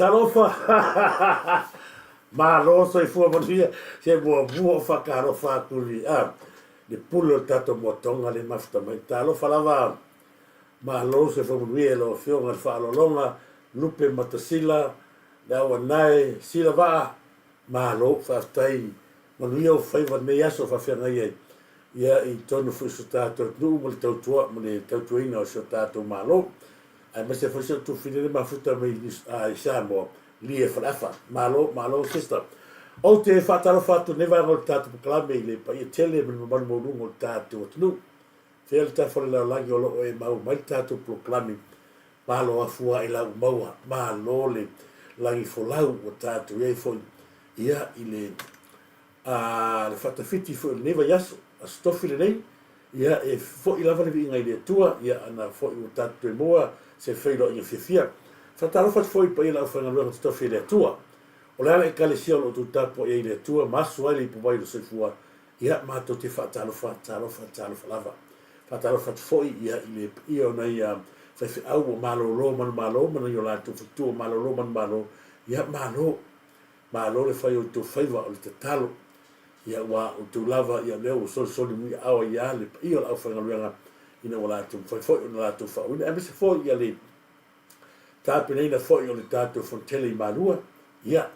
Talofa. Malo so fu manuia se mo fakaro fakuri de pulo tato motonga le mafta mai talofa lava malo se fu manuia lo fionga fa lo longa lupe matasila da wanai sila va malo fa tai manuia fai va ne yaso fa fia ngai ia I tonu fu su tato nu mo tau tua mo le tau tuina o su tato malo ai ma se fu su tu fine ma futa mai ai samo lie falafa malo sister o te fatalo fatu neva ngol tatu klame le pa I tele mo mo ngol tatu tu fel ta fo la la yo e mau mai tatu proclame malo afua ila maua malo le langi fo lau o tatu e fo ia ile le fata fiti fo neva yaso a stofi le nei ia e fo ila vale vi ngai le tua ia ana fo o tatu e moa se feilo I fifia fatalo fat foi pa ila fa ngalo stofi le tua o la e kalesia lo tu tapo e le tua maso ali po vai do se fua ia ma to te fatalo lava fatalo fat foi ia ile io na ia fa au malo man yo la tu tu malo malo ia malo le fai o tu faiva o te talo ia wa o tu lava ia leo so mi au ia le io la fa ngalo ina wala tu foi na tu fa una se foi ia le tapene na foi o le tatu fontele malua ia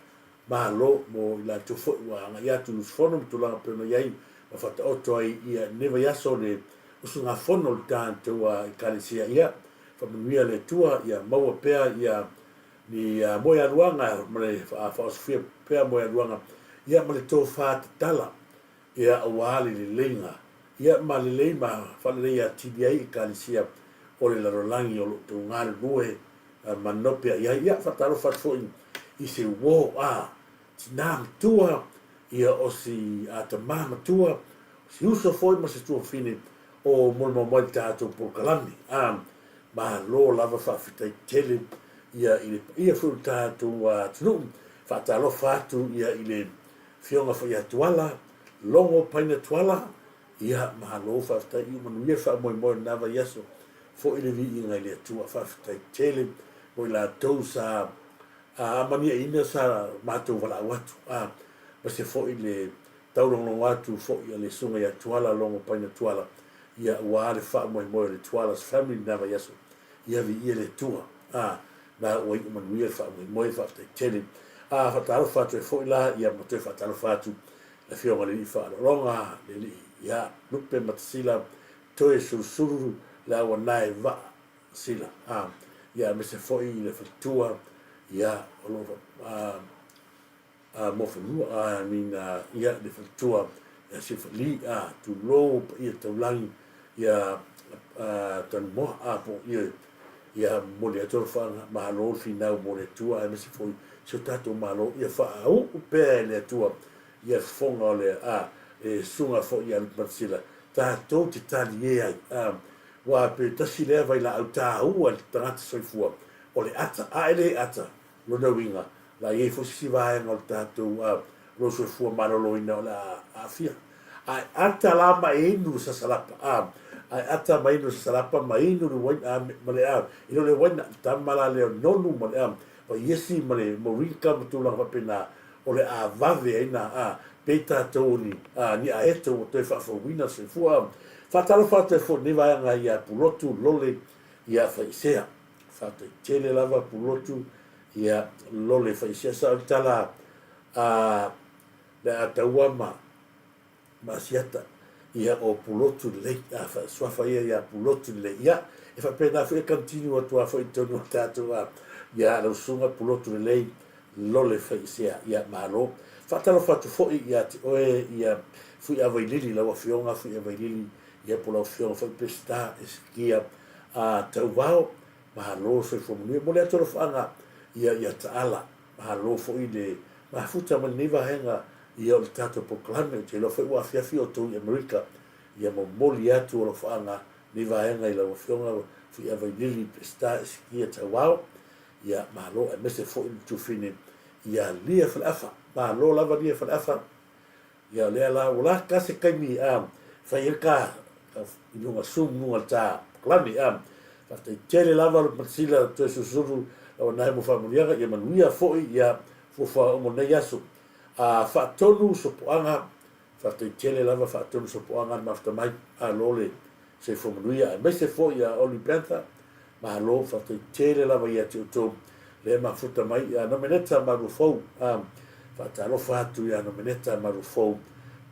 malo mo la tu foi wa nga ia tu fono tu la pena ia ma fata oto ia neva ia so le usunga fono le tatu wa kalisia ia fa mia le tua ia mau pea ia ni moya luanga male fa sofia pea moya luanga ia male to fa tala ia wali le lenga ia male le ma fa le ia TBI kalisia o le rolangi o to ngal bue manopia ia fatalo fatfo I se wo tinam tua ia o si atamama tua si uso foi ma se tua fine o mo tato por kalami ma lo lava fa fitai tele ia fu tato tunu fatalo fatu ia ile fionga fa ia tuala longo paina tuala ia ma lo fa fitai manu ia fa mo nava yaso fo ile vi inga ile tua fa fitai tele o la tousa mania ina sa matou wala watu ma se fo ile taulongo watu fo ia le sunga ia tuala longo paina tuala ia wale fa mo le tuala's family never yaso ia vi ia le tua na o man ia fa mo fa te tele fa talo fa te fo ila ia mo te fa talo fa tu la fio le fa longa le ia lupe matsila toe susuru la wanai va sila ia me se foi le fatua ia o lo mo fa mina ia le fatua ia se fali tu lo ia te lang ia tan mo po ia mo le to fa ma lo fina mo le tua me se foi se tato malo ia fa o pe le tua ia fonga le e sunga fo ia le patsila tato ti tali wa pe tasi le vai la auta ua tangata soifua o le ata ele ata lo na winga la ye fo si vai ngol tatu lo soifua manolo ina la afia ai ata la mai nu sa salapa ai ata mai nu sa salapa mai nu wai male ino le wai tamala le nonu male o yesi male mo rika tu la pena o le vave ina peta toni ni a eto to fa fo wina soifua fatalo fate fo ni vai nga ia pulotu lole ia faisea fate tele lava pulotu ia lole faisea sa tala la atawama masiata ia o pulotu le fa swafa ia pulotu le ia e fa pena fe continua tua fo itonu tatu ia lo sunga pulotu le lole faisea ia malo fatalo fatu fo ia oe ia fu ia vai lili la fionga fu ia vai lili ia pola fiona foi pesta eskia tauao ma lo foi fo mo le toro fanga ia taala ma lo fo ide ma futa ma niva henga ia o tato proclame te lo foi wa fia to America ia mo moli atu lo fanga niva henga ila fiona fu ia vai lili pesta eskia tauao ia ma lo e mese fo tu fine ia lia fa ma lo lava lia fa ia le la wala kase kaimi fa irka ino sum no alta klami fa te tele lava lo pasila to susuru o nai mo familia ia manuia foi ia fofa mo nei aso a faatonu sopoanga faatele lava faatonu sopoanga maftamai a lole se fomanuia me se foi ia Olimpianta ma lo faatele lava ia tuto le mafuta mai a no meneta marufou faatalo fatu ia no meneta marufou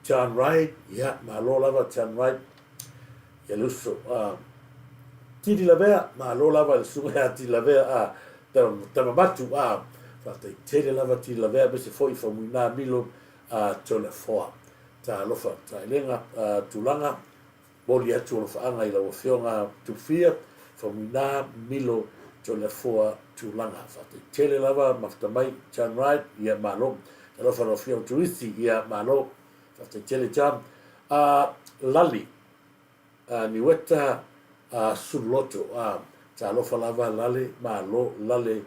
John Wright ia ma lo lava John Wright ia luso tiri lavea ma lo lava il sunga tiri lavea tama matu fatai tele lava tiri lavea bese foi famuina milo tole foa ta lofa ta lenga tulanga boli atu lofa anga ila wafionga tufia famuina milo tole foa tulanga fatai tele lava maftamai John Wright ia malo ta lofa rofio tuisi ia malo fatai tele jam lali ni weta suloto ta lofa lava lale malo lale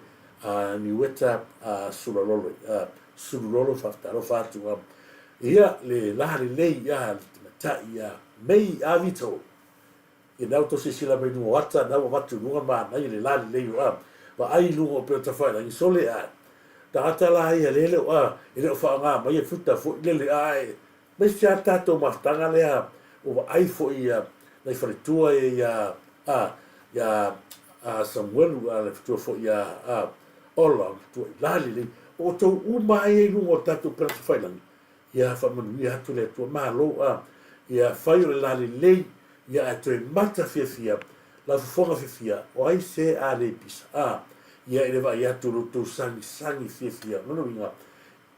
ni weta sulololo sulololo fa lofa tu ia le lale le ia ta ia mei avito ina auto se sila me no wata na watu lunga ma na le lale le wa ai lunga pe ta fa ni sole ta ata la ia lele ina fa nga mai futa fu lele ai me sia tato maftanga le o ai fo ia nei fritua ia Samuel le fritua fo ia ola tu lali o to umai no tato per failan ia fa manu ia tu le tu malo ia fai le lali le ia to mata fia la fonga fia o ai se ale pisa ia ele va ia tu sangi fia no vinga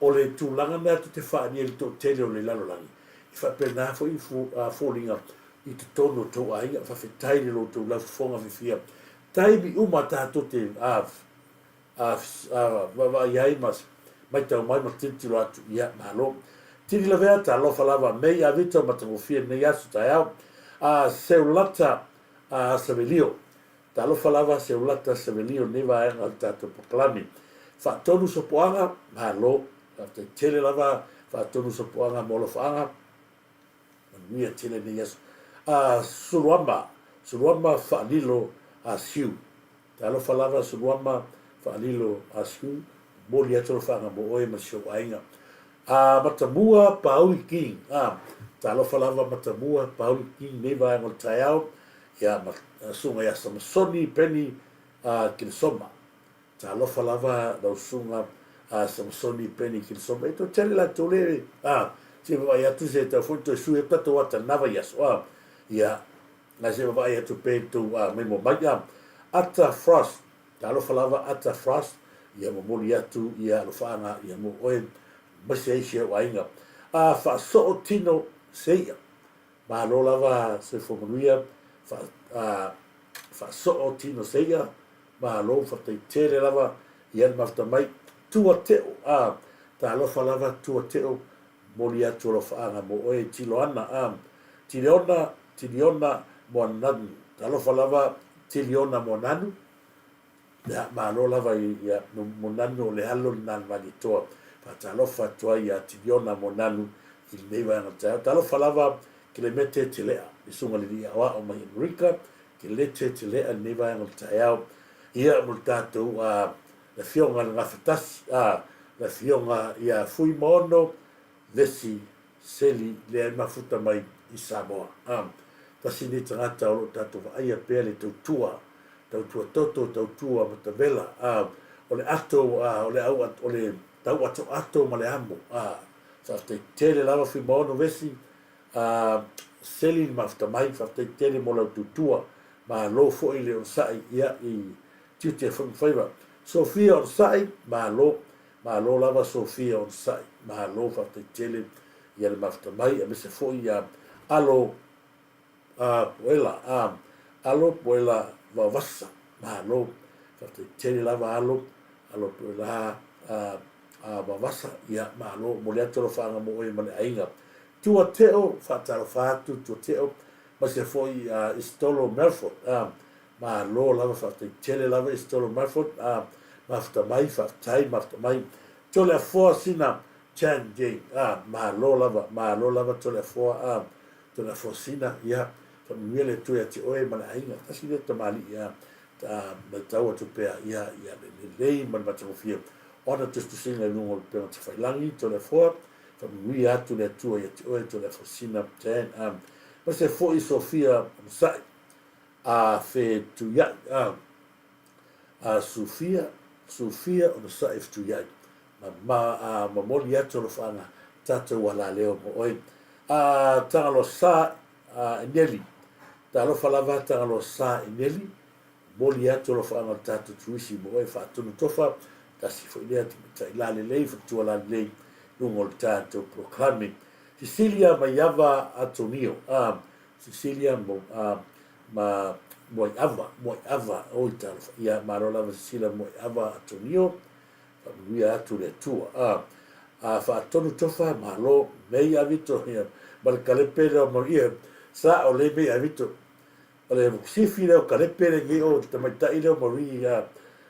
o le tu langa na tu te fa ni to tele o le lalo langi fa pena fo falling up i te tono to ai fa fetai le to la fonga fia taibi uma tato te va iai mas mai tau mai ma tintilo atu ia malo tiri la vea ta lofa lava mei a vita ma tango fia nei asu ta au seulata savelio ta lofa lava seulata savelio ne va al tato poklami fa tonu so poanga malo te tele lava fa tonu so poanga molo faanga mia tele nei asu suluamba fa lilo siu ta lofa lava suluamba fa lilo siu moli atu faanga mo oe ma sio ainga matamua pauli king ta lofa lava matamua pauli king ne va ngol taiao ia sunga ia Samsoni peni kilsoma ta lofa lava do sunga Samsoni peni kilsoma ito tele la tole se va ia tu se ta fonto su e tato wata nava yas ia na se va ia tu pe tu memo maga ata frost ta lofa lava ata frost ia mo moli atu ia lo fanga ia mo oe maseisia wainga fa so tino seia ma lo lava se fomuia fa so tino seia ma lo fa te tere lava ia mafta mai tua teo ta lo fa lava tua teo moli atu lo fanga mo oe tiloana tiliona mo nan ta lo fa lava tiliona mo nanu ya ma lo lava ia mo nanu le halo nan vali toa fatalofa toa ia tiliona mo nanu il neva na talofa lava que le mete telea isunga li awa o mai Enrica que le telea neva na taiao ia multato la fionga na fatas la fionga ia fui mono lesi seli le mafuta mai i Samoa tasini tangata o tato ai pele tua toto tua matavela ole ato ole au ole tau ato ma le amo sa te tele lava fi mono vesi seli mafta mai fa te tele mo la tutua ma lo fo ile on sai ia i tute from favor Sofia on sai ma lo lava Sofia on sai ma lo fa te tele ia le mafta mai e se fo ia alo puela va vasa ma lo fa te tele lava alo puela vavasa ia malo mole atu lo fanga mo e mane ainga tua teo fatalo fatu tua teo ma se foi Istolo Melford ma lo lava fate tele lava Istolo Melford mafta mai tole a foa sina Chan Jane ma lo lava tole a foa sina ia fa miele tu ya ti oe mane ainga tasile tamali ia ma tau atu pea ia lei ma matagofia ona tustusiga i luga o le pega tafailagi tolefoa faamunuia atu le atua ia te oe tolefosina ten ma se foʻi sofia masaʻi a fetuiaʻi a sufia ona saʻi fetuiaʻi ma moli atu o le faaga tatou ala leo mo oe tagalosa eneli talofa lava tagalosa eneli moli atu o le faaga o le tatou tuisi mo oe faatonu tofa tasi foʻi lea tamaitaʻi lalelei fatua lalelei luga o le tatou proclaiming Sicilia mai ava Antonio Sicilia ma moi ava o i talofa ia malo lava Sicilia moi ava Antonio faamanuia atu le atua faatonu tofa malo mei avito ia ma le kalepe lea maria sa o le mei avito o le sifi lea o kalepe legei o tamaitaʻi lea maria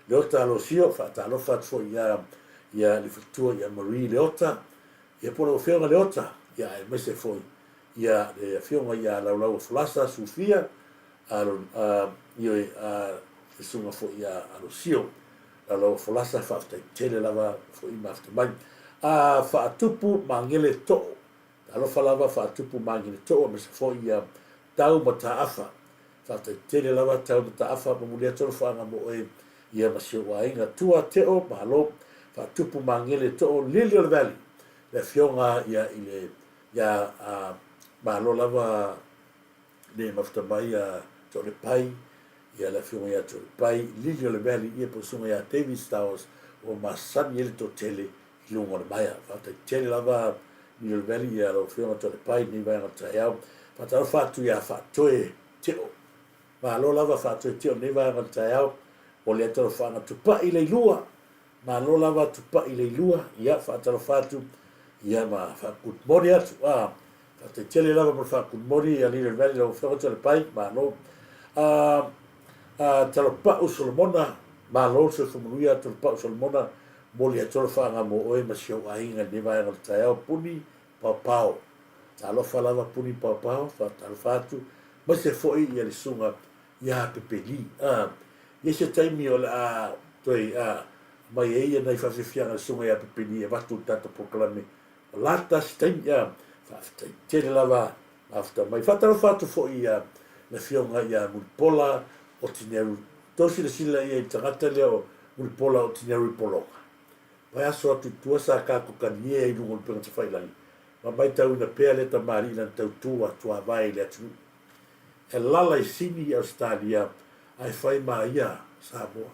le ota alosio faatalofa atu foʻi ia le fatua ia marie le ota ia po le ofeoga le ota ia e mese foʻi ia le afioga ia laulau o folasa sufia io e sunga foʻi ia alosio laulau o folasa faafetaitele lava foʻi mafetamai faatupu magele toʻo talofa lava faatupu magele toʻo mese foʻi ia tau ma taafa faafetaitele lava tau ma taafa ma mulia tolu faaga mo oe ia masioʻaiga tua teʻo malo faatupu magele toʻo lili o le vali le afioga ia i le ia malo lava le mafetamai to le pai ia le afioga ia to le pai lili o le vali ia posuga ia Davis Towers o masani ele totele i luga o le maia faataitele lava lili o le vali ia lo afioga to le pai nei vaega taeao faatalofa atu ia faatoe teʻo malo lava faatoe teʻo nei vaega taeao o le atalofaaga tupaʻi leilua malo lava tupaʻi leilua ia faatalofa atu ia ma faakutumoni atu faataitele lava ma le faakutumoni ia lili o le vali lau afioga to le pai malo talopa'u Solomona malo se fumunuia talopa'u Solomona moli atole faaga mo oe ma sioʻaiga nei vaega le taeao puni paopao talofa lava puni paopao faatalofa atu ma se foʻi ia le suga ia pepeli ia se taimi o le toe mai e ia nai faafefiaga le suga ia pepeli e vatu tatou proklame o lata se taimi faafetaitele lava afetamai faatalofa atu foʻi ia le fioga ia mulipola o tineru tosi le sila ia i tagata lea o mulipola o tineru i pologa pai aso atu tua sa kakokani ia i luga o le pega tafailagi ma mai tauina pea le tamālii lana tautū atu avae i le atunuu e lala i sini i Australia ae fai maia Samoa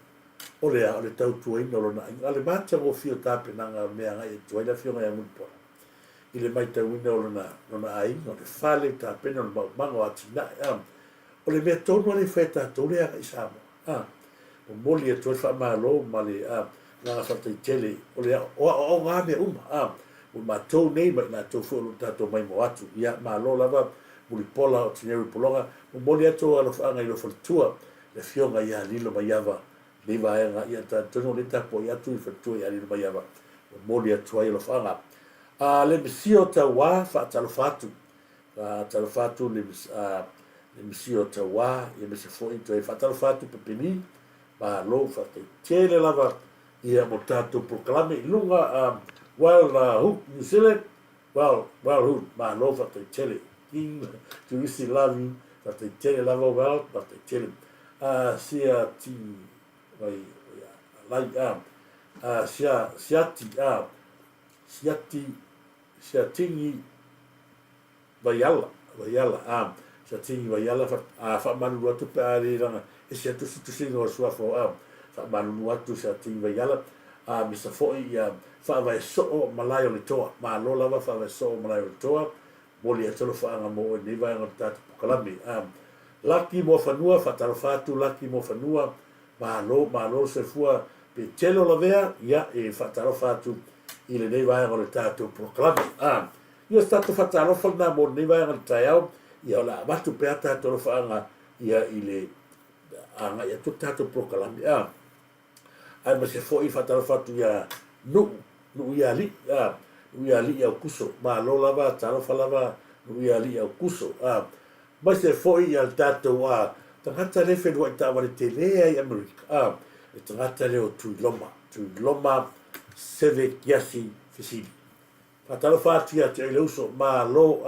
o le tautuaina o lona aiga a le matagofio tapenaga mea gai atu ai le afioga ia mulipola i le mai tauina o lona aiga o le fale tapena o le maumaga o atinaʻi o le mea tonu a le fai tatou le aga i Samoa o moli atu ai faamālō ma le gaga faataitele o le aʻoaʻoga mea uma o matou nei mai latou foʻi o loo tatou mai mo atu ia mālō lava mulipola o tineru i pologa o moli atu alofaaga i lo faletua le fioga ia lilo mai ava nei vaega ia tatonu o le tapoʻi atu i faletua ia lilo mai ava o moli atu ai alofaaga le mesio tauā faatalofa atu le mesio tauā ia mese foʻi toe faatalofa atu pepeni mālō faataitele lava ia mo tatou proklame i luga Wild Hood New Zealand Wild Hood mālō faataitele King tuisi lavi faataitele lava Wild faataitele siati vai lai siatingi vaiala siatingi vaiala faamalulu atu pe a le laga e se atusiga o le suafa faamalulu atu siatingi vaiala misa foʻi ia faavaesoo malai o le toa mālō lava faavaesoo malai o le toa moli atolofaaga mo oe nei vaega o le tatou pokalame laki mo fanua faatalofa atu laki mo fanua mālō sefua pe tele o lavea ia e faatalofa atu i lenei vaega o le tatou proklame ia se tatou faatalofa lenā mo lenei vaega le taeao ia o le amatu pea tatou alofaaga ia i le agai atu tatou proklame ae ma se foʻi faatalofa atu ia nuu ia alii au kuso mālō lava talofa lava nuu ia alii au kuso ma se foʻi ia le tatou tangata le whenua i tāware te lea i Amerika. E tangata le o tui loma seve kiasi fisili. Patalo whātia te ele uso mā lo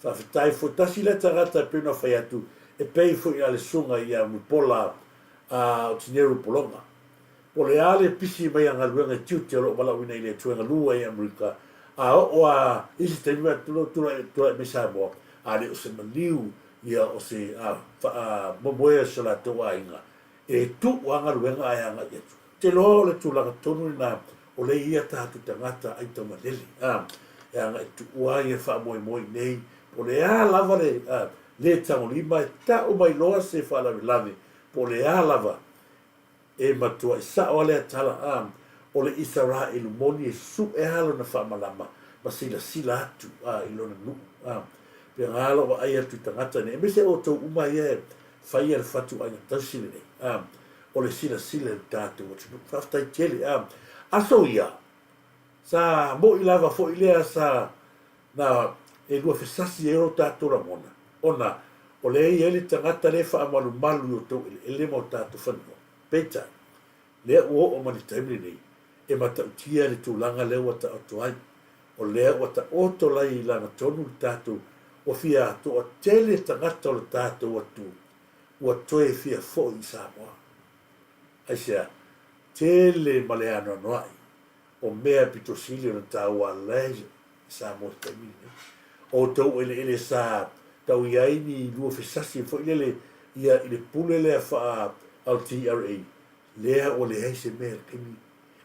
whawhitai tasi le tangata pena whai atu e pei fu i ale sunga i a mupola o tineru polonga. Po le ale pisi mai anga luenga tiu te alo wala wina i le tuenga lua i Amerika. O isi te mua tula e mesa moa. Le o se maliu ia o se momoea se la toa inga. E tu anga luenga ai anga i atu. Te loa le tūlanga tonu na o le ia tātu tangata ai tau maleli. E anga i tu ua ia wha moi nei. Po le lava le tango lima e ta o mai loa se wha lawe. Po le lava e matua i sa o le atala o le isara ilu moni e su e halo na wha malama. Ma sila atu i lona nu. Pe ngalo wa ai atu tangata ne. E mese o tau umai e whai al fatu ai tausile nei. O le sila le tātu o tunu whaftai tele. Aso ia, sa mo i lava fo i lea sa na e lua whesasi e o tātu ramona. Ona, o le i ele tangata le wha amalu malu o tau ele mo tātu whanua. Peta, lea ua o mani taimri nei, e mata utia le tūlanga leo wata atu ai. O lea wata oto lai i lana tonu tātu, o fia atu o tele tangata o le tātu atu, ua toe fia fo i Samoa. Aisea, tele maleano noai, o mea pitosili na tau a leja, Samoa taimini. O tau ele sa, tau iaini lua whesasi, fo ile ia ile pule lea wha al TRA, lea o le heise mea kimi.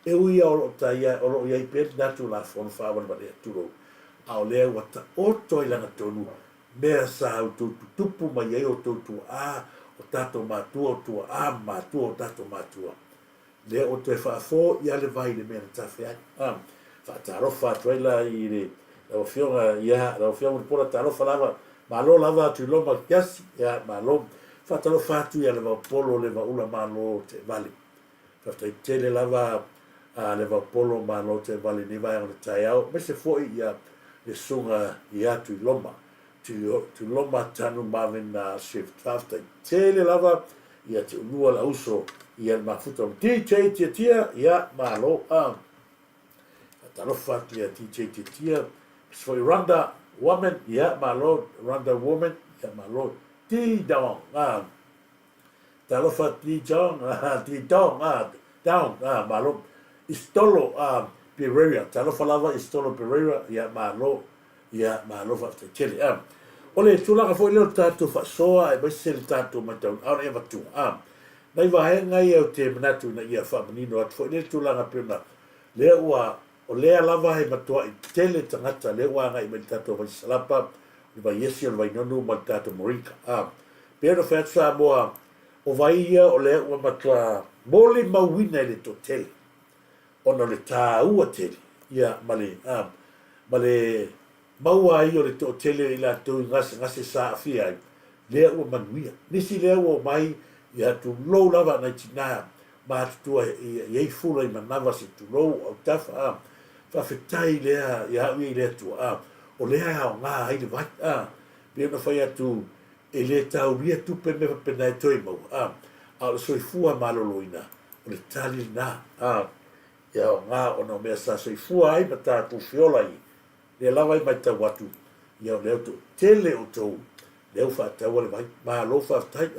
E ui a oro ta ia, oro iai pēr natu la whonu whawan ma lea turo. A o lea wata oto i langa tonu, mea sa au tautu tupu ma iai o tautu o tato mātua o tua, mātua o tato mātua. Lea o te whaafo i ale vai le mea na tawhi ai. Whaatarofa tuaila i le, lau whionga ia, lau whionga pora tarofa lava, malo lava atu loma kiasi, ia malo, whaatarofa atu i ale vau polo le vaula malo te vali. Whaatai tele lava le vau polo malo te vali ni vai ang le tai au, mese foi ia le sunga i atu i loma. Tu loma tanu mawin na shift. Whaatai tele lava ia te unua la uso ia le mafuta o TJ tia ia malo Whaatarofa atu ia TJ tia, foi Randa woman, ia malo, Randa woman, ia malo, T-Dong, Talofa T-Dong, T-Dong, down, malo, Istolo, Pereira, Talofa lava, Istolo Pereira, ia malo, whaftai tele, ole tūlanga foi leo tātou whasoa, e maise le tātou matau, aon e watu, nei wahe ngai au te manatu na ia whamanino atu, foi leo tūlanga pena, lea ua, o lea lava he matua i tele tangata, lea ua ngai mai tātou vai salapa, ni vai yesi o vai nonu mai tātou morika. Pēra whaatsa moa, o vai ia o lea ua matua, mole mauina le to tele, ona le tā ua tele, ia male, maua ai o le to tele i la tau ngase sa afia ai, lea ua manuia. Nisi lea ua mai, ia tu lou lava nai tina, ma tutua i fula i manawa se tu lou au tafa, whawhetai lea, ia ui lea tua, o lea hao ngā haile vai, pia na whai atu e le tau ria tupe me pena e toi mau, a le soifua maloloina, o le tali nā, ia o ngā ona o mea sa soifua ai ma tātou fiola i, le lava i mai tau atu, ia o leo tu tele o tau, leo whaatau ale vai, ma lo whaatai,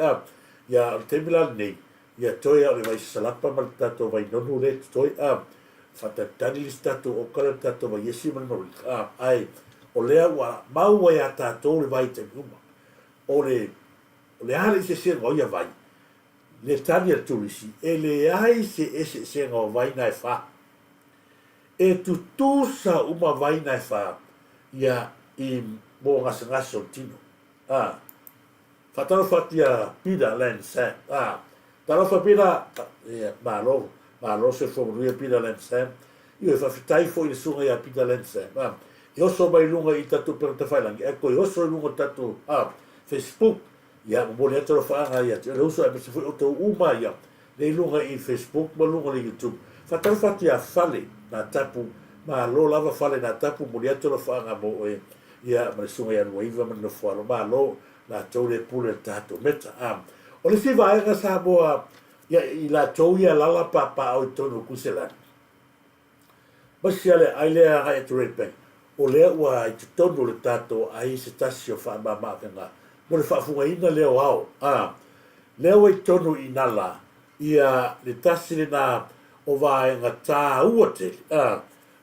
ia o temila nei, ia toi a le vai salapa ma le tātou vai nonu le toi, whatatani li tātou o kara tātou vai yesi man marika, ai, o lea wa maua ia tātou le vai te miuma, o le hale se se ngau ia vai, le tani a turisi, e le ai se ngau vai nai wha, e tutusa uma vai nai wha, ia i mō ngasa tino, whataro whatia pida len sa, taro wha pida, malo se whamuria pida len sa, i e whawhitai fo i le sunga ia pida len sa, i oso mai lunga i tatu peranta whailangi, e koe oso i lunga tatu Facebook, ia mo le ataro whaanga ia, le uso e mese fo i o tau uma ia, le lunga i Facebook, ma lunga le YouTube, whataro whatia whale na tapu, ma lo lava whale na tapu, mo le ataro whaanga mo e, ia ma le sunga ia nua iwa mana whalo, ma lo, na tau le pule tātou meta, O le si vaenga sa moa ia i la tou ia lala papa au tonu kuselani. Masi ale aile a hai tu repe. O lea ua i te tonu le tato a i se tasi o wha mama kenga. Mo le whaafunga ina leo au. Leo i tonu i nala ia le tasi le na o vaenga tā ua te.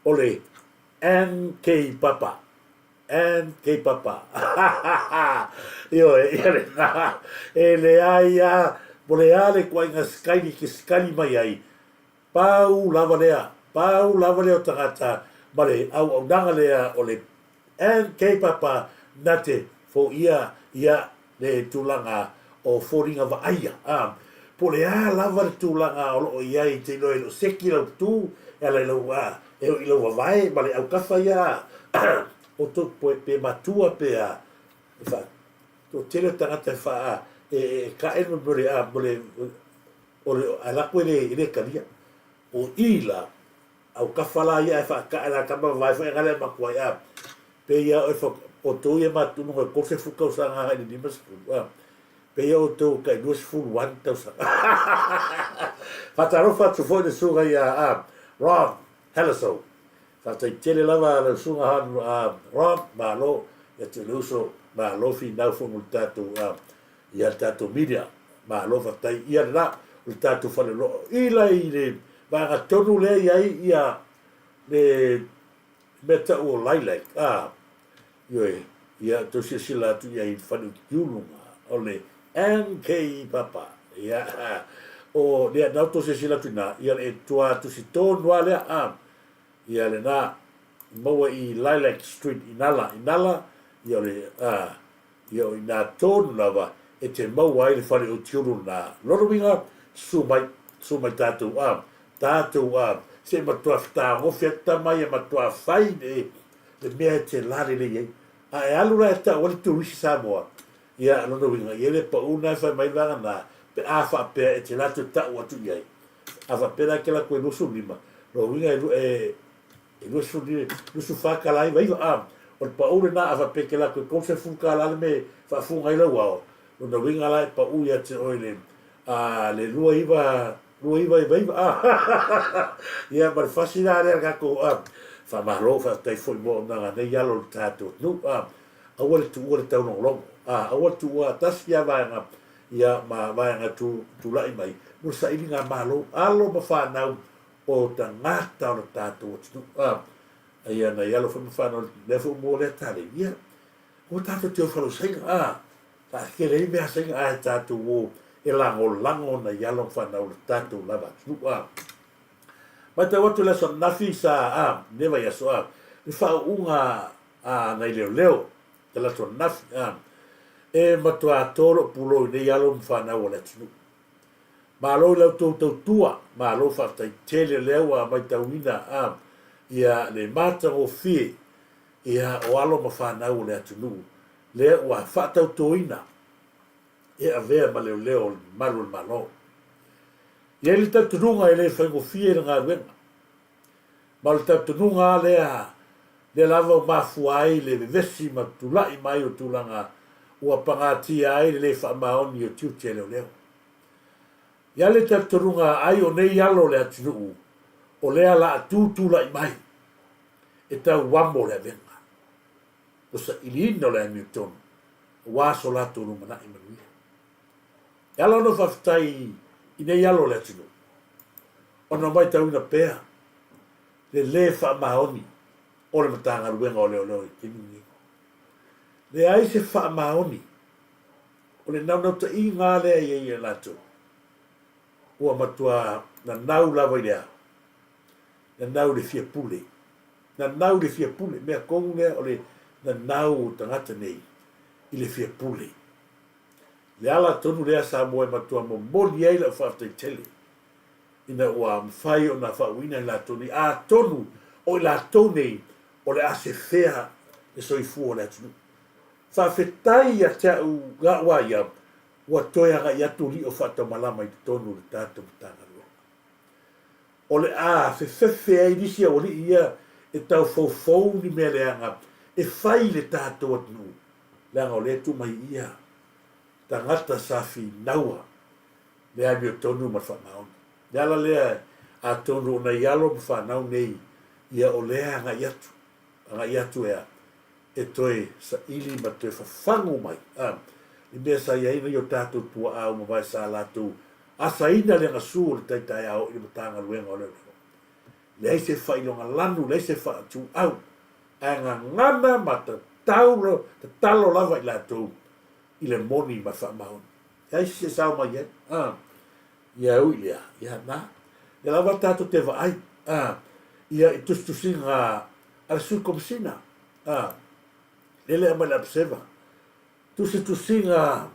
O le NK Papa. NK Papa. Io le na. E le aia. Mo le ale kua inga skaini ki skali mai ai. Pau lava lea. Pau lava lea o tangata. Ma le au nanga lea o le NK Papa nate fo ia le tulanga o foringa va aia. Po le a lava le tulanga o lo ia i te loe lo seki lau tu. E le lau e o ilo vai ma le au kafa ia. O to pe matua pe a. Fa to tele tangata fa e ka eno mole a mole o le ala ko le kalia. O ila au kafala ia fa ka ala ka vai fa ngale ma ko ia. Pe ia o to ia ma tu no ko se fu ka sa nga ni mas pe ia o to ka dos fu one ta sa. Fa taro fa tu fo de suga ia Rob Hello. Fa tele lava le suga Rob ma lo ya te luso ma lo fi na fu multato ia tato media ma lo fa tai ia la o tato fa lo ila ile va ga tonu le ia le meta o lilac ia to se sila tu ia fa no yulunga o le NK Papa ia o le na to se sila tu na ia e tua tu si tonu ale ia le na mo i Lilac Street inala ia le ia ina tonu lava e te mau ai le whare o tiuru na lorowinga su mai tātou se matua whita ngofia tamai e matua whai le mea te lare le iei e alura e ta wale tu risi Samoa ia lorowinga ia le pa una e whai mai vanga na pe a wha pea e te lato tau atu iei a wha pera ke la koe nusu lima lorowinga e nusu whakalai waiva o le pa ure na a wha peke la koe kose fukalale me wha funga ila wao na winga lai pa uia te oile le lua iwa ia ma fasina le kako fa malo fa tai foi mo na nei yalo tato no awal tu ua tau no long awal tu ua tas ia va ia ma va nga tu lai mai mo sa ilinga malo alo ma fa na o ta ngata o tato tu ia na yalo fa no le fu mo le tale ia o tato te fa lo senga ta ke le me asen a tatu wo e lango na yalo fa na o tatu lava sua ma te watu la son nafi sa neva ya so le fa unga na leo te la son nafi e ma to a toro pulo ne yalo fa na o le tsu ma lo le to tua ma lo fa tai tele leo a mai tawina ia le mata o fi ia o alo ma fa na o le tsu le wa fata toina e avea ma leo malo e ele tatununga ele fango fiera nga wenga ma le tatununga le lava mafuai le vesi ma tulai mai o tulanga ua pangati ai le fa maoni o tiuche leo ia le tatununga ai o nei alo le atunu o le ala tulai mai e tau wambo le venga o sa ilino le Newton wa so la tu lumana i manuia e ala no faftai i nei alo le tino ona mai tau na pea le fa maoni o le matanga ruenga o leo i tini le ai se fa maoni o le nau ta i ngā lea i lato ua matua na nau lava i lea na nau le fia pule mea kongu lea o le na nau tangata nei i le fia pule. Le ala tonu lea sa moe matua mo moli ai la whaftai tele. Ina ua mwhai o na whauina i la tonu. A tonu o i la tonu o le ase fea e soifu o le atunu. Whawhetai a te au ngā waia ua toeanga i atu li o whata malama i tonu le tātou mtanga rua. O le whewhewhe ai nisi o li ia e tau fau ni mea leanga e whai le tātou atunu. Leanga o le tu mai ia tangata safi naua le ai mi o tonu ma whamaona. Le ala lea a tonu o na ialo ma whanau nei ia o lea anga iatu e toi sa ili ma toi whawhangu mai. I mea sa iaina i o tātou tua au ma vai sa lātou asa ina le ngasu le taitai au i matanga luenga o leo. Le ai se whailonga lanu, le ai se whaatu au. Anga ngana ma ta talo lava i lātou i le moni ma whamaona. Ai se sao mai e. Ia ui lea, ia nā. Ia lava tātou te wa ai. Ia i tustusinga ala sui komisina. Lele amai la pseva. Tustusinga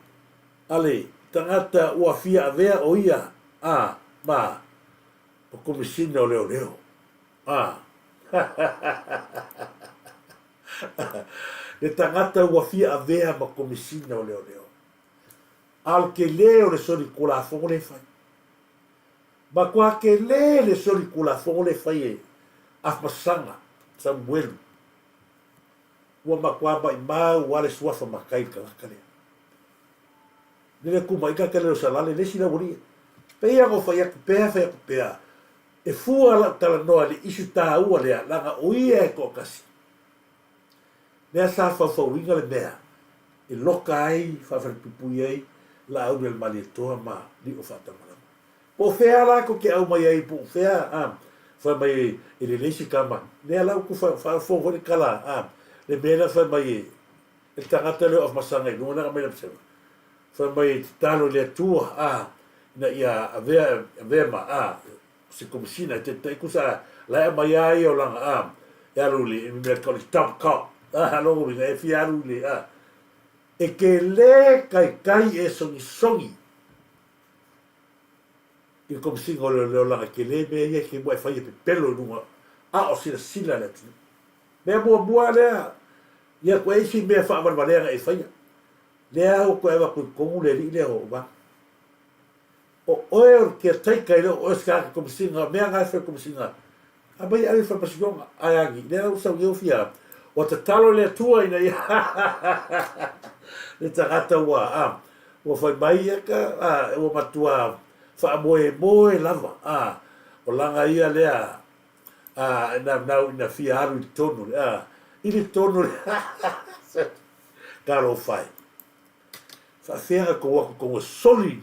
ale tangata ua fia avea o ia. Ma o komisina o leo. Le tangata ua fia avea ma komisina o leo. Al ke leo le sori kula fongo le fai. Ma kua ke le sori kula fongo le fai e afmasanga Samuelu. Ua makua mai mau wale suafa makai kalaka lea. Nele kumaika ke leo salale le sila wuri. Pea go fai aku pea. E fua la tala noa le isu tā ua lea langa oia e kokasi. Lea sa fawinga le mea. E loka ai, whawharipupui ai, la au le mali e toa ma li o whatamara. Po whea la ko ke au mai ai, po whea, whai mai e le leisi kama. Lea lau ku whawhore kala, le mea whai mai e tangata leo of masanga i nuna nga mea psewa. Whai mai talo lea tua, na ia avea ma, se komisina, te kusa lae mai ai o langa, ia ruli, e mea koni top cop. Halongo minga e fiaru le e ke le kai e songi i kom singo le langa ke le me e ke mo e fai pe pelo nunga o sila le tu me bua le ia ko e si me fa valea e fai le au ko e va ko le le o va o oer ke tai kai o ska kom singa me nga fa kom singa abai ai fa pasionga ai le au sa eu fia o te talo le tua ina ia. Le tagata ua, ua whai mai eka, ua matua wha moe lava, o langa ia lea, nau ina fia aru i tonu, ili tonu, karo whai. Wha whenga ko wako ko soli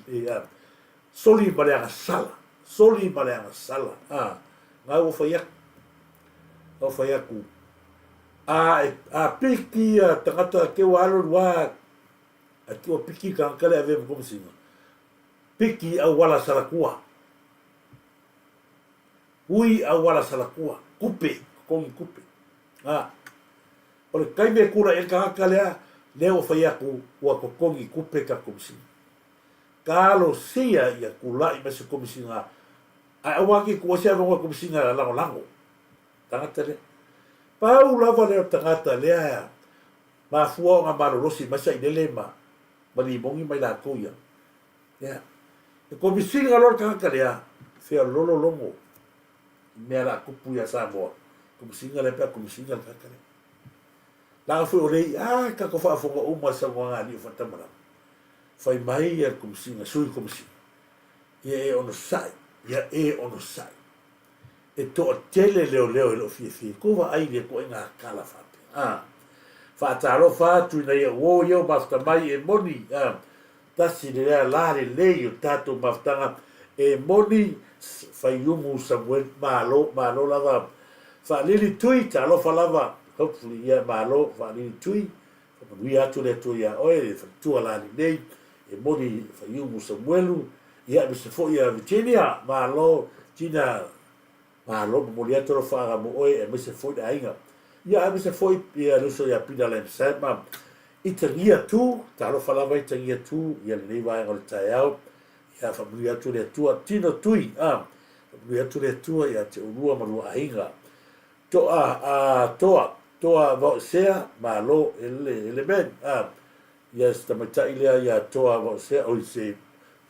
maleanga sala, ngā ua whai aku, piki tangata ke walo wa atu piki kan kale ave como singa piki au wala salakua ui au wala salakua kupe ole kai me kura el ka kale leo fai aku wa kongi kupe ka como singa kalo sia ia kula i mase como singa a waki ko sia ngo como singa lango tangata le Pau lava leo tangata lea ma fua nga marorosi masa i lele ma limongi mai la kuia. Ya. E komisinga lor kaka lea fea lolo longo mea la kupu ya Samoa. Komisinga le pea komisinga le kaka lea. La fu olei kako fa fonga uma sa nga ni fatamara. Fai mai ya komisinga sui komisinga. Ia ono sai. E to tele leo e lo fie ko va ai le ko nga kala fa fa taro fa tu na wo yo basta mai e moni tasi le la le yo tato maftanga e moni fa yumu Samuel malo lava fa lili tui talo fa lava hopefully ya malo fa lili tui fa lui atu le tu ya oe fa tu ala le e moni fa yumu Samuelu ya mi se fo ya Virginia malo Tina lo mo le tro fa mo oe e se foi ainga ia me se foi ia lo so ia pina le sama italia tu talo fa lava italia tu ia le vai o taiao ia familia tu le tua tino tui familia tu le tua ia te urua ma ainga toa vo sea ma lo ele ben ia sta mata ia toa vo sea o se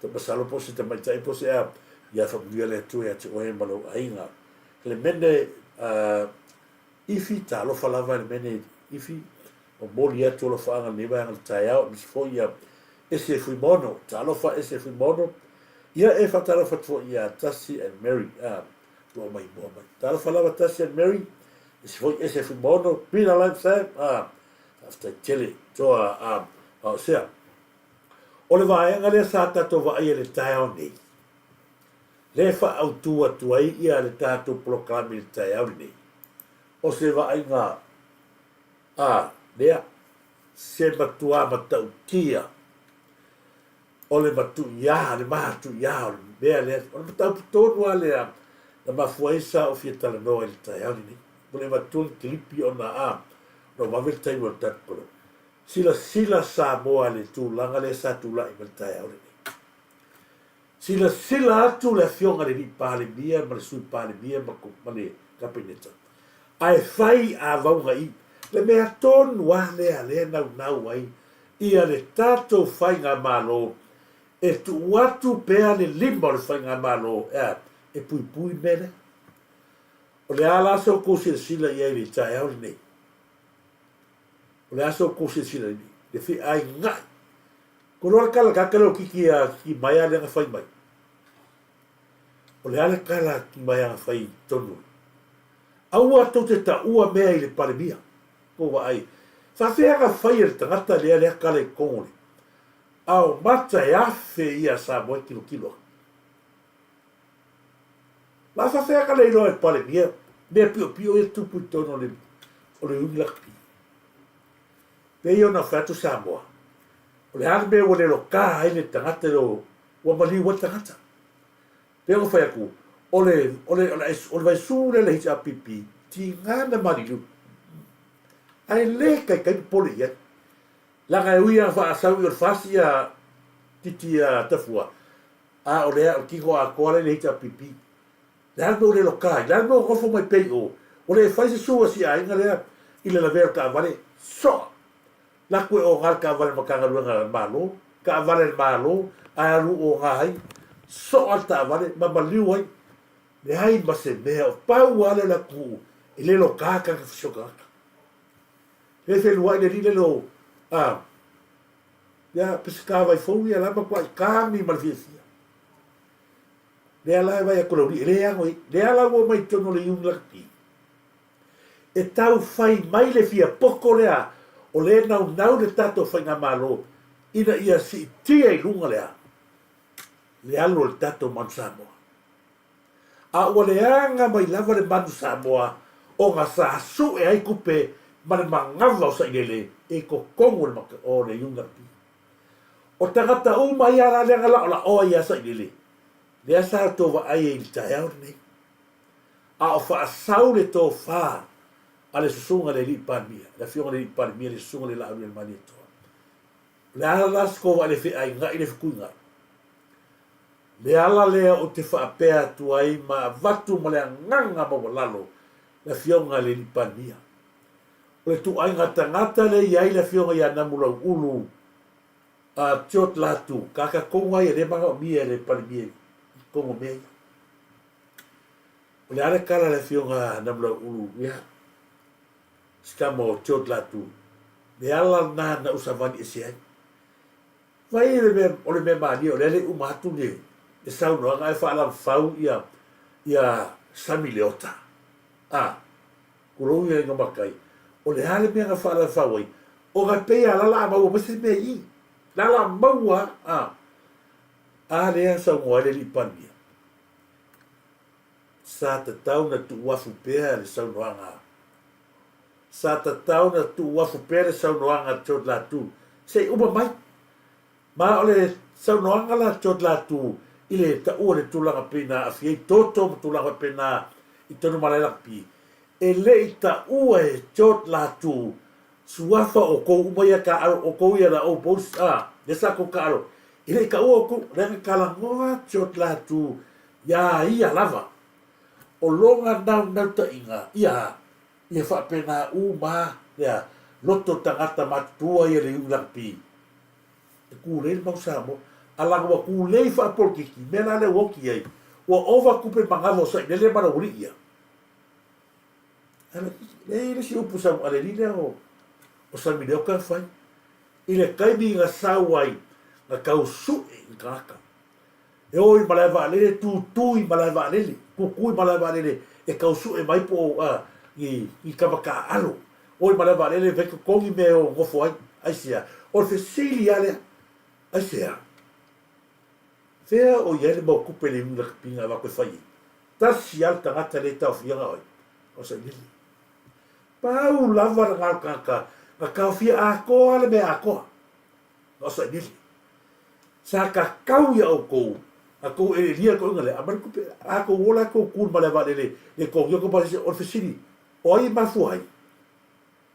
to pasalo po se mata po se ia familia le tu ia te oe ma lo ainga le mene ifi talo falava le mene ifi o moli atu lo fa nga leva nga taiao mis foi ese fui mono talo fa ese fui mono ia e whatara whatfo ia Tassie and Mary, lo mai mo mai. Tara whalawa Tassie and Mary, is foi ese fumono, pina lifetime, after tele, toa, sea. O le vaenga le sa tato va ia le tai au nei. Le fa au tua tuai ia le tato proklami le tai au nei. O se vaenga, lea, se matua matau tia, o le matu ia, le matu ia, o le mea lea, o le matau pitonu a lea, na mafuaisa o fia tala noa le tai au nei. O le matu le kilipi o na no mavel tai mo tato. Sila sa moa le tūlanga le sa tūla i maltai au le. Sila atu le fionga le ni pāle mia, ma le sui pāle mia, ma le kapineta. Ai fai a vaunga i, le mea tonu wa lea nau ai, ia le tato fai ngā malo, e tu watu pea le limba le fai ngā malo, e pui mele. O le ala so kōsi sila i ai le tai au le nei. O le aso kose sila ni, le fi ai ngai. Ko roa kala kakalo ki mai ale nga fai mai. O le ale kala ki mai nga fai tonu. Aua tau te ta ua mea i le palemia. Ko wa ai. Sa fea nga fai le tangata le kala i kongole. Au mata e afe ia sa moe kilo. La sa fea kala i loa e palemia. Mea pio e tupu tono o le unilakpi. Pei ona fatu Samoa. O le hana mea wale lo ka ai le tangata lo ua mali ua tangata. Pei ona fai aku, o le vai sūre le hita pipi, ti ngana marilu. Ai le kai pole ia. Langa e uia wha asau i o fasi a titi a tafua. O le o kiko a koale le hita pipi. Le hana mea le lo ka, le hana mea gofo mai pei o. O le fai se sua si a inga lea, i le la vera ka vale, soa. La koe o ngal ka vale makanga ruanga malo, ka vale malo, a aru o ngai, so alta vale, mamaliu ai, le hai ma se mea, o pau ale la ku, i le lo kaka ka fisiokaka. Le fe luai le li le lo, ya pesika vai fou ia lama kwa i kami malfiesia. Le ala vai a kolauri, le angoi, le ala wo mai tono le yung lakti. E tau fai mai le fia poko lea, o le nau le tato fai ngā malo, ina ia si tia i runga lea. Le alo le tato manu Samoa. A ua le anga mai lava le manu Samoa, o ngā sa su e ai kupe, ma le mangawa o sa inele, e ko kongo le maka o le yunga pi. O tangata uma ia la lenga la o ia sa inele. Le asa to wa ai e li tae au nei. A o fa asau le to faa, ale susunga le lipanemia, la fionga le lipanemia le susunga le la le mani toa. Le ala las ko le fi ai ngai le fukunga. Le ala le o te fa apea tu ai ma vatu ma le nganga ma walalo la fionga le lipanemia. O le tu ai ngata le iai la fionga ia namula ulu a tiot latu kaka konga ia le manga mia le panemia kongo mea. O le ala kala le fionga namula ulu ia skamo tiot latu. Le ala na usavani ese ai. Vai o le me mani o le umatu le sau no ngai fa la fau ia sami leota. Kulo ia ngamakai. O le ale me fa la fau ai. O ga pe ala la ma o pese me i. La maua le sa mo le lipania. Sa ta tau na tu wafu pe le sau no anga. Sa ta tau na tu wafu pe le sau no anga tot la tu. Se uma mai. Ma ole sau no anga la tot la tu. Ile ta o le tulanga pena a fie toto tulanga pena I tonu malela pi. E le I ta ue tot la tu. Suafa o ko umaya ka aro o ko ia la o bos le sa ko ka aro. Ile ka o ko le ka la ngoa tot la tu. Ya ia lava. O longa na ta inga. Ia fa pena uma ya loto tangata matua ia le ulang pi. E ku le mau sa mo. Ala wa ku le fa por ki mena le woki ai. O ova kupe mangalo sa le mara uri ia. Ala le si upu sa ale le o sa mi leo ka fai. Ile kai mi nga sawai nga kau su i kaka. E oi malai va lele tu i malai va lele. Ku malai va lele e kausu e mai po i kamaka alo. Oi malai va lele ve kongi me o ngofo ai sia. O fe sili ale ai sia. Fea o iele mo kupele mula kapinga wa koe whai. Tasi al tangata le tau whianga oi. O sa nili. Pau lava na ngau kaka. Nga kau whia a koa le me a koa. O sa nili. Sa ka kau ia o kou. A kou e lia kou ngale. A mani kupe. A kou wola kou kūr ma le wa le kou. Yoko pasi o whisiri. O ai mafu ai.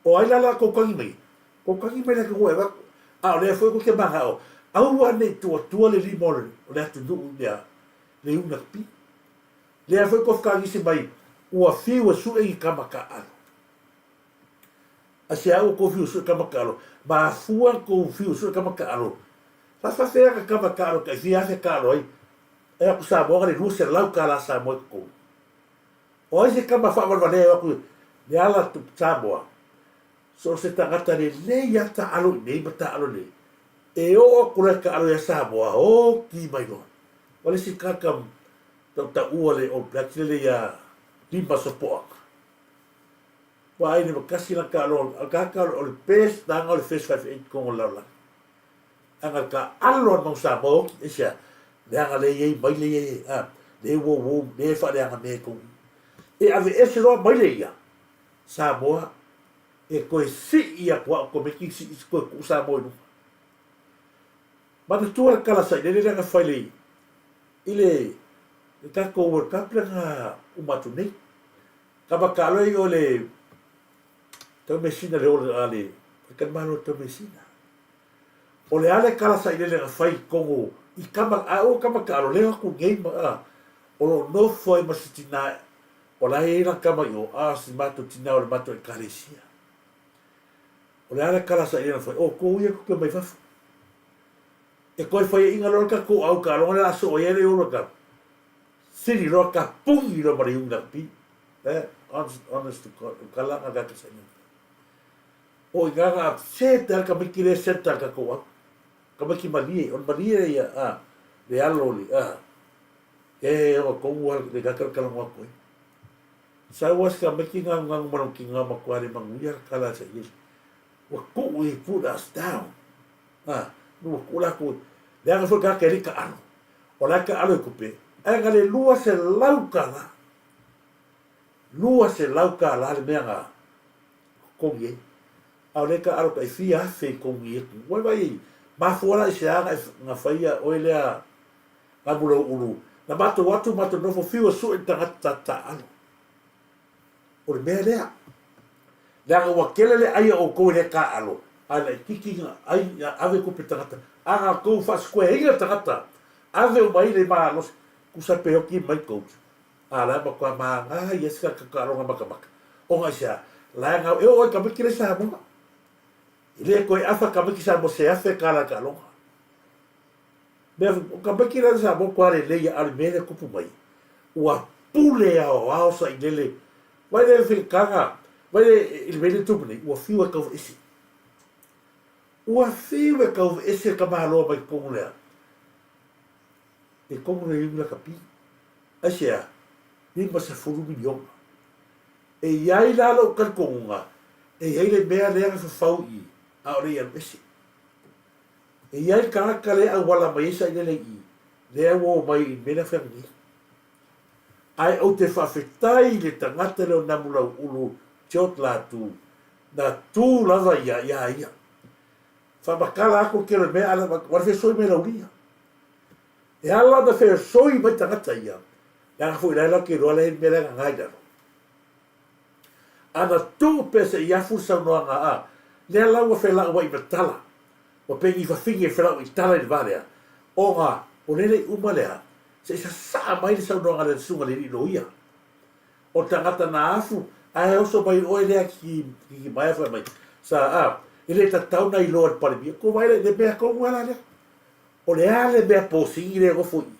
O ai lala kou kangi mai. Kou kangi mai na kou e wako. A o lea fwoi kou ke maha o. Au ane tua le limole. O lea tu nuu lea. Le una pi. Lea fwoi kou whakagi se mai. Ua whiu su e i kamaka alo. A se au kou whiu su e kamaka alo. Ma fua kou whiu su e kamaka alo. La whawhea ka kamaka alo. Kai whia se ka alo ai. E aku sa moa le ruse lau ka la sa moa kou. O ai se kama whawarwane aku. Le ala tu sa moa. So se tangata le ia ta alo nei ma ta alo nei. E o kura ka alo ia sa moa. O ki mai no. Wale si kakam. Tau ta ua le o blaki le ia. Limba sopoa. Wa ai ni makasi lang ka alo. Al kaka o le pes nanga o le face 5-8 kongo laula. Anga ka alo ang sa moa. Isya. Le anga le iei mai le iei. Le wo le fa le anga me kong. E ave ese roa mai le ia. Sa moa. E koe si ia kua ko me ki si koe ku sa moa inu. Mana tua kala sai le le nga whai le. Ile. E kako World Cup le nga umatu nei. Kama kaloi o le. Tau mesina le ole ale. E kan mano tau mesina. O le ale kala sai le nga whai kongo. I kama kalo le aku ngei ma. O lo no foi masitina. O la e la kama yo. Si mato tina o le mato e karesia. O le ale kala sai le nga whai. O ko ia kuke mai fafu. E koe whai inga lor ka ko au ka longa le aso o ere oro ka. Siri roa ka pungi roa mara iunga pi. Honest to God. Kalanga gata sa inga. O i gaga seta ka mikire seta ka ko au. Ka miki malie. On malie ia. Le alo li. E o kongu le gata kalanga koe. Sa was ka miki ngang marong ki nga makwari manguia kala sa inga. Wa ko we put us down. Nua kula ko. Le anga fo ka keri ka alo. O la ka alo kupe. Anga le lua se lauka la. Lua se lauka la le mea ngā kongi e. Au le ka alo ka i fia afe kongi e. Wai vai, mafuala i se anga ngā whaia oe lea ngā mura ulu. Na mato watu mato nofo fiwa su e tangata ta alo. O le mea lea. Le anga wakele le aia o koe le ka alo. Ala i kiki ngā ai ave kupe tangata. Anga kou whaskue hinga tangata. Ave o mai le maa losi. Kusa pe hoki mai coach. Ala ma kwa ma yeska ka karonga maka. O nga sia, la nga e o ka mikire sa mo. Ile ko afa ka mikisa mo se afa kala kalonga. Be ka mikire sa mo kwa le ya al mele kupu mai. Ua pule ao sa ilele. Vai le fil kanga. Vai il mele tupu ni ua fiwa ka isi. Ua fiwa ka isi ka malo mai kongulea. E como le iula kapi. Asia, ni masa furu milion. E iai lalo kalkonga. E iai le mea lea fafau i. A ore ia mesi. E iai karaka lea wala mai isa i lele i. Lea wo mai i mena whangi. Ai au te whawhetai le tangata leo namula ulu tiot la tu. Na tu lava ia. Whamakala ako kero mea ala. Warfe soi me lauria. E ala da fe soi mai tangata ia. Nga fu ila ki roa le mele nga ngai daro. Ana tu pese ia fu sa no nga le ala wa fe la wa i batala. O pe i fa fingi fe la i tala i varea. O nga o le umalea. Se sa mai sa no nga le sunga le no ia. O tangata na afu ai oso mai o le ki mai fa mai. Sa ile ta tau na i lo al pare ko vai le be ko wala le. O le ale mea posingi le gofo i.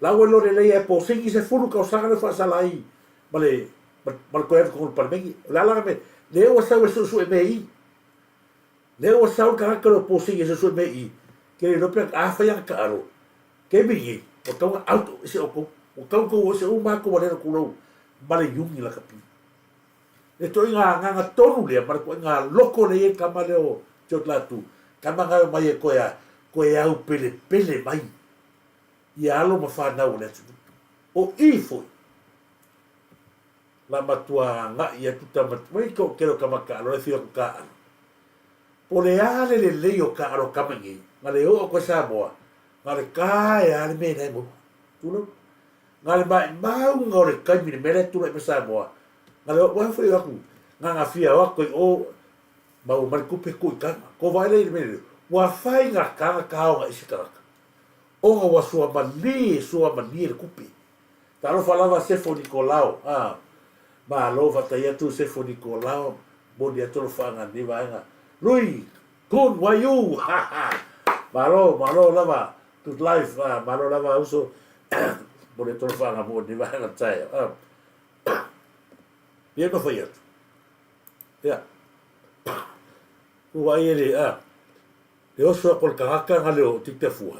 Lau e lore lei e posingi se furu ka o sanga le whaasalai. Ma le koe efu kongu parmengi. Le alaga me, le ua sau e su e me i. Le ua sau ka haka lo posingi e su e me i. Ke le rope a whaianga ka aro. ke mi o tonga auto se o kau ko se o ma ko wale ko lo male yungi la kapi e to nga tonu le mar ko nga loko le ka male o chotlatu kama nga mai ko ya u pele mai ia alo ma fa na o le o ifo la matua nga ia tuta mai ko kero kama ka lo fio ka po le ale le o ka ro kama ngi ma le o ko sa boa ma le ka ya le me dai mo tu no nga le mai mau ngore ka mi me le tu le sa boa nga le wa foi aku nga fia wa ko o mau mal ku pe ku ka ko vai le me wa fai nga ka o nga isi ka o wa sua mali le kupi talo falava se fo Nicolau ma lo va ta tu se fo Nicolau bo dia tolo fanga ni va nga lui kun wa you malo lava tu life malo lava uso bo dia tolo fanga bo ni va nga tsai dia no foi ya wa ele le oso por kaka nga leo tiktefu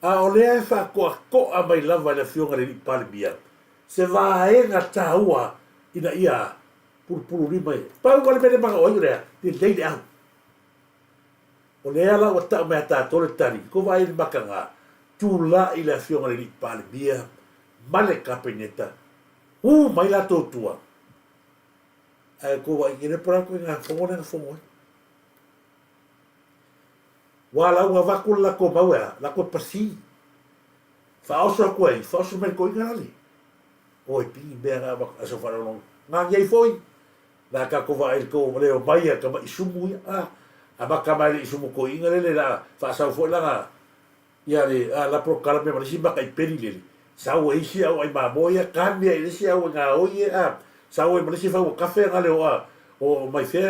o lea fa ko a mai lava le fionga le palmia se va nga taua ina ia puru ni mai pa ko le mele manga o ire ti dei au o lea la wata me ta tole tani ko vai ni makanga tu la ile fionga le palmia male kapeneta mai la totua ko vai ire para ko nga fongo wala wa vakul la ko mawa la ko pasi fa oso ko me ko ngali o pi bera ba aso fa long nga ye foi la ka ko va el ko le o mai ka ba isumu ba ka mai isumu ko ingale la fa sa fo la ya le la pro kala me ba simba kai peri le sa o isi au ai ba boya cambia ile si au nga o ye sa o me si fa o café ngale o mai fe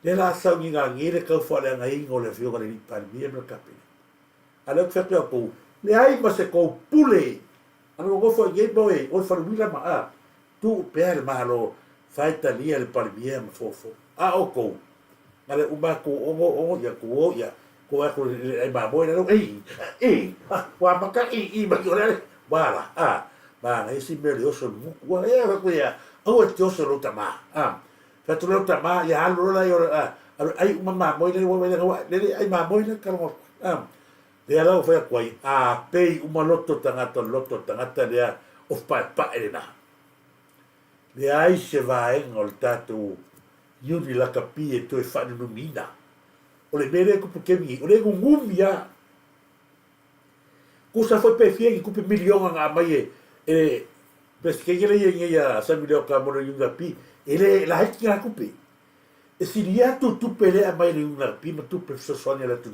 le la sa nga ngire ka fo le nga ingo le fio le pa mi me kapi ala ka fa ko le ai ma se ko pule ana go fo ye boy o fa wila ma tu per malo faita li le pa mi me fo o ko ale u ba ko o ya ko ai ba boy no wa ma ka ba yo le wala ba esi me le oso wa ko ya o ti oso lo tama Fatu lo tama ya lo la yo ai mama moi le ai mama moi le kalo le ala foi kwai pe uma loto tangata le of pa elena le ai se vai ngol tatu yuni la kapie to e fa no mina o le mere ko porque mi o le ngumia kusa foi pe fie ku pe milion nga mai pesque ele ia sa milio ka mo yunga pi ele la haki la kupe e siria tu pele a mai una pima tu pe sonia la tu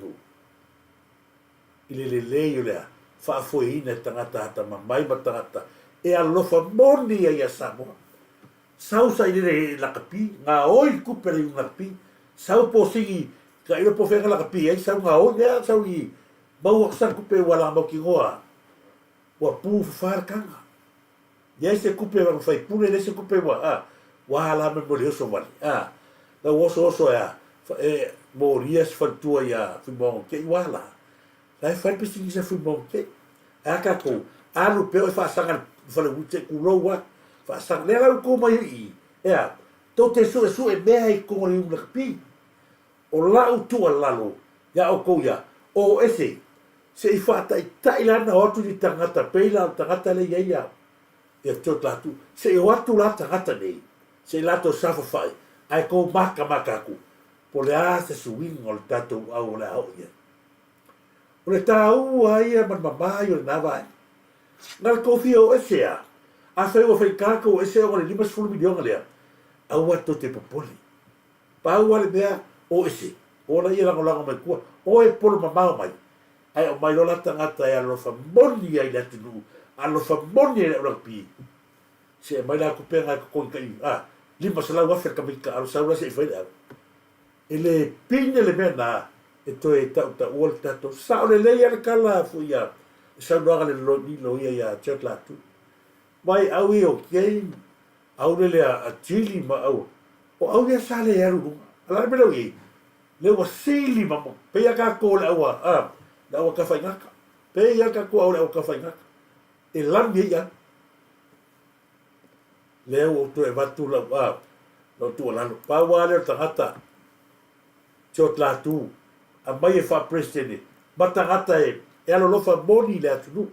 ile le yo la fa foi ina tangata ta mai matangata e a lo fa moni ya samo sausa ile la kapi nga oi kupe le una pi sau po sigi ka ile po fega la kapi ai sau nga o ya sau i ba o sa kupe wala mo ki goa wa pu far kanga ya se kupe va fai pure le se kupe wa wala me mo leso wali la woso ya morias fatua ya fibon ke wala la fai pesi se fibon ke ka ko alu pe fa sangan fa le wute ku lo wa fa sang le la ko mai to te su e me ai ko le un pi o la u tu la lo ya o ko ya o ese se fa tai la na o tu di tangata pe la tangata le ya e tu se o atu la tangata nei se lato safo fai ai ko maka ku po le se suing ol tato au la o ia o le tau ai man mama yo na vai ngal ko fio ese a fe o fe ka ko ese o le limas fulu milion le au ato te popoli pa o le bea o ese o la ia la me ku o e polo mama mai ai o mai lo la tangata ia lo fa moni ai la tinu a lo fa moni le pi se mai la ku penga ko kai lima sala wa fer kamika al saula se foi ele pine le mena e to e ta volta to sa le le ya kala fu ya sa do ale lo ni lo ya chat la tu vai au e o ke au le a chili ma au o au ya sale ya ru ala me lo ye le wa sili ma mo pe ya ka ko la wa la wa ka fa ngaka pe ia ka ko o ka fainga e lambi ia leo to e vatu la va no tu la pa wale tangata chot la tu a mai e fa president ma tangata e alo lo fa boni le atu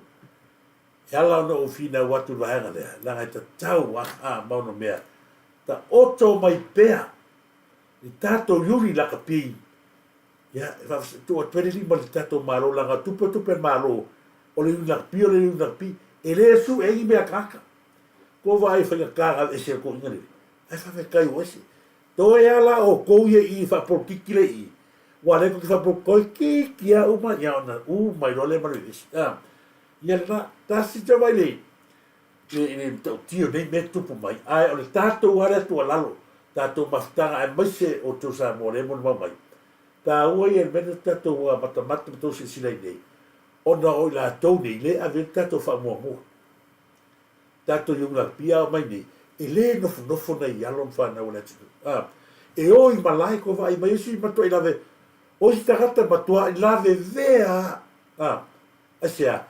e ala no fina watu la hanga le la ngai tau a ma no mea ta oto mai pea i tato yuri la kapi ya fa tu o pere li mal tato malo la tupe malo o le la pi o le la pi e le su e i mea kaka ko vai fa kaka e se ko ngari e fa fe kai wasi to e ala o ko ye i fa por kikile i wa le ko fa por ko ki ya u ma ya na u mai lo le mari ia la ta si te vai le tio nei me tupu mai ai o le tatou ara tu alalo tatou mafutaga e maise o tau sa mo le mon mai ta ua ia le mena tatou matamata tatou silai nei ona o i latou nei le ave tatou faamuamua tatou iugalapia o mai nei e lē nofonofo nai alo ma fanau le atunu e o i malai ko vai mai isi matoa i lave o si tagata matua i lave vea asia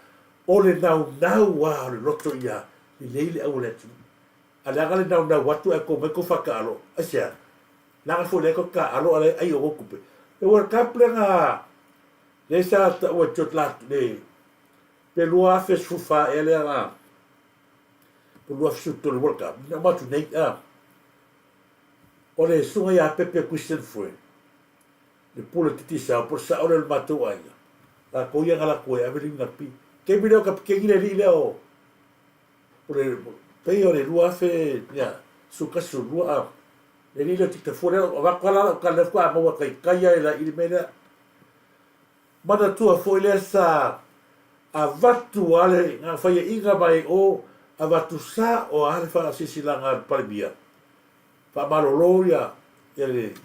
o le naunau a o le loto ia i leile au le atunu a le aga le naunau atu e ko mai ko fakaalo asia laga fo le ko kaalo ale ai o kupe e ua kaplenga le sa ta ua tot latu le pe lua fes fufa e le aga pe lua fesuto le world cup na matu nei o le sunga ia pepe Christian foi le pula titisa por sa o le matou ai la ko ia ngala ko e aveli ngapi ke video ka ke gile li leo por el peio le lua fe ya su caso lua le li le tita fora o va kala ka le kwa mo kai kaya ila ilmena mana tua foi le sa a vatu ale nga fa inga mai o a vatu sa o ale fa sisilanga palbia fa maloloria ele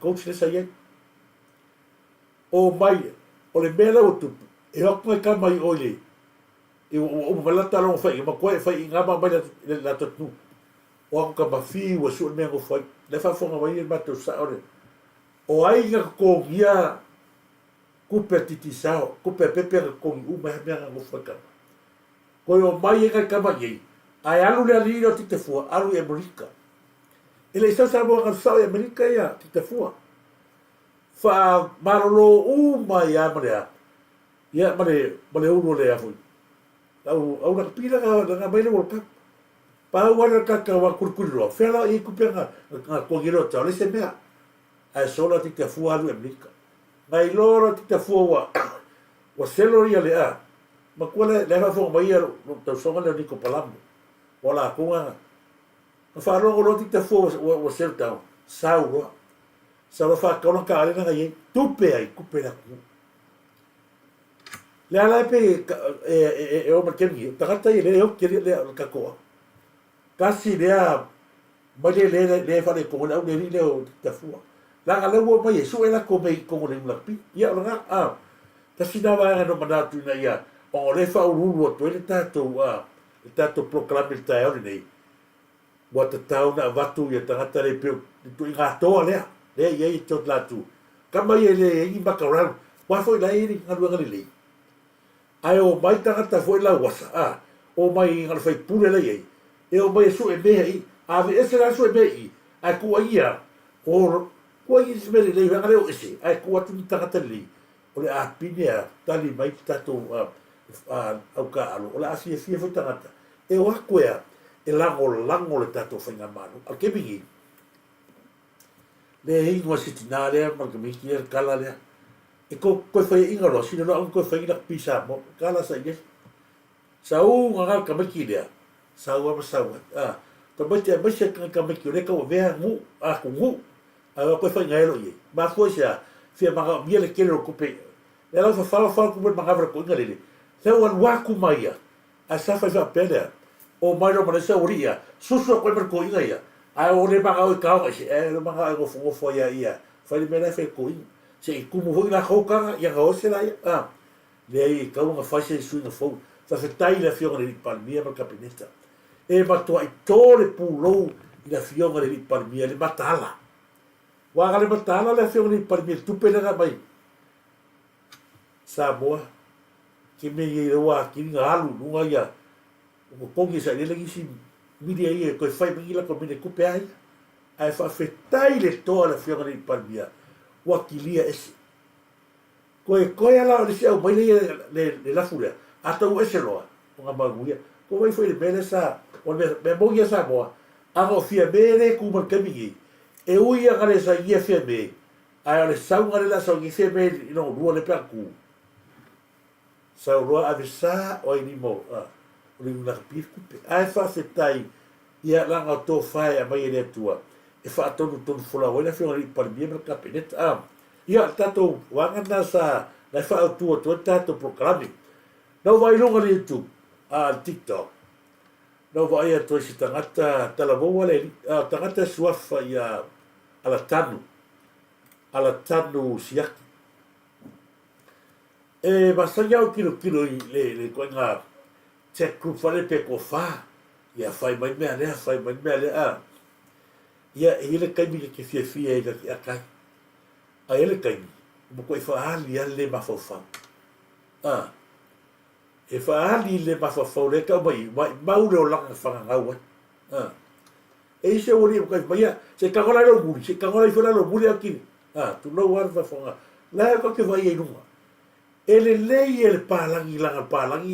coach le sa ye o mai o le mela o tu e o mai ka mai ole e o malata lo fai ma ko fai nga ma mai la tu o ka ba fi o su me go fai le fa fo mai ma tu sa ore o ai nga ko ia ku petiti sa ku pepe ko u ma me nga go fai ka ko o mai ka mai ai alu le ali o te fu alu e america ele sa mo ka sa e america ya te fu fa marolo u mai ya marea ya mare uno le afu au na pila nga mai le volca pa ua ka wa kurkuriro fela i kupenga ko giro ta le se mea ai sola ti te fu alu america mai loro ti te fu wa selori ale ma quale le fa fo mai lo to so le dico palamo wala kunga fa lo ti te fu wa selta sauro sa fa ka no ka ale na ye tupe ai kupera ku le ala pe o markemi tagata ile o kiri le ka ko kasi le le fa le ko le le o ta fu la ga le wo mai su ela ko mai ko le lapi ya la ta si dava no mandato na ia o le fa uru to le tato proclame ta e nei wa ta tau na vatu ia tagata le pe tu inga to le ye tot la tu kama ye le i bakaran wa foi la iri ngalu ngali ai o mai tagata foi la wasa o mai ngal fai pule la ye e o mai su e mei ave ese la su e mei ai ku ia o ko i se mele le ngale o ese ai ku atu tagata le o le apinia tali mai tato au ka alo o la asi e fie foi tagata e o akwea e lango le tato fai ngamano al ke bingi le ingo sitina le ma ke mi kier kala le e ko fai inga lo sino no ko fai la pisa mo kala sa ye sa u nga ka me ki le sa u to ba te ba se ka me ki le ko ve mu ku mu ko fai nga lo ye ba fo sia fia ma mi le ke lo ko pe e la fa ku ma ga ko nga le le wa ku mai a sa fa va pele o mai lo ma se oria susu ko mer ko inga ya ai o le ma o ka o se e lo ma ga go fo ya fa le mena fe ko se kumu hoi la hoka ia ga se la le ai ka unha fase su na fo fa fetai la fiona le palmia ma capineta e ma to ai tole pulo la fiona le palmia le matala wa ga le matala le fiona le palmia tu pe la mai sa boa ke me ye wa ki nga alu nunga ia o pongi sa le lagi si midi ai ko fai mingi la ko mine ku pe ai ai fa fetai le to la fiona ni palmia wa ki lia ese ko ala o le se o mai le la furia ata o ese loa o nga maguia ko vai foi le bele sa o me mogia sa boa a o fia bele ku man kamigi e uia kare sa ia fia me ai le saunga le la sa ngi fia me no rua le paku sa roa avisa o ni mo o ni na piku ai fa fetai ia la nga to fai a mai le tua e fa tonu tonu fola o le fia ni par bien per cabinet ia tato wanga na sa na fa tu tato programming no vai longa le YouTube TikTok no vai a to si tangata tala vo wale tangata suafa ia ala tanu siaki e masanya o kilo le ko nga check group fale pe ko fa ia fai mai me ale ia ile kai mi ke fie ia kai a ele kai mo ko fa ali le mafofa e fa ali le mafofa le ka mai le o langa fa nga wa e se o ri ko mai se ka gola lo buri se ka gola fo lo buri aqui tu no war va fonga la ko ke vai e numa ele le palangi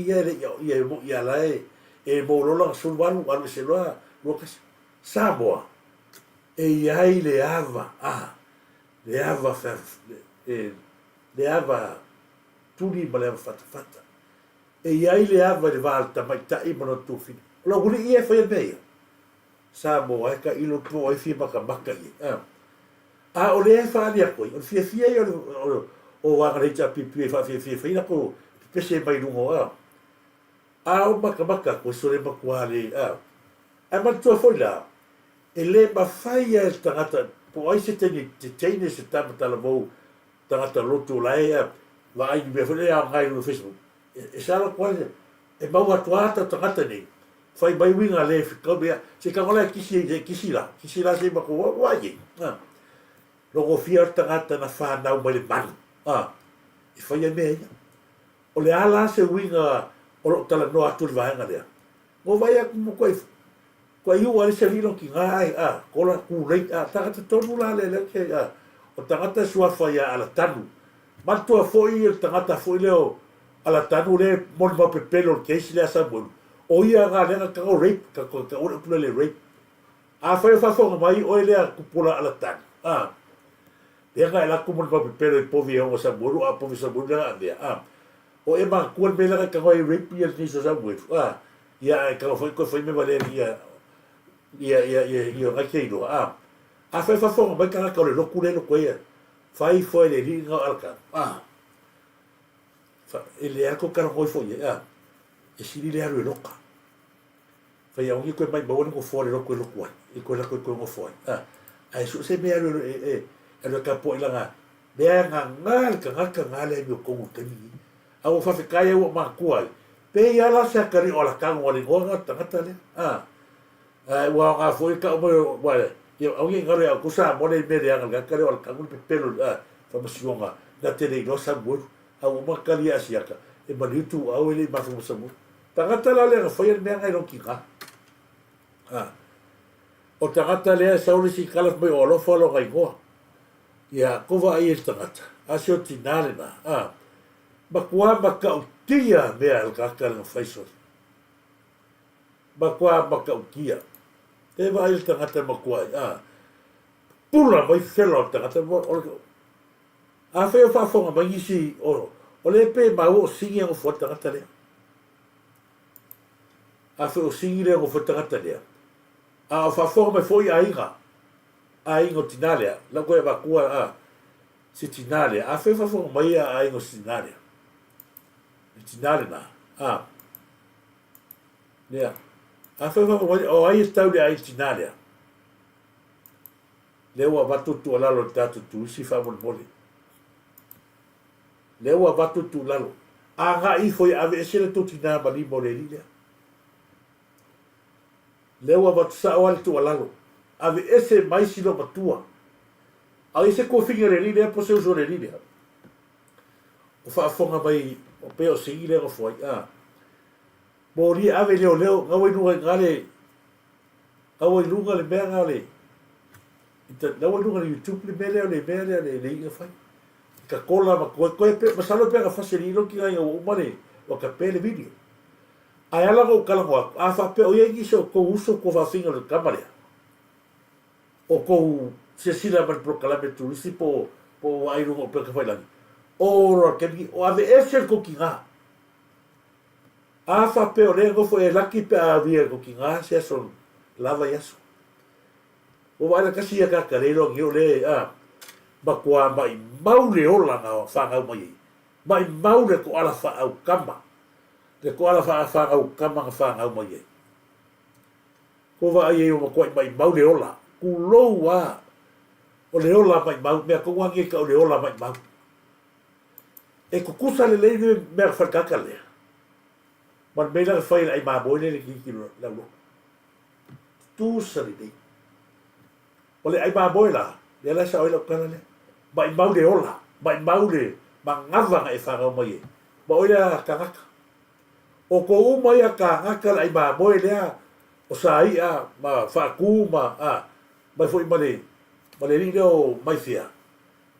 ia la e mo lo la sul wanu se lo ka samoa e ia le ava le ava tuli ma le fata e iai le ava le valta mai tai ma no tufi lo guli ia fa ia sa mo ai ka ilo po ai fi maka i o le fa dia ko o fia o wa ga ta pipi fa ina ko pese mai lungo o maka ko so le makwale ma to foi la e le ma fai e tangata po ai se tene se tama la mo tangata loto la va ai me fole a ngai no Facebook e sa la kwale e ma wa tuata tangata ni fai mai winga le ko bia se ka ngola kisi la se ma ko wa ye lo go fia tangata na fa na mo le man e fai me o le ala se winga o tala no atu va nga le mo vai a mo ko iu wale se lino ki ngai ko la ku rei tangata tonu la le ke o tangata suafa ia ala tanu matua foi il tangata foi leo ala tanu le mon va pepelo ke si le sa bon o ia ga le ka o rape ka o le rape fa fo mai o le ku pola ala tanu dia ga la ku mon va pepelo i povi o sa bon a povi sa bon la dia o e ma ku me la ka o rape ia ni sa bon ia ka foi me vale ia ga ke do fa fo mai ka ka le lo ku le lo ko ia fai foi le ringa alka fa ele arco cara foi foi e si le aro loka fa ia ngi ko mai bo ngo fore lo ko e ko la ko ngo foi ai su se me aro alo capo ila nga be nga ngal ka ngale mi ko ngo tani a o fa kai o ma kuai pe ia la sa kari o la ka ngo le ngo tangata le wa nga foi ka mo wa eu alguém agora é o cusa mole media nga kare o ka ngo pelo fa masionga na tele no sa mo a uma kali asiaka e manitu au ele ma fu sa mo tangata la le foi me nga no ki ka o tangata le sa uri si kala me o lo folo ga go ya ko va ai tangata a se o tinale na ba kwa ba ka tia me al ka ka no faiso ba kwa ba ka tia e va ai tangata ma kwa pula mai felo tangata mo a fe fa fonga mai si o le pe ma o singi o fo tangata le a fe o singi le o fo tangata le a fa fonga mai foi ai ngo tinale la ko va kwa si tinale a fe fa fonga mai ai ngo tinale na yeah a fe fa o ai sta de ai tinale le wa batutu la lo tatu tu si fa mon mole le wa batutu la lo aga I foi ave sele tu tina bali mole le wa bat sa wal tu la lo ave ese mai si lo batua a ese ko fingere li le po se uso le o fa fonga mai o pe o singi le foi mo ri ave leo ngawai nunga ngale ngawai nunga le mea ngale ita ngawai nunga le YouTube le mea le inga fai ka kola ma koe pe masalo pe ka fasiri no ki ngai o mare o ka pe le video ai ala ko kala ko a fa pe o yengi so ko uso ko fa finga le kamera o ko se sila per proclame turisti po ai no pe ka fai la o ro ke o ave ese ko ki nga a fa pe o le ko foi laki pe a via ko ki nga se so lava yaso o vai la kasi ka ka le lo yo le ba kwa mai maule ola na fa nga mai maule ko ala fa au kama ke ko ala fa au kama fa nga mai ko va ai o ko mai maule ola ku lo wa o le ola mai mau me ko wangi ka o le ola mai mau e ko kusa le me fa ka le man me la fa ai ma boile le ki la lo tu sari dei o le ai ma boila le la sa o le kana le mai mau le ola mai mau le mangava e fa mai ba o le ka o ko uma ia ka ngaka ai ba mo ele o sa ia ma fa ku ma mai foi male ni o mai fia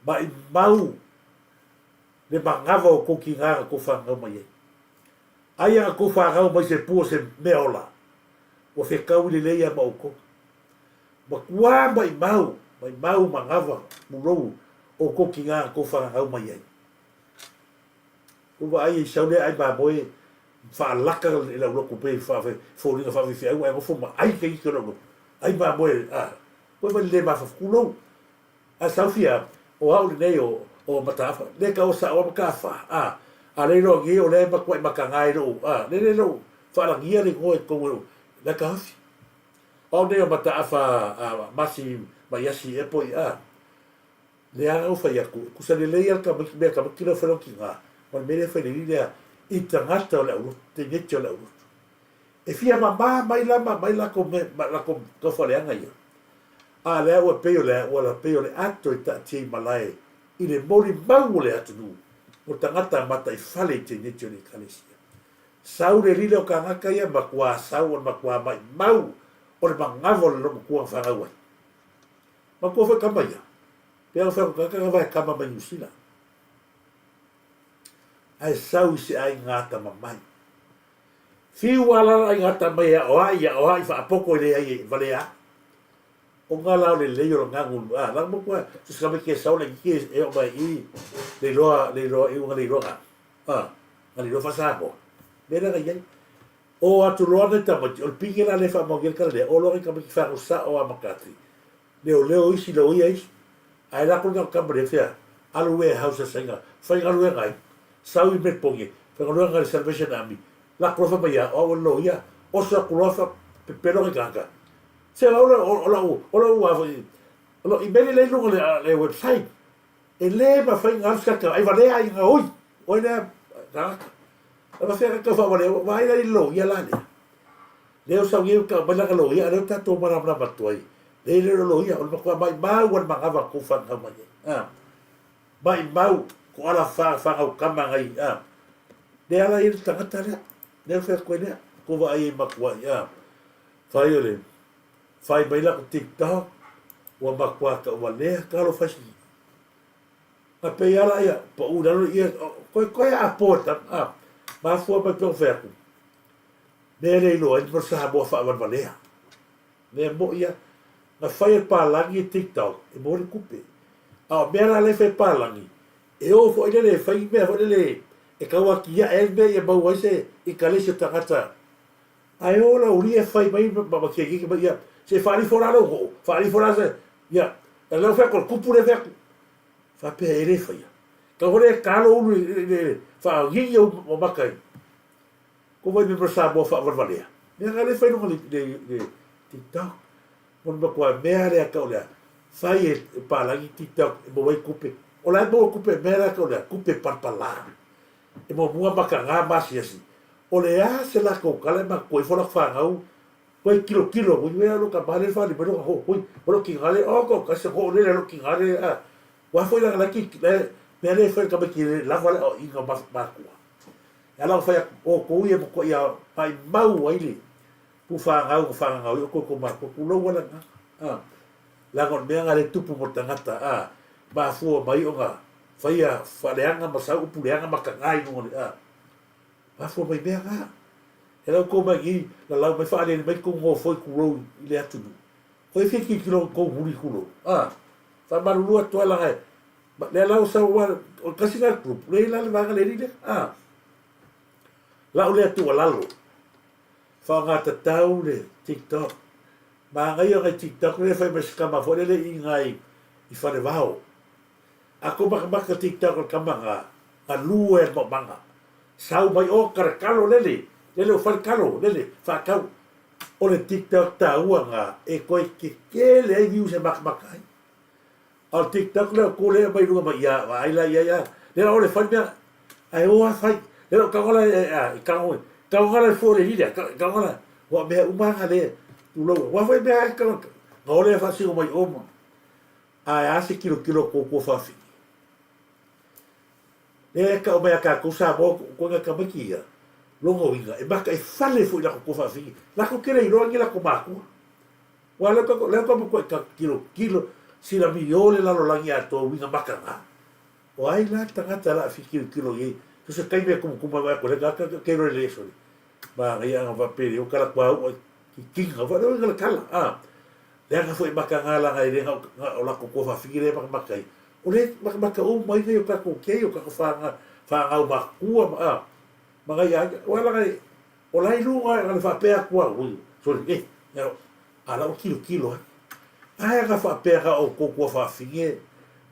mai mau le mangava o ko ki nga ko fa mai ai a ko fa ga mai se pu se meola o fe ka uli le ia ma o ko ma kwa mai mau mangava mu ro o ko ki nga ko fa ga mai ko va ai sa le ai ba boy fa laka la lo ko pe fa fo ni fa fi ai mo fo ma ai ke ko lo ai ba mo ko va le ma fa kulo a sofia o au le o matafa le ka o sa o ka fa a le lo gi o le ma ko ma ka ngai ro le lo fa la gi le ko la ka fi o le matafa masi ma yasi e poi le a o fa ya ku sa le ya ka me ka ki lo fa lo ki nga ma me le fa le le i tangata o le uru, te nete o le uru. E fia mai la ko ko faleanga ia. A lea ua peo le ato i ta tia i malai, i le mori mau le atu nu, o tangata mata i fale te nete o le kalesia. Sau le lile o ka ngaka ia, ma kua sau o ma kua mai mau, o le mangavo le lomo kua whangawai. Ma kua wha kama ia, pia o whaka kaka vai kama mai usila. Ai sau se ai ngata mamai. Fiu ala ai ngata mai o ai fa poko le ai valea. O ngala le leio ngangu la mo ko se sabe que sau le que e o mai le roa e o le roa. Ali lo fa sabo. Vera ga o atu roa de tamo o pingela le fa mo gel kale o lo que fa usa o amakati. Leo isi lo ia is. Ai la ko ka brefia. Alu we house senga. Fa galu ngai. Sau i me pongi, whakaroa ngari Salvation Army, la kurofa mai a, o lo ia, o sa kurofa pepero ki kanga. Se ola i mele le lunga le website, e le ma whai ngā skaka, ai walea i ngā oi, oi nea, kanga. E ma whea kaka whawalea, vai la i lo ia lane. Leo sau iu ka malaka lo ia, leo tato maramana matuai. Le lo ia, o le makua mai mau an mangawa kufanga mai. Mai mau, ko ala fa au kama ngai le ala i tangata le fa ko le ko va ai makua fai ole fai mai la TikTok o makua ka wa le ka lo fa si a pe ala ia po u lo ia ko a porta ma fo pa pe fer le lo ai por sa bo fa va le le mo ia na fai pa langi TikTok e mo le kupe me ala le fa pa langi e o fo ile le fai me fo le e kaua kia e me e mau aise i kalese tangata ai o la uri e fai mai ma kia ki mai ia se fari fora lo ho fari fora se ia e lo fa col cupu le fa fa pe ere fai ka hore kalo ulu fa gi o makai ko vai me presa bo fa valea me ngale fai no le TikTok mon ba kwa me ale ka ola fai e pa la TikTok e bo vai kupe o la mo kupe mera ko le kupe parpala e mo mua makanga masi asi o le a se la ko kala ma ko fora fa ngau ko kilo mo ia lo ka pale fa ni pero ho ho ki ngale o ko ka se ho le lo ki ngale wa foi la ki le me le foi ka ki la vale o inga ba ku ala fa o ko ia ko ia pai mau ai ku whangau i o koko mako ku lo wala nga la ngon mea ngale tupu mo tangata ma fua mai o nga whaia whaleanga masau upuleanga makangai nungone ma fua mai mea nga e lau ko mai i la lau mai whaale mai ko ngō foi ku rou i le atunu ko e whiki kilo ko muri kulo wha marulua toa langai le lau sa wa o kasi ngā grup le la le vanga le ride lau le atua lalo whangata tau le TikTok. Ma ngai o ngai TikTok le whai masikama fōne le i ngai i whare wao. Ako maka TikTok o kamanga a lua e mo manga. Sau mai o karakalo lele. Lele o wharekalo lele. Whakau. O le TikTok taua ngā e koe ke kele ai viu se maka ai. O TikTok le o kōle mai runga mai ia. Wa aila ia. Lele o le whai mea. Ai o a whai. Lele o kangola i kangola. Kau fore hida, kau ngala, wa mea umanga le, tu lau, wa fai mea kau, ngau le fasi o mai oma, ai ase kilo ko fafi. Le kau mea ka kusa mo, ko nga kamaki ia, longo inga, e maka e fale fo ila ko fafi, la ko kere iroa ngi la ko maku. Wa le ko mo ko ka kilo, sila milione la lo langi ato winga maka nga. O ai la tangata la fi kilo ye, se kai me como vai correr que no le eso ba ia nga va pere o kala kwa ki kinga va no kala le nga foi makanga la nga ile o la ko fa figire makai o le maka o mai ne o ka ko ke o ka fa nga o makua ma ia wala nga o la ilu nga fa pe kwa o so e ala o kilo ai nga fa pe o ko fa figire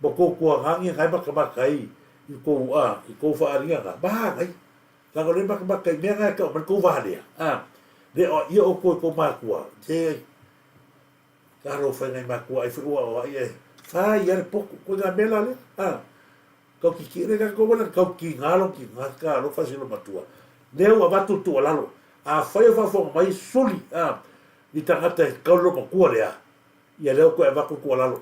bo ko ngi nga makai i ko fa aringa ga ba ai la ko le ba kai me ga ka man ko va le le o io ko makua te karo fa nei makua i fu o ai fa ia pouco ko ga mela le ko ki ga ko wala ko ki ngalo ki ngaka lo fa sino matua le o va tu lalo fa ia fa fo mai suli i tangata ka lo makua le ia le ko va ko lalo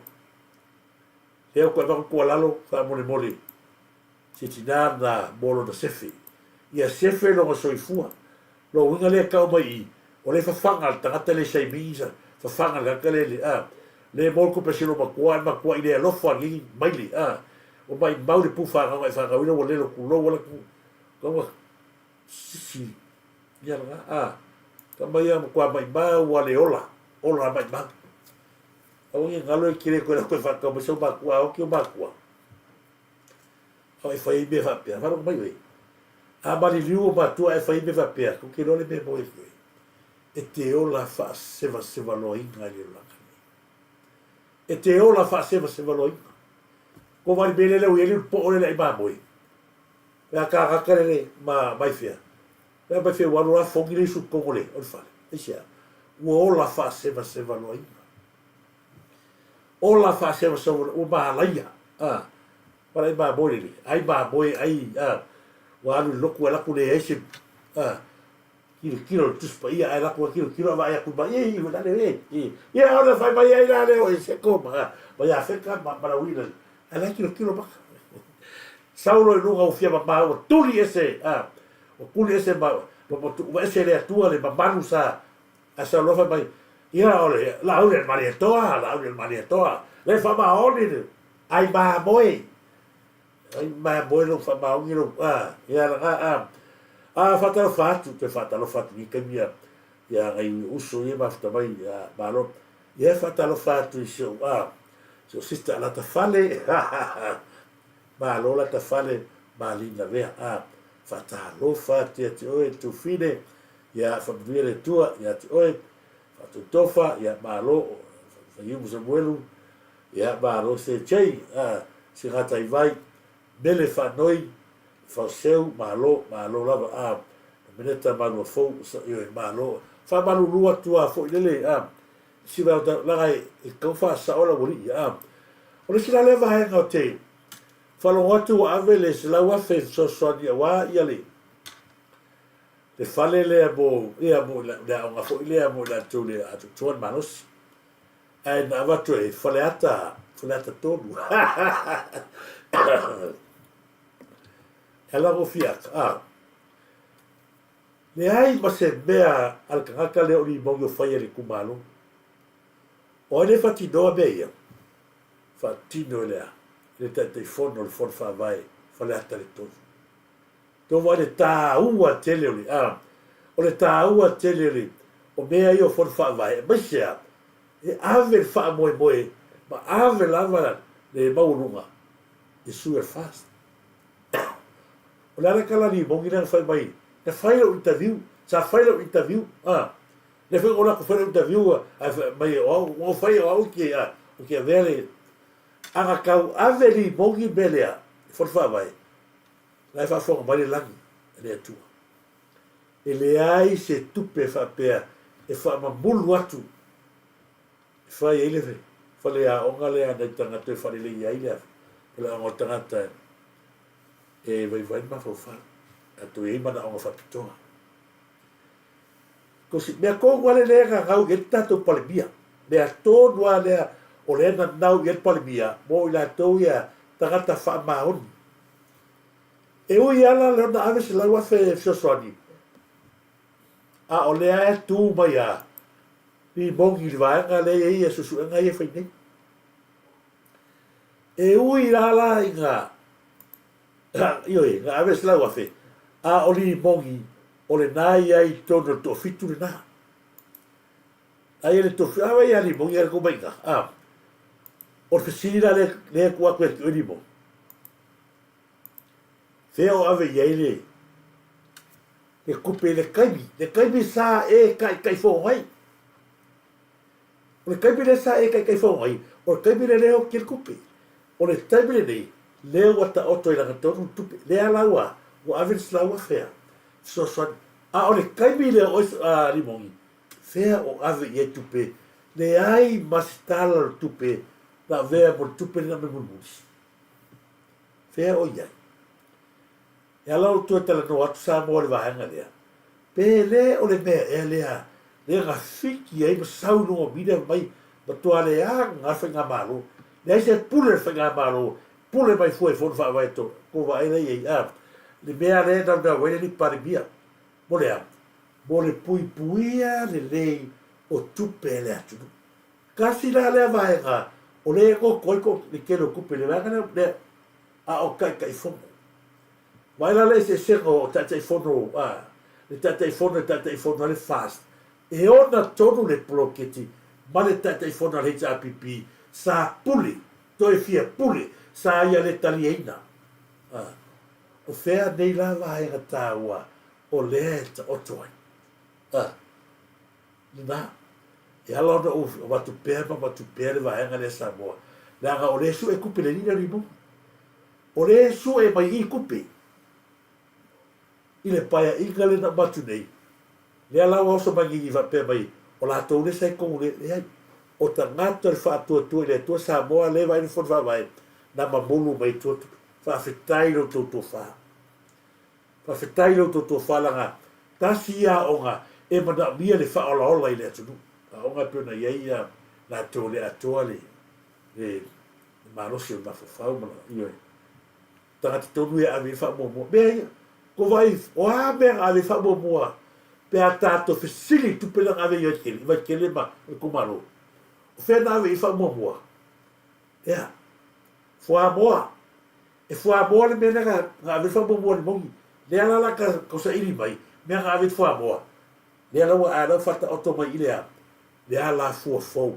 le ko va ko lalo fa mole se tina na bolo da sefe. Ia sefe lo soifua. Lo winga le kau mai o le fafanga tangata le saimisa, fafanga le kale le molko pesilo makua i le alofa ngi mai le o mai mau le pufa nga fa nga wilo le lo kulo wala ko si ia nga ka mai am kwa mai ba wale ola mai ba. Au ngi ngalo kire ko la ko fa ka mo so makua o ki makua. Ai fai be va pia, varo mai we. Mari liu ba tu ai fai be va pia, ko ke no le be mo e te o la fa se va lo inga le la. E te o la fa se va lo inga. Ko vai bele le o po le ba moi. La ka le mai fia. La ba fia wa lo fo ngi su ko le, o fa. E sia. O la fa se va lo inga. O la fa se va o ba la ia. Para ba boy ai ba boy ai wa lu loku ala ku le ese kilo tus pa ia ala ku kilo va ia ku ba ia va dale ia ora fai ba ia dale o se como va ia feca para wina ala kilo ba saulo lu ga fia ba o tuli ese o kuli ese ba o ese le atua le ba manusa asa lo fa ba ia ole la ole marietoa le fa ba ole ai ba boy ai ma boilo fa ma ngiro ia la fatalo fatu ni kemia ia ai uso ia bafta mai ba lo ia fatalo fatu so so sista la ta fale ba lo la ta fale ba linda vea fatalo fatu ti o tu fine ia fa dire tua ia ti o fatu tofa ia ba lo fa yumu se muelu ia ba lo se chei si gata vai bele fa noi fa seu malo lava meneta malo fo io malo fa malo lua tua fo lele si va la e ko fa sa ola boli o le sila leva hai nga te fa lo watu avele sila wa fe so dia wa yale le fale le bo ia bo la nga fo le bo la tu le atu tuan manos ai na va tu e fale ata todo ela go fiat Le ai ma se mea al kangaka leo ni mo yo fai le kumalo. O le fatino me ia. Fatino le. Le te fono le fon fa vai, fa le ata le tofu. To va le ta ua tele li. O le ta ua tele li. O mea io fon fa vai. Ma sia. E ave fa moe moe. Ma ave lava le maurunga. E sue fast. O le ala kala ni mongi na fai mai. Na fai lo interview. Sa fai lo interview. Le fai ona ko fai lo interview. Mai o fai o ki a. O ki a vele. Anga kau ave li mongi belea. Fon fa vai. Lai fa fonga mai le langi. Le atua. E le ai se tupe fa pea. E fa ma mulu atu. E fai ele fe. Fa le a onga le a nei tangata e fa le ia ile. Le a tangata e vai ma fa fa. Atu e mana onga fa pitoa. Ko si mea ko wale le ka ngau e tato palemia. Mea tō nua lea o le na nau i palemia. Mo i la tau ia tangata fa maoni. E ui ala leo na ave se lau afe fioswani. A o lea e tū mai a. Ni mongi li vaenga le e ia susu e ngai e whainei. E ui ala i ngā. Ioi, ngā ave se lau afe. A o li mongi o le nai ai tono to fitu le nā. Ai le to fitu, awa i ali mongi ala kumainga. O le fisira le kua kwe ki uni mo. Feo ave i ai le kupe le kaimi sa e kai fo ngai. O le kaimi le sa e kai fo ngai. O le kaimi le leo ki le kupe. O le taimi le nei, leo wata oto i langa tonu tupe. Le alaua, o ave le slaua fea. So o le kaimi le ois limongi. Fea o ave i e tupe. Le ai masitala le tupe. Na vea mo tupe na me mulmusi. Fea o iai. E ala o tua tala no atu sa mo le vahanga lea. Pe le o le mea e lea. Le ngā whiki ai ma sau no mina mai. Ma toa le a ngā whainga malo. Le ai se pule whainga malo. Pule mai fua e fonu wha vai to. Ko wa e lei ei a. Le mea le na wele ni pare mia. Mo le a. Mo le pui puia le lei o tupe le atu. Kasi la le vahanga. O le ko koiko le kero kupe le vahanga le. A o kai fonu. Mai la le se o tatai fono, le tatai fono le fast. E ona tonu le ploketi, ma le tatai fono le HRPP, sa puli, toi fia puli, sa ia le talieina. O fea nei la vaenga tāua, o le ta otoai. Nina, e ala ona o watu pēr le vaenga le Samoa. Langa o le su e kupe le nina rimu. O le su e mai I kupe. I le paia inga le na matu nei. Le alau oso mangi I vape mai. O la tau le sai kongu le ai. O ta ngata le whaatua tua le tua Samoa le vai ni fon vai. Na mamulu mai tua tu. Whaafetai lo tau tau wha. Whaafetai lo tau tau wha langa. Tasi ia onga. E mana mia le wha ola ola I le atunu. A onga pio na iei a la tau le atoa le. Le marosi o mafafau mana. Ioi. Tangati tonu e awi wha mua. Mea ia. Ko vai o mea ave fa mo pe atato fesili tu pela ave yo kele vai kele ma ko maro o fe na ave fa mo ya fo amor e fo amor me na ave fa mo mo le ala la ka sa ili mai me ave fo amor le ala wa ala fa ta auto mai ile le ala fo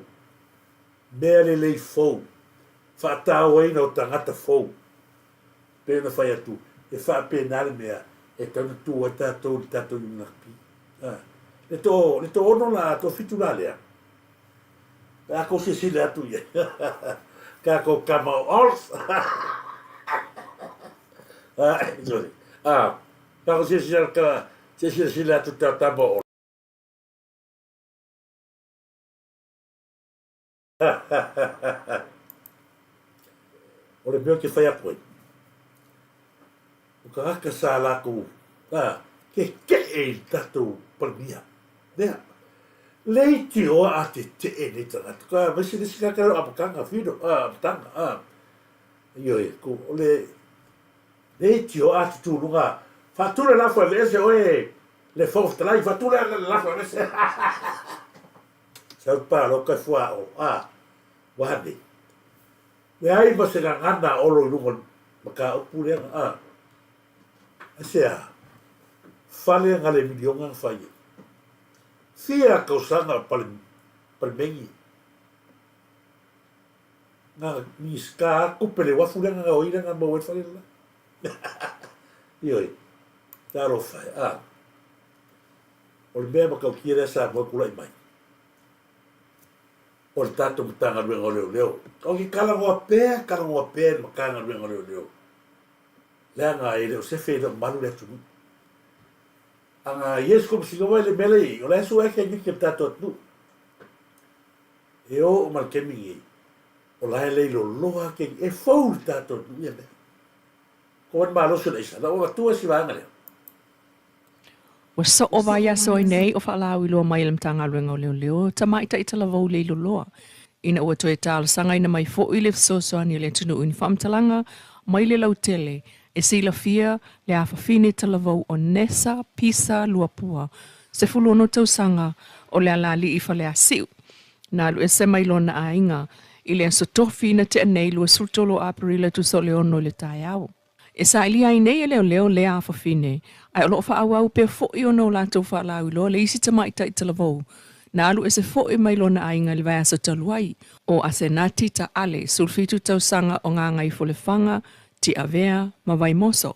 me le fo fa ta o no tangata fo pe na fa ya tu e fa penal mea e tanu tu e tatou i ngapi. Le to ono la to fitu la lea. A ko se sile atu ia. Ka ko kama ols. Sorry. Ka ko se sile atu ta tamo ols. O le meo ke whai apoi. O ka haka sa lako, ke e tatou palmia. Nea, leiti o a te e ni tangata. Ka masi nisi kakaro apakanga whino, apatanga. Ioi, ko ole leiti o a te tūrunga. Whatura la fwa vese oe, le foftalai fatula le lafa me se sa pa lo ka fua o wahane le ai ma se ngana olo lungo maka upule asea fale ngale milionga fai sia kausanga palmengi nga miska kupele wafula nga oira nga mo fale la ioi taro fai o le mea makaukia sa mo kulai mai o le tato matanga ruenga leo o ki kalangoa pēr makanga ruenga leo lea ngā e leo se whēra manu lea tunu anga yes kom singa wai le mele o lea su eke ngiki tato atu e o malkemingi o lae leilo loa ke e fau tato atu ia mea ko an maloso na isa na o atua si vanga leo Wa so o vai aso i nei o whaalau i loa mai le mtanga ruenga o leo. Ta mai ta i tala vau leilo loa. Ina ua toe tāla sanga ina mai fo i le fisosoani le tunu uni whamtalanga mai le lautele e sila fia le awhawhine tala vau o Nesa Pisa Luapua. Se fulu ono tau sanga o le alali i whale a siu. Nā lu e se mai lona a inga i le aso tofi na te anei lua sultolo aparila tu so le ono le tai au. E sa ili ai nei e leo le a whawhine. Ai olo wha au au pe fo i ono lātou wha lau i loa le isi ta mai ta i tala vau. Nā alu e se fo i mai lona a inga li vai aso taluai. O ase nati ta ale sulfitu tau sanga o ngā ngai fo le whanga, ti avea, ma vai moso.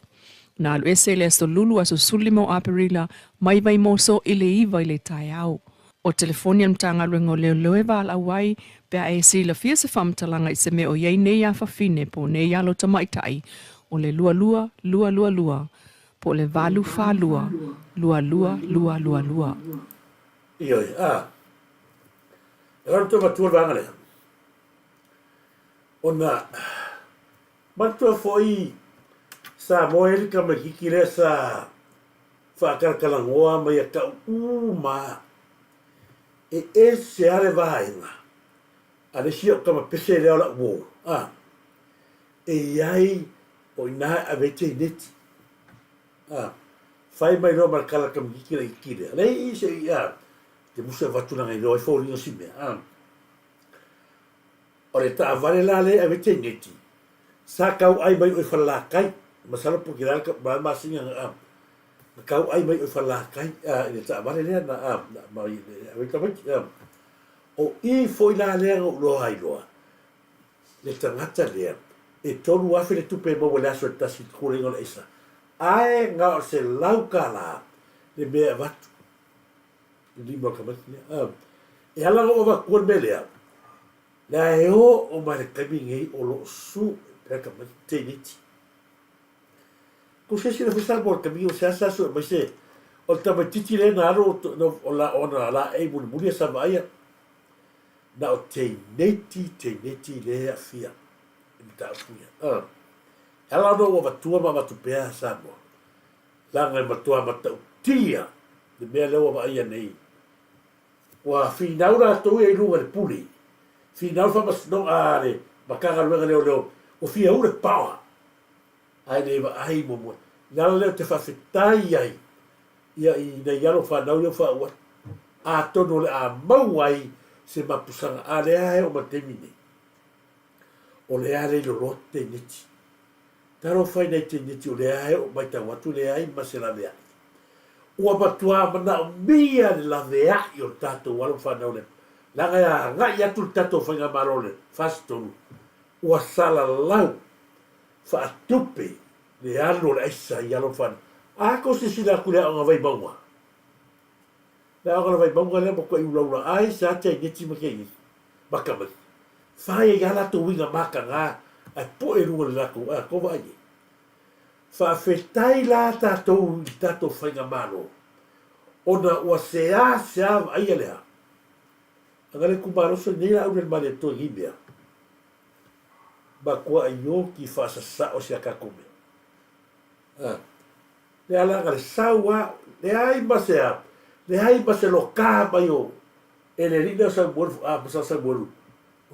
Nā alu e se le aso lulu aso sulimo aparila, mai vai moso i le iwa i le tai au. O telefonia mtanga luengo leo e wala wai, pea e si la fia se whamtalanga i se me o iei nei a whawhine po nei alo ta maitai. O le lua, po le valu wha lua. Ioi, e ranto matua vanga lea. Ona, matua foi sa moeli ka makiki lea sa whakarakalangoa mai a ka ma e se ale vaenga. Ale si o kama pese leo la uo. E iai o ina a vete neti. Fai mai no markala kam gikira ikire. Lei se te musa vatuna ngai no fo ringo sime. Ore ta vale la le a vete neti. Sa kau ai mai o fala kai. Masala po kira ka ma singa kau ai mai o fala kai. Ina ta vale le na mai vete mai. O I foi la le o lo ai loa. Le tangata le e tonu afe le tupe mo wale aso e tasi kurengo le isa. Ae ngā o se laukala le mea watu. Lima kamaki lea. E halanga o wakuan me lea. Lea e o mai le kaimingei o lo su pera kamaki te niti. Ko se sila fusal mo le kamingi o se asa su mai se o tama titi le na aro o la ona la e muni muni a sama aia. Na o te neti lea fia. Ela no wa tua ma tu pea sa mo. Langa ma tua ma tu tia. De me lewa ma ia nei. Wa finaura to e lunga le puli. Finaura fa mas no are. Ma kaga lunga leo. O fia ure power. Ai nei va ai mo mo. Nala leo te fa fitai ai. Ia I nei yalo fa nau yo fa wa. A tono le a mauai se ma pusanga ale ai o ma temine. O le ale lo rote niti. Taro fai nei te niti o le ai o mai tau atu le ai ma se la vea. Ua matua mana o mia le la vea I o tato walo whanau le. Langa ia ngai atu le tato whainga marole. Fastonu. Ua sala lau. Whaatupe le alo le aisa I alo whanau. Ako se sila kule o ngā vai maunga. Le o ngā vai maunga le mo ko I ulaula. Ai sa te niti ma kengi. Makamai. Fai e ala to winga maka ngā, ai po e runga le lako, ko vai. Fa fetai la tātou I tātou whainga mano. Ona ua se a ai alea. Angare kumaroso nera au le male to himea. Ba kua I o ki whaasasa o se a kakome. Le ala ngare saua, le ai mase a, le ai mase lo kā mai o. E le rina sa mwuru, masa sa mwuru.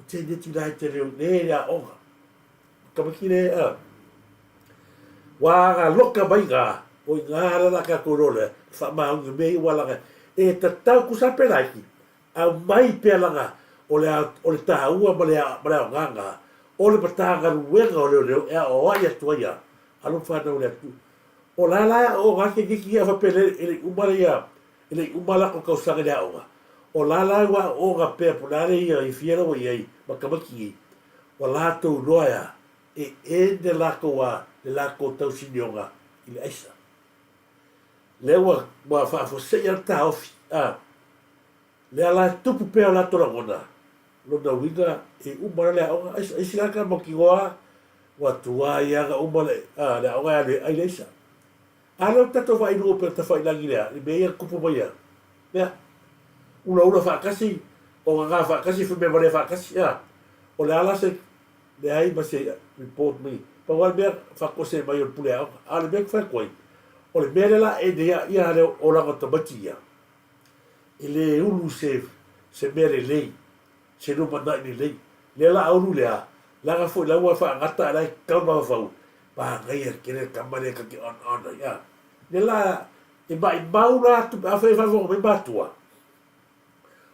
O te neti lai te reo nea onga. Kamaki le Wā ngā loka mai ngā o ngara la ka korole fa ma ngi me wala e ta ku sa pelaiki a mai pelanga o le ta ua ma le nganga o le patanga ruenga o le e o ia tuia alu fa no le o la o ga ke ki fa pele ele umala ia ele umala ko sa le o la wa o ga pe pulare ia I fiera o ia ma ka maki o la tu loia e de la ko wa de la ko tau sinionga I le aisa lewa wa fa fo se ia ta ofi le ala tupu pe o la tora ngona lo da winga e umara le o ai sila ka mo ki wa tua ia ga umara le o ga le ai leisa alo tato vai no pe ta fai la gilea le be ia kupu mai ya ula fa kasi o ga fa kasi fu me vale fa kasi o le ala se le ai ba se report me pa wal be fa ko se mai o pule ale be fa koi o le mele la e de ia le o la ko batia ele ulu se mere lei se no manda ni lei le la ulu le la ga fo la wa fa ngata la ka ba fa pa ngai ke le kamane ka ki on ya le la e ba ula tu a fa vo me ba tua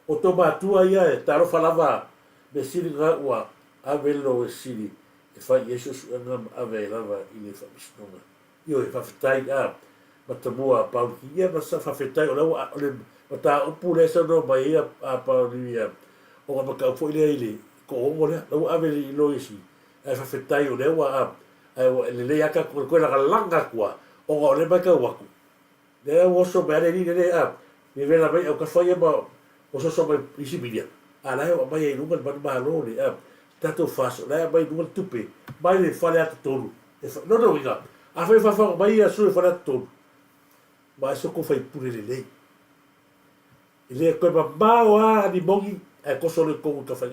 o to ba tua ia e taro falava be sili ga wa avelo e sili e fa Jesus ngam avela I le fa bisnonga io e fa fitai matamua pa ki ia ba sa fa fitai o le mata upu le sa no mai a pa ria o ga ka fo ile ko o le lo aveli lo isi e fa fitai o le wa le aka ko la langa kwa o ga le ba ka wa ku le o so ba le ni le ni vela ba o ka fa ia ba o so ba isi bilia ala o ba ia lunga ba lo le tato faso la ba lunga tupe ba le fa le tolu no winga a fa ba ia su fa le tolu ba so ko fai pure le ile ko ba wa di bongi e ko so le ko ka fa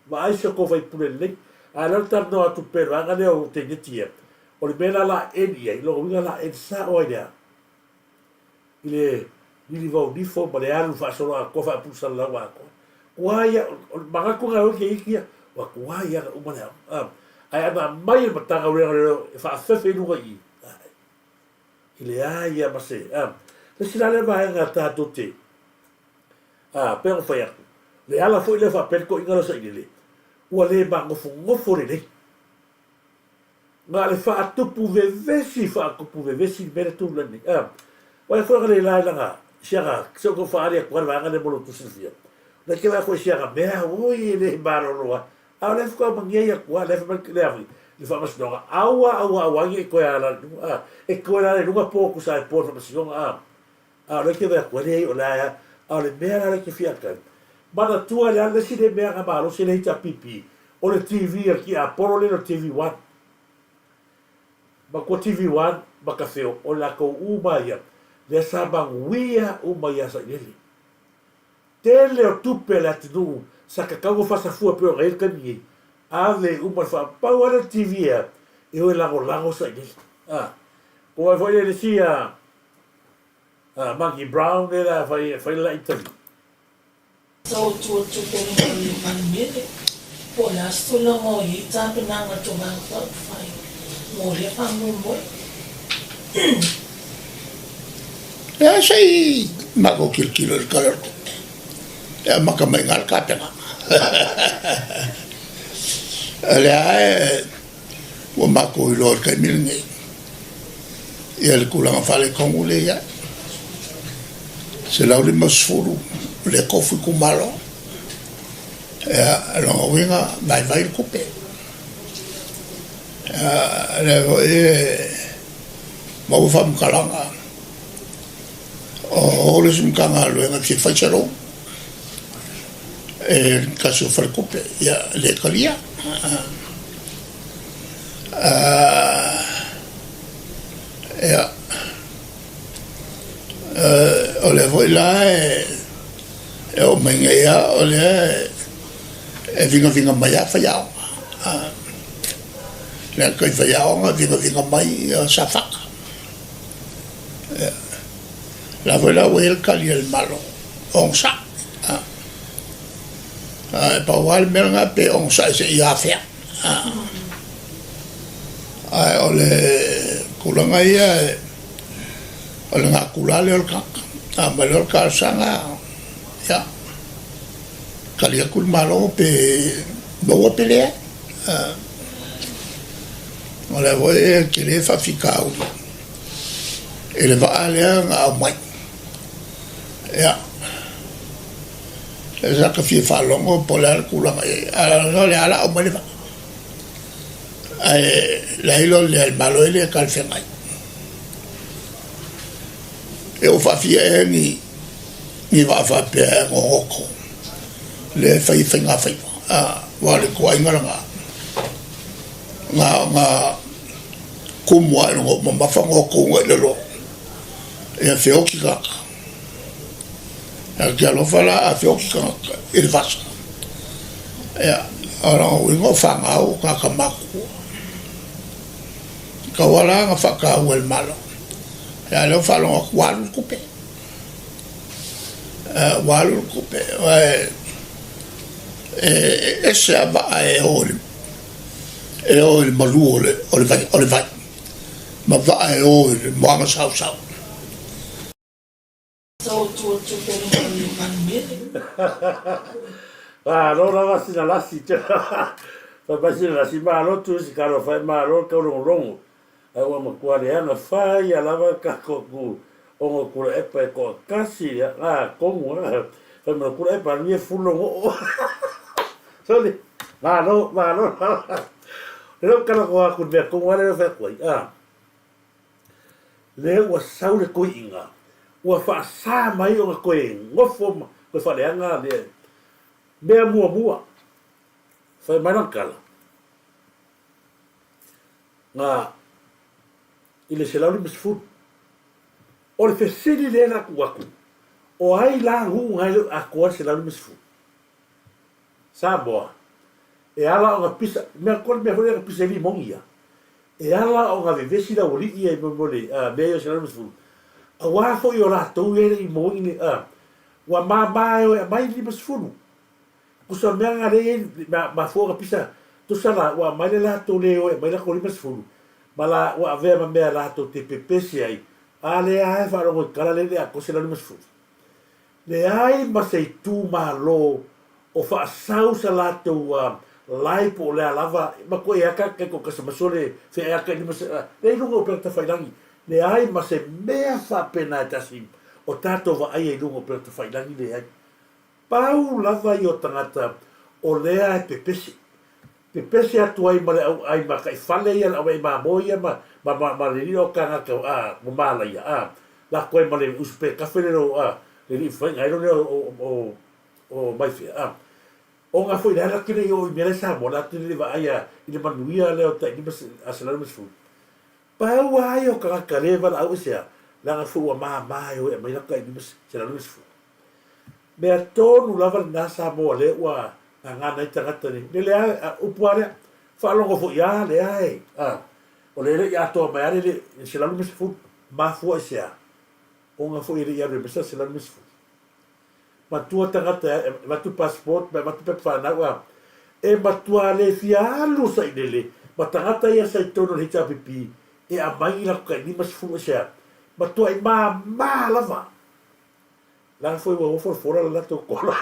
ba so ko fai pure le ala ta no tu per va ga le o te tia o le bela la edia lo winga la e sa o ia ile ni va di fo ba le alu fa so ko fa pu sa la wa ko ya ba ko ga o ke ia wa ko ya o ma ai ana mai ba ta ga le fa fa fe lu ga I ile ia ba se le sila le va nga ta tutti pe o fa le ala fo le fa per ko ingalo sa ile o le ba ngofo le nga le fa tupu vevesi fa tupu vevesi bere tu le ni wa fo le la nga sia so ko fa ale ko va nga le bolo tu sifia le ke va ko sia me o le baro lo a le ko mangia ko le fa le fa mas no awa ngi ko ala e ko la le lunga pouco sai por fa sion le ke va ko le o la le mea le ke fia kan mana tua le si le mea ba lo se le ta pipi o le TV ki a poro le TV1 ba ko TV1 ba ka feo o la ko umaya le sabang wia umaya sa ele tele o tupe la tinu sa ka ka fa sa fu pe o re kan ni ave uma fa pa o le TV e o la go sa ele ko foi le sia Maggie Brown era fai la Italy. So to mele po la solo mo I tanto na nga to ba fai mo le pa mo ya sei mago kilo el calor ya maka mai ngal kapena ale o mako lo ka milngi ya le kula fale con ule ya se la ule masfuru le kofu kumalo ya lo winga vai kupe le mo fam kalanga o le sum kanga lo nga ki fachero e caso far kupe ya le kalia ya o le voi la e o menga ya o le e vinga mai fa ya le kai fa ya nga vinga mai sa fa la voi la el kali el malo on sa pa wal melga pe on sa se ya fa o le kulanga ia o le ngakula le o le kaka a ma le o le kasanga ya kalia kul malo pe bawa pelea o le voe ke le fa fikau e le va ale nga mai ya e sa ka fi fa longo po le kula mai no le ala o mai fa la ilo le malo le kal fe mai e o fa fi ni va fa pe o ko le fai nga fai wa le ko inga nga kumu ano mo fa ngo ko le lo e fe o ki ka ya lo fala a fe o ki ka il va ya ora o ngo fa nga o ka ka maku ka wala nga fa ka wel malo ya lo fa lo wal kupe esse va e o malu o le vai ma va e o mo sa So to tele man mele. No la si la si fa basi la si ma lo tu si caro fa ma lo ka lo longo o ma kwale ana fa ya la va ka ko ku o mo ku e pa ko kasi como fa ma ku e pa ni fulo o soli ma no le ka ko ku be ko wale fa ko le wa sau le ko inga wa fa sa mai o ko ngofo ko fa le anga le be mua fa mai na kala nga ile se lauli misfu o le fesili le na kuaku o ai la hu ngai a ko se lauli misfu sa boa e ala o pisa me ko me foi pisa li mongia e ala o ga vesi la ori e mo le me yo se lauli misfu a wa fo yo la to e i mo ni wa ma o mai li misfu kusa me nga le ma fo ga pisa tu sala wa mai la to le o mai la ko li misfu mala wa ave ma me la to te pepesi ai ale ai fa ro kala le a ko se la misfu le ai ma sei tu ma lo o fa sausa la to lai po le lava ma ko ia ka ko ka sama sole fe ia ka ni ma le lungo per ta failangi le ai ma se me fa pena ta sim o tato va ai lungo per ta failangi le ai pau lava yo tangata o le ai pepesi atu ai ma ai ma kai fale ia ai ma moia ma le rio ka ka mo mala ia la ko ma le uspe ka fele ro le li fa ai o mai fi o nga foi la que yo me sa bola te le va ia ile manuia le o ta ni asala me fu pa wa yo ka ka le va au sia la nga fu ma yo e mai la ka ni se la me fu me to nu la va na sa mo le wa nga na ta ta ni le o puare fa lo go fu ya le ai o le ya to ma le se la me fu ma fu sia o nga fu ile ya me se la me fu matua tangata matu passport matu pepa na wa e matua le fialu sai dele matangata ia sai tono hita pipi e a mai la ka ni mas fu sia matua i ma lava la foi wo fora la to kola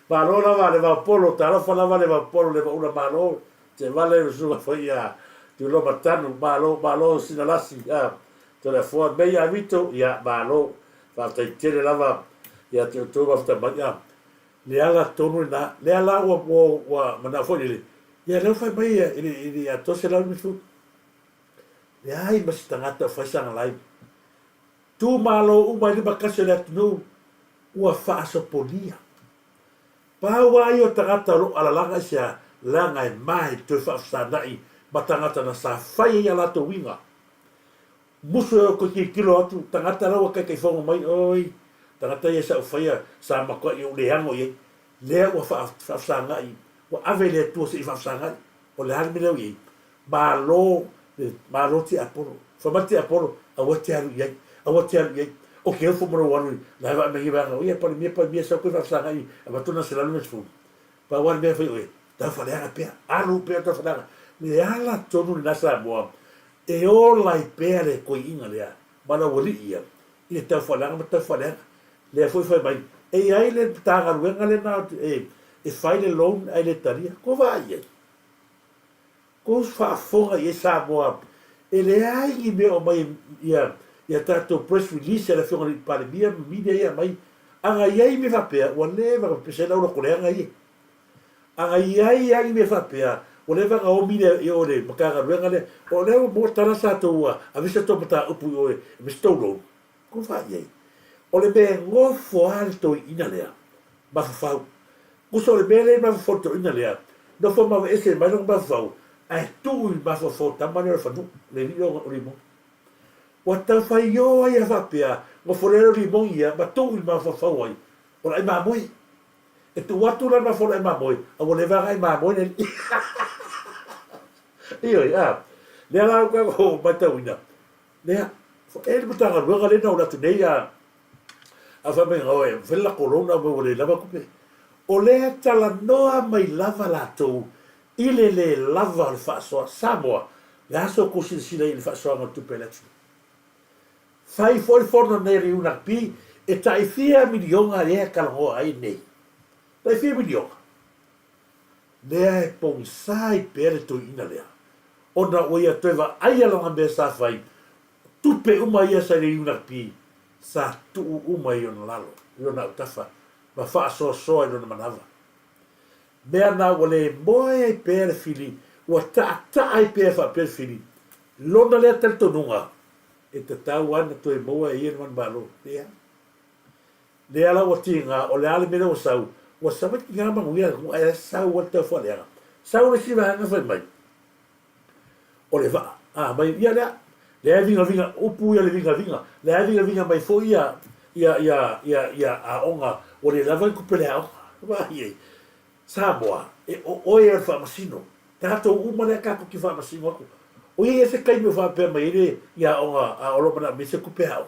malo la vale va polo ta la fa la vale va polo le va una malo te vale su foi ya tu lo matano malo sinalasi to la fo be ya vito ya malo va te tele lava ya te to va sta baia le ala tonu na le ala wa mana fo le ya le fa mai ile ya to se la misu le ai mas tangata fa sang lai tu malo u mai ba ka se la tu wa fa so polia pa wa yo tangata ro ala langa sia langa mai to fa sta dai ba tangata na sa fa ya la to winga muso ko ki kilo atu tangata ro ka kai fo mai oi tangata ia sa ufaya sa mako i le hango ye le wa fa sanga i wa ave le tu se fa sanga o le hanmi le ye malo ti aporo fa mati aporo a wati alu ye o ke fo mo wanu la va me va o ye pa mi sa ko fa sanga i a batuna se la lumes fu pa wa me fa ye ta fa le pe alu pe ta fa le ala tonu na sa mo e o lai pe le ko inga le mana wali ia i te whalanga ma te whalanga le foi mai e ai le tanga ruenga le na e fai le loan ai le taria ko vai ko fa fonga e sa moa e le ai i me o mai ia tato press release e la fonga i pale mia ia mai anga iai me whapea ua le waka pese lau lako leanga i anga iai ai me whapea o le waka o mine i o le makanga ruenga le o le mo tarasa toua a visa to mata upu i oe me stolo ko fa iai o le me ngofo alto ina lea ma whawhau kuso le me le ma whafoto ina lea no fo ma ese mai no ma whau ai tui ma whafo tamane o whanu le rio o limo wa ta fai yo ai a whapea ngo forero limo ia ma tui ma whafau ai o la ima moi e tu watu la ma fora ima moi a o le vaga ima moi ne io ia le ala ka ko mata wina le e le mata ga ga le na ora tu nei a fa me oe vela corona mo le lava kupe o le tala noa mai lava la tu ile le lava al fa so samoa la so ko si le fa so ma tu peletsu fai foi forno neri una pi e tai fia milionga le ka lo ai nei tai fia milionga le pong sai per tu ina le ona o ia teva ai ala me sa fai tu pe uma ia sa le una pi sa tu uma i ona lalo i ona utafa ma fa so so i ona manava mea na wale moe per fili ua ta ai per fili lona le tal tonunga e te tau ana to e moa i ena man balo le ala o tinga o le ale mena o sau ua sama ki ngā manguia e sau o te whalega sau le siva hanga whai mai o le va mai ia lea le vinga upu ia le vinga le vinga mai fo ia a onga o le lava ku pele au va ie Samoa e o e fa masino tato uma le ka ki fa masino ko o ia se kai me fa pe mai le ia onga a olo mana me se ku pe au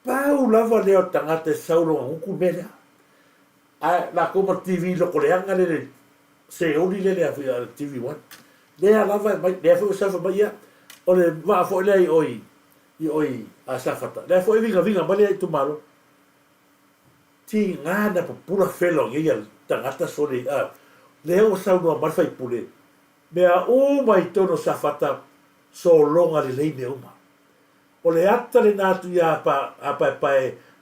pau lava le o tangata saulo ku mele a la como TV lo coleanga le se uli le a TV1 le lava mai le fa sa fa mai o le va fo le oi a safata le fo vinga male tu malo ti ngana pa pura felo ia tangata sole le o sa no mal fai pule me a o mai tono safata so longa le lei me uma o le ata le natu ia pa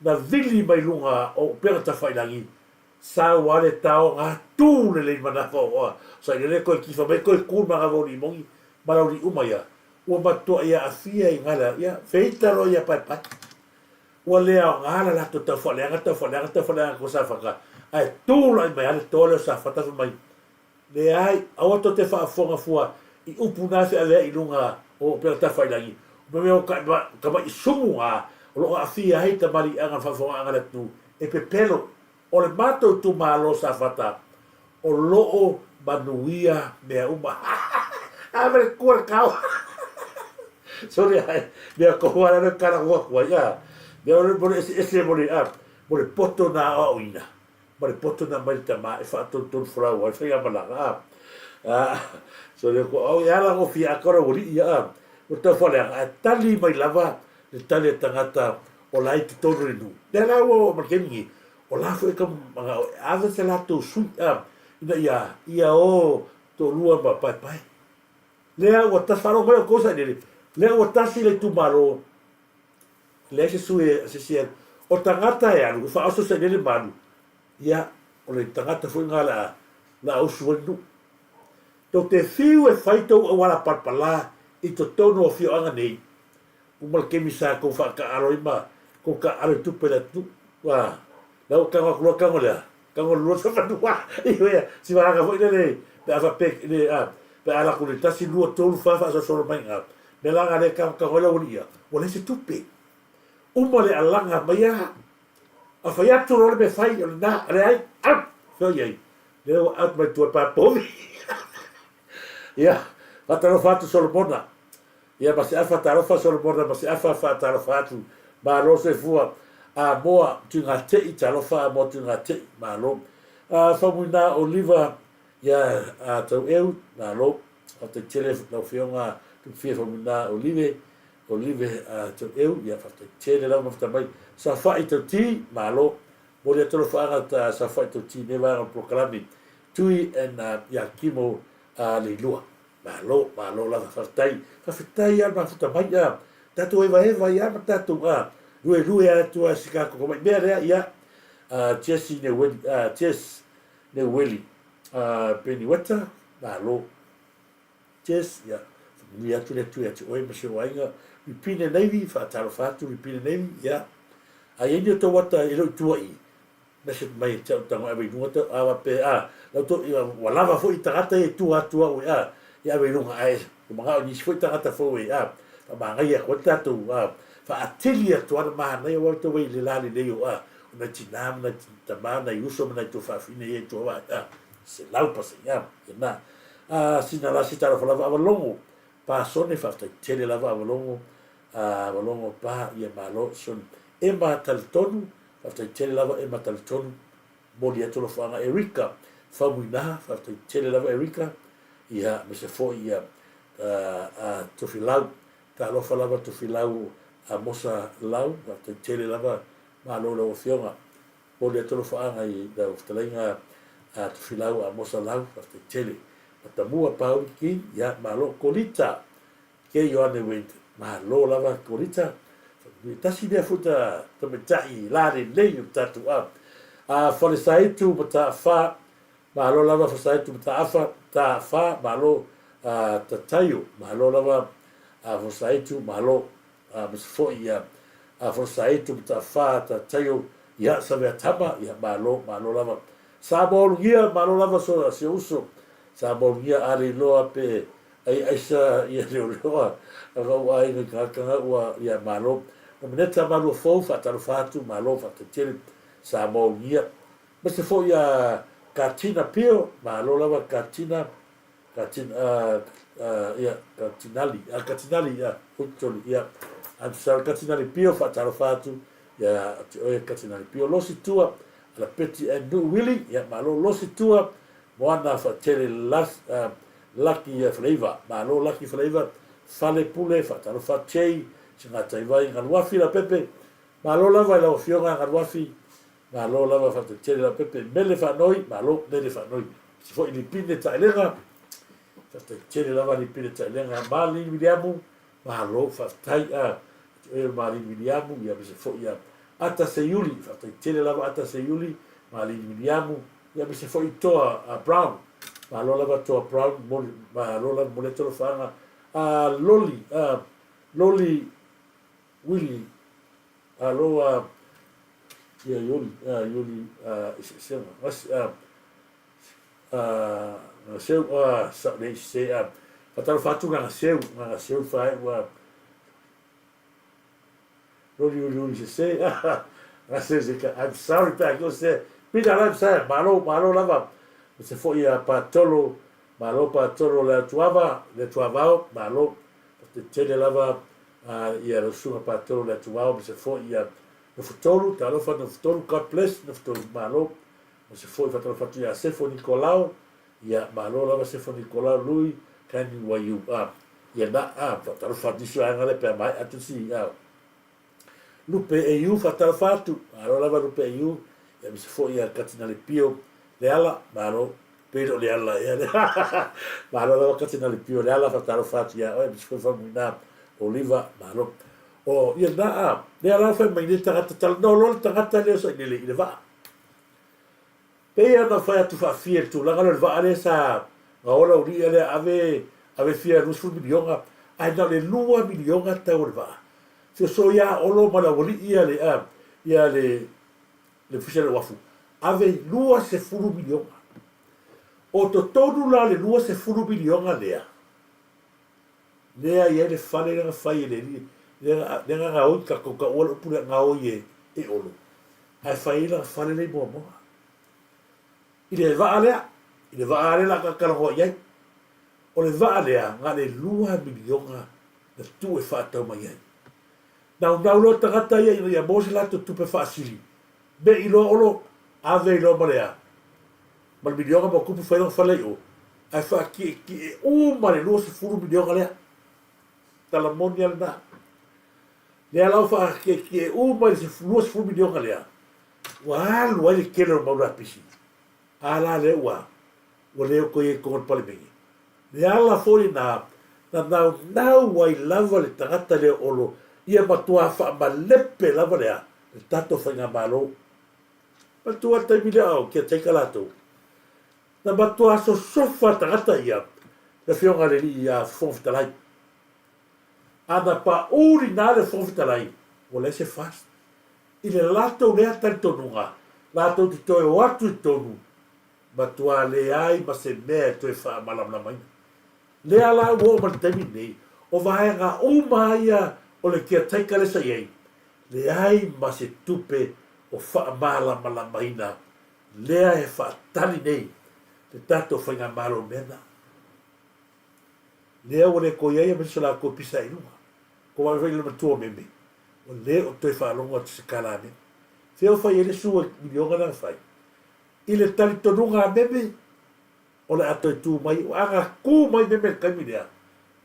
na vili mai lunga o perta fai langi sa wale tao nga tu le mana fo sa le ko ki fa mai ko ku ma ga voli mongi ma ri uma ia o mato ia afia i ngala ia feita ro ia pai o le ngala la to ta fole ko sa faka ai tu la mai ale to le sa fata mai le ai a to te fa fonga fua i upuna se ale i lunga o per ta fai langi me o ka ba i sumu a o afia ai ta mari anga fa fonga anga tu e pepelo o le mato tu malo sa fata o loo manuia me uma a ver kur kau sorry me ko wala no kara wa ya me o ese mo le poto na o ina mo le poto na mai ta ma e fa ton fra wa fa ya bala so le ko o ya la go fi akora wori ya o ta fa le tali mai lava le tali tangata o lai to rinu de la o ma kemi o la foi como ave se la to su ina ia o to lua ba pai le o ta faro mai cosa le o ta si le tu malo le se su se o tangata e alu fa aso se le malu ia o le tangata foi ngala la o su no to te fiu e fai to o wala parpala i to tono fio anga nei o mal kemi sa ko fa ka aroima ko ka alo tu pela tu wa la o ka ko ka ngola ka ngolo sa fa wa ia si va ga foi le pa pe le pe ala ko le tasi lu to fa fa so mai nga me la ga le ka ngola ulia o le se tupe uma le alanga mai a fai atu ro le fai na re ai so ye le o at mai tu pa povi ia fatalo fatu solomona ia ma se fatalo fa solomona ma se fatalo fatu ma lo se fua a moa tu ngate i talo fa mo tu ngate ma lo fa muina oliva ia a tau eu na lo a te tele no fionga tu fia fa muina olive o live to eu ia fa te le la mafta mai sa fa to ti malo mo le tolo fa ta sa fa to ti ne va proclami tui en ya kimo le lua malo la fa tai al mafta mai ya tatu eva ya tatu lui a tu a sika ko mai bere ya Jesse ne weli Jess ne weli Penny Wata malo Jess ya mi atu le tu atu oi mase wainga mi pine navy fa talo fatu mi pine navy ya ai ni to wata ilo tu ai mase mai tau tanga ai no to awa pe la to wala va fo itagata e tu atu o ya ve no ai manga ni fo itagata fo ya pa manga ya ko tatu fa atilia to ana mana ya wato we le lali le yo na tinam na tamana yuso na to fa fine e to wa se lau pa se ya na sina la sita la fa longo pa sone fa tele la va longo longo pa ia malo son e ma tal tonu fa tele la va e ma tal tonu moli ato lo fa Erika fa muina fa tele la va Erika ia me se fo ia to filau ta lo fa la to filau a mosa lau fa tele la va malo lo fiona moli ato lo fa ai da uftalenga to filau a mosa lau fa tele tamua pau ki ya malo kolita ke yo ane went malo lava kolita tasi dia futa to metai la de le tatu for the side to bata fa malo lava for side to bata fa ta fa malo tatayo malo lava for side to malo mis fo ya for side to bata fa tatayo ya sabe tama ya malo lava sabolgia malo lava so se uso sa bongia ali loa pe ai sa ia loa ga ai ka wa ia malo o meneta malo fo fa ta fatu malo fa te sa bongia ma se fo ia katina pio malo lava katina ia katinali ia utoli ia am sa katinali pio fa ta fatu ia katinali pio lo situa la peti e nu willing ia malo lo situa moana fa tele lucky flavor malo lucky flavor fale pule fa talo fa chei singa tai vai ngal wafi la pepe malo lava la ofionga ngal wafi malo lava fa tele la pepe mele fa noi malo mele fa noi si fo ili pine tailenga fa tele lava li pine tailenga mali miliamu malo fa tai mali miliamu ya se fo ya ata se yuli fa tele lava ata se yuli mali miliamu ya me se foi toa a brown ma lola va toa brown ma lola moleto fanga loli willy loa ya yuli se seu sa le se fatal fatu nga seu fa wa loli se nga se I'm sorry back you say pida la sa malo lava se foi a patolo malo patolo la tuava malo te lava ia lo sua patolo la tuava se foi a no futuro ta lo fa no futuro God bless no futuro malo se foi fatalo fatu ia se foi Nicolau ia malo lava se foi Nicolau lui can you why you up ia na fatalo fatu su anga le pe mai atu si lupe e you fatalo fatu malo lava lupe e you ya mi se fo ia katina le pio le ala malo pero le ala ya malo la katina le pio le ala fa taro fatu ya o mi se fo muina oliva malo o ia na le ala fa mai le tangata tal no lo tangata le so le va pe ia na fa tu fa fiel tu la galo va ale sa ola uri ale ave fia rus fu milionga ai na le lua milionga ta va se so ya olo mala woli ia le le fusele wafu ave lua se furu milionga o to tonu la le lua se furu milionga lea ia le fale nga fai le nga o ka ko ka o pula nga o ye e olo ai fai la fale le mo ile va ale la ka ka ho ye o le va ale nga le lua milionga le tu e fa ta mai na lo tangata ia mo se la tu pe fasili be ilo olo ave lo marea mal milionga mo kupu fai fa leo ai fa ki mare lo se furu milionga le tala monial na le ala fa ke mai se fluas fu milion ale wa lu ai ke lo maura pisi ala le wa le ko e ko pale begi le ala foi na wai lava le tangata le olo ia matua fa ma lepe lava le tato fa nga malo matua tai mile au ke te kalato na matua so sofa tangata ia le fionga le ia fonfitalai ana pa uri na le fonfitalai o le se fast i le lato lea talitonunga lato ti toe o atu i tonu matua le ai ma se mea toe fa malamlamaina le ala wo ma temi nei o vaenga o maia o le kia taika le sa iei le ai ma se tupe o fa malamlamaina lea e fa tali nei te tato whainga malo mena lea o le ko iei a mesala ko pisa inunga ko wa vele matua meme o le o toe fa longa te sekala me feo fai ele sua milionga na fai ile tali tonunga meme o le ato tu mai o anga ku mai meme kamilea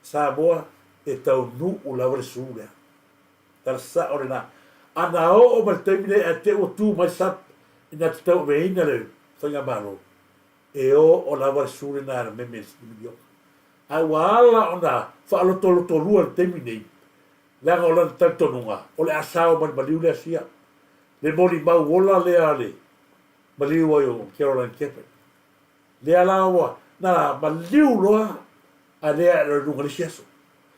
sa boa e tau nu o la vale sura tar sa ore na ana o ma temile a te o tu mai sa ina te tau me ina le whainga malo e o la vale sura na meme milionga ai wala ona fa alo tolo tolua temine langa o la tali tonunga o le asao man maliu le asia le moli mau wola le ale maliu o Caroline Keppel le alawa na maliu loa a le a runga le siaso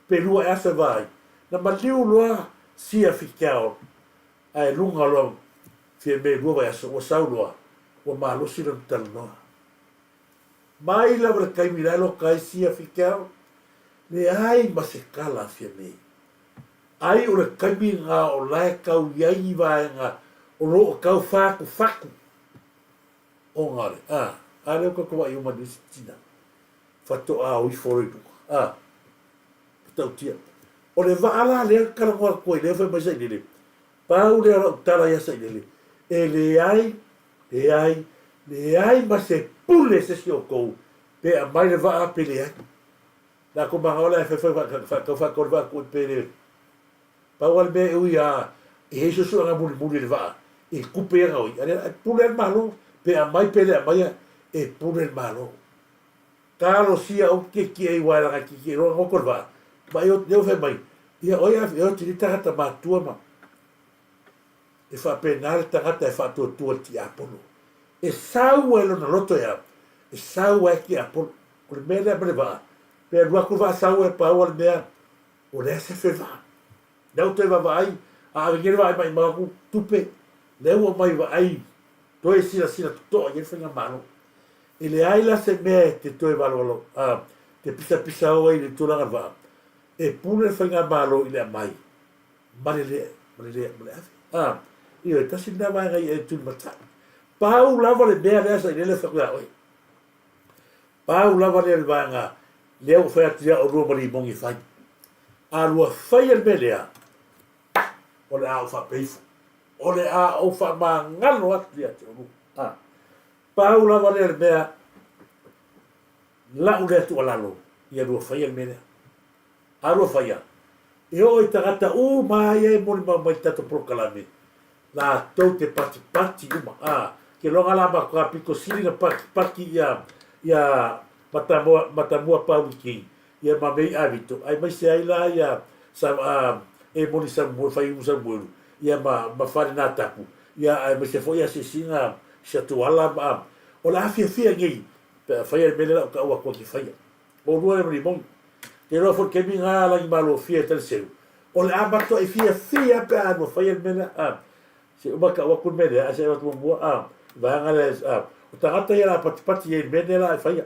pe lua e asa vai na maliu loa sia fikao a lunga loa fie me lua vai aso o sau loa o malo sila tal loa mai la vre kai mira lo kai sia fikao le ai ma se kala fie me ai o le kai nga o lai kau iai vai nga o ro kau faku o ngare ale ko ko ai uma destina fato a o fori du tau tia o le va ala le kala ko le fa mai le pa u le tala ya sai le e le ai ma se pule se si o ko pe a mai le va a pele la ko ma ola fa ko va ko pele pa wal be u ya e so so nga muli le va e couper nga oi ale pule malo pe a mai pele a mai e pule malo kalo sia o ke e wala ka ki ro ko va ba yo fe mai ia oi a yo ti ta ma tua ma e fa penal ta e fa tu ti apolo e sau e lo loto ya e sau e ki apolo o me le va pe ro ko va sau e pa o le o le se fe va não te vai a ver vai mai ma ku tupe le o mai vai to e sila to e fe nga malo ele ai la se me te to e valolo te pisa o e tu la va e pure fe nga malo ile mai malele io ta sin da vai e tu mata pau lava le bea le sa ile fa kwa oi pau lava le vanga le o fa tia o ro mali mongi fai a lua fai el belea o le a fa peifu o le a o fa mangalo atia te o pau lava le bea la u le tu alalo ia lua fai el belea a lua fai e o i tagata u mai e moni mai tato prokalame la tau te pati uma ke longa la ma ka piko silinga paki ia matamua pawiki ia mamei avito ai mai se ai la ia sa e moni sa mo fai usa mo ia ma fare na tapu ia ai mai se foi a singa se tu ala o la fia ngi fai el mele ka wa ko ki fai o no e bon ke ro for ke mi nga la malo fia tel seu o la abato e fia pe no fai el mele se o baka wa kun mele a se wa mo va ngale o tagata ia la pati e mele la fai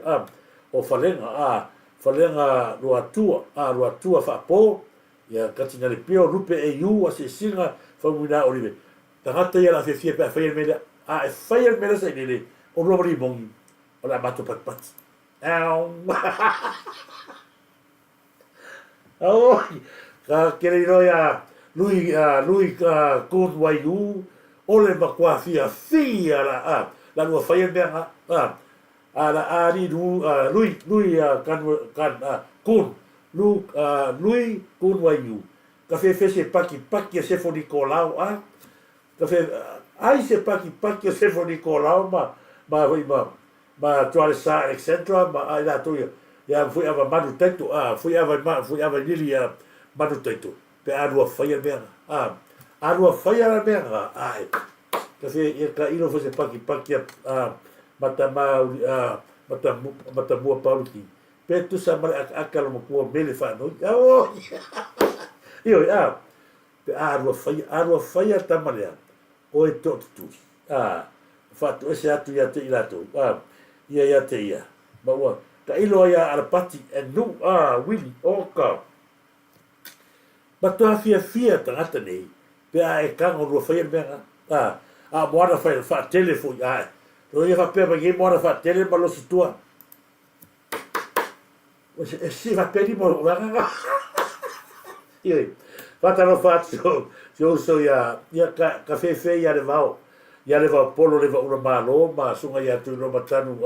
o falenga loatua fa po ia katina le pio rupe e yu a se singa fa muina olive tagata ia la fia pe fai el mele e fai el mele se le o lo ri bon o la bato pat oh ka kere roia lui kun waiu ole ma kwa fia la no fai el mele ala ari lui kun lui kun waiu ka fe se paki se fo Nicolau ka fe ai se paki se fo Nicolau ma tuale sa etc ma ai la to ya fui ava manu tetu fui ava lili manu tetu pe arua faia bea arua faia bea ai ka fe ka ilo fo se paki mata mua pauki pe tu sa mare akalo mo ko mele fa no io pe arua faia tamale o e to tu fa tu ese atu ya te ilato ia te ia ma wa ka ilo ya arapati e nu wili oka ma to fia tangata nei pe e kango rua faia bea moana fa telefone lo ia fa pe ma ge moana fa tele ma lo situa o se va pe di mo nga io fata no faccio so ya ka fe ya le va polo le va una malo ma sunga ya tu no matanu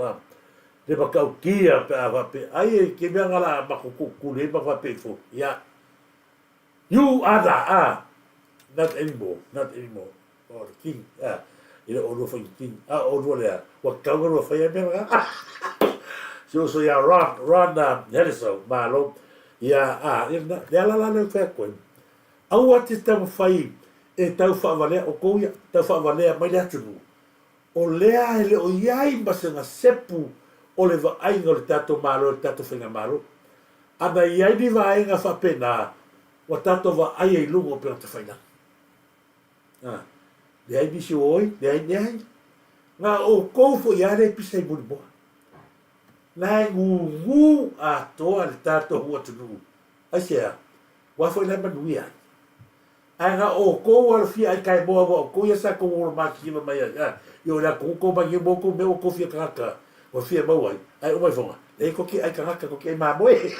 le va ka kia va pe ai ke me ngala ma ku le va pe fo ya you are not anymore or king ile o fa king o le wa ka go fa ya me so ya run heriso ma lo ya ya la le fa ko au ati tau fai e tau whaavale o kouia, tau whaavale mai le atunu. O lea ele o iai masanga sepu o le vaainga o le tato malo, le tato whenga malo. Ana iai ni vaainga whapena, wa tato vaai e lungo pera te whaina. Le ai nisi oi, le ai neai. Ngā o kou fo iare pisa i muni moa. Nai ngu a toa le tato hua tunu. Aisea, wafo i lai manui ai. Anga o ko al fi ai kai boa o ko ia sa ko o maki mai yo la ko ba ye boko me o ko fi kaka o fi ba wai ai o mai fonga e ko ki ai kaka ko ki ma moe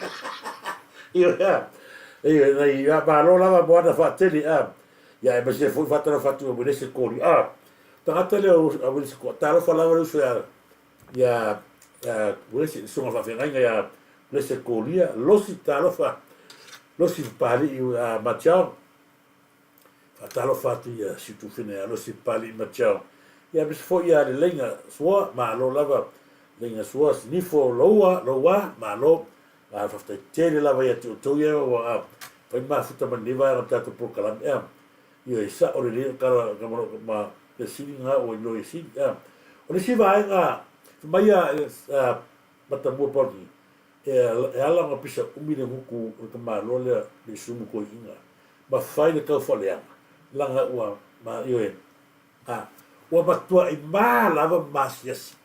yo ya ba lo la ba da fa tele ya e se fu fatto fatto o bene se ko ta tele o a se ko ta lo fa la o ya o se so fa fa ya le se ko lo si ta lo fa lo si pali a machao talo fatu ia situ fine alo si pali machao ia bis fo ia le lenga soa ma lo lava lenga soa snifo loa ma lo a fafta tele lava ia tu ia o fa ma futa ma niva era tato prokalam ia isa o le kara ma le singa o lo isi o le si vai nga mai mata mo poni ala nga pisa umile huku o ma lo le sumu ko inga ma fai le ka fo le langa ua ma ioe ua matua i mā lava masiasi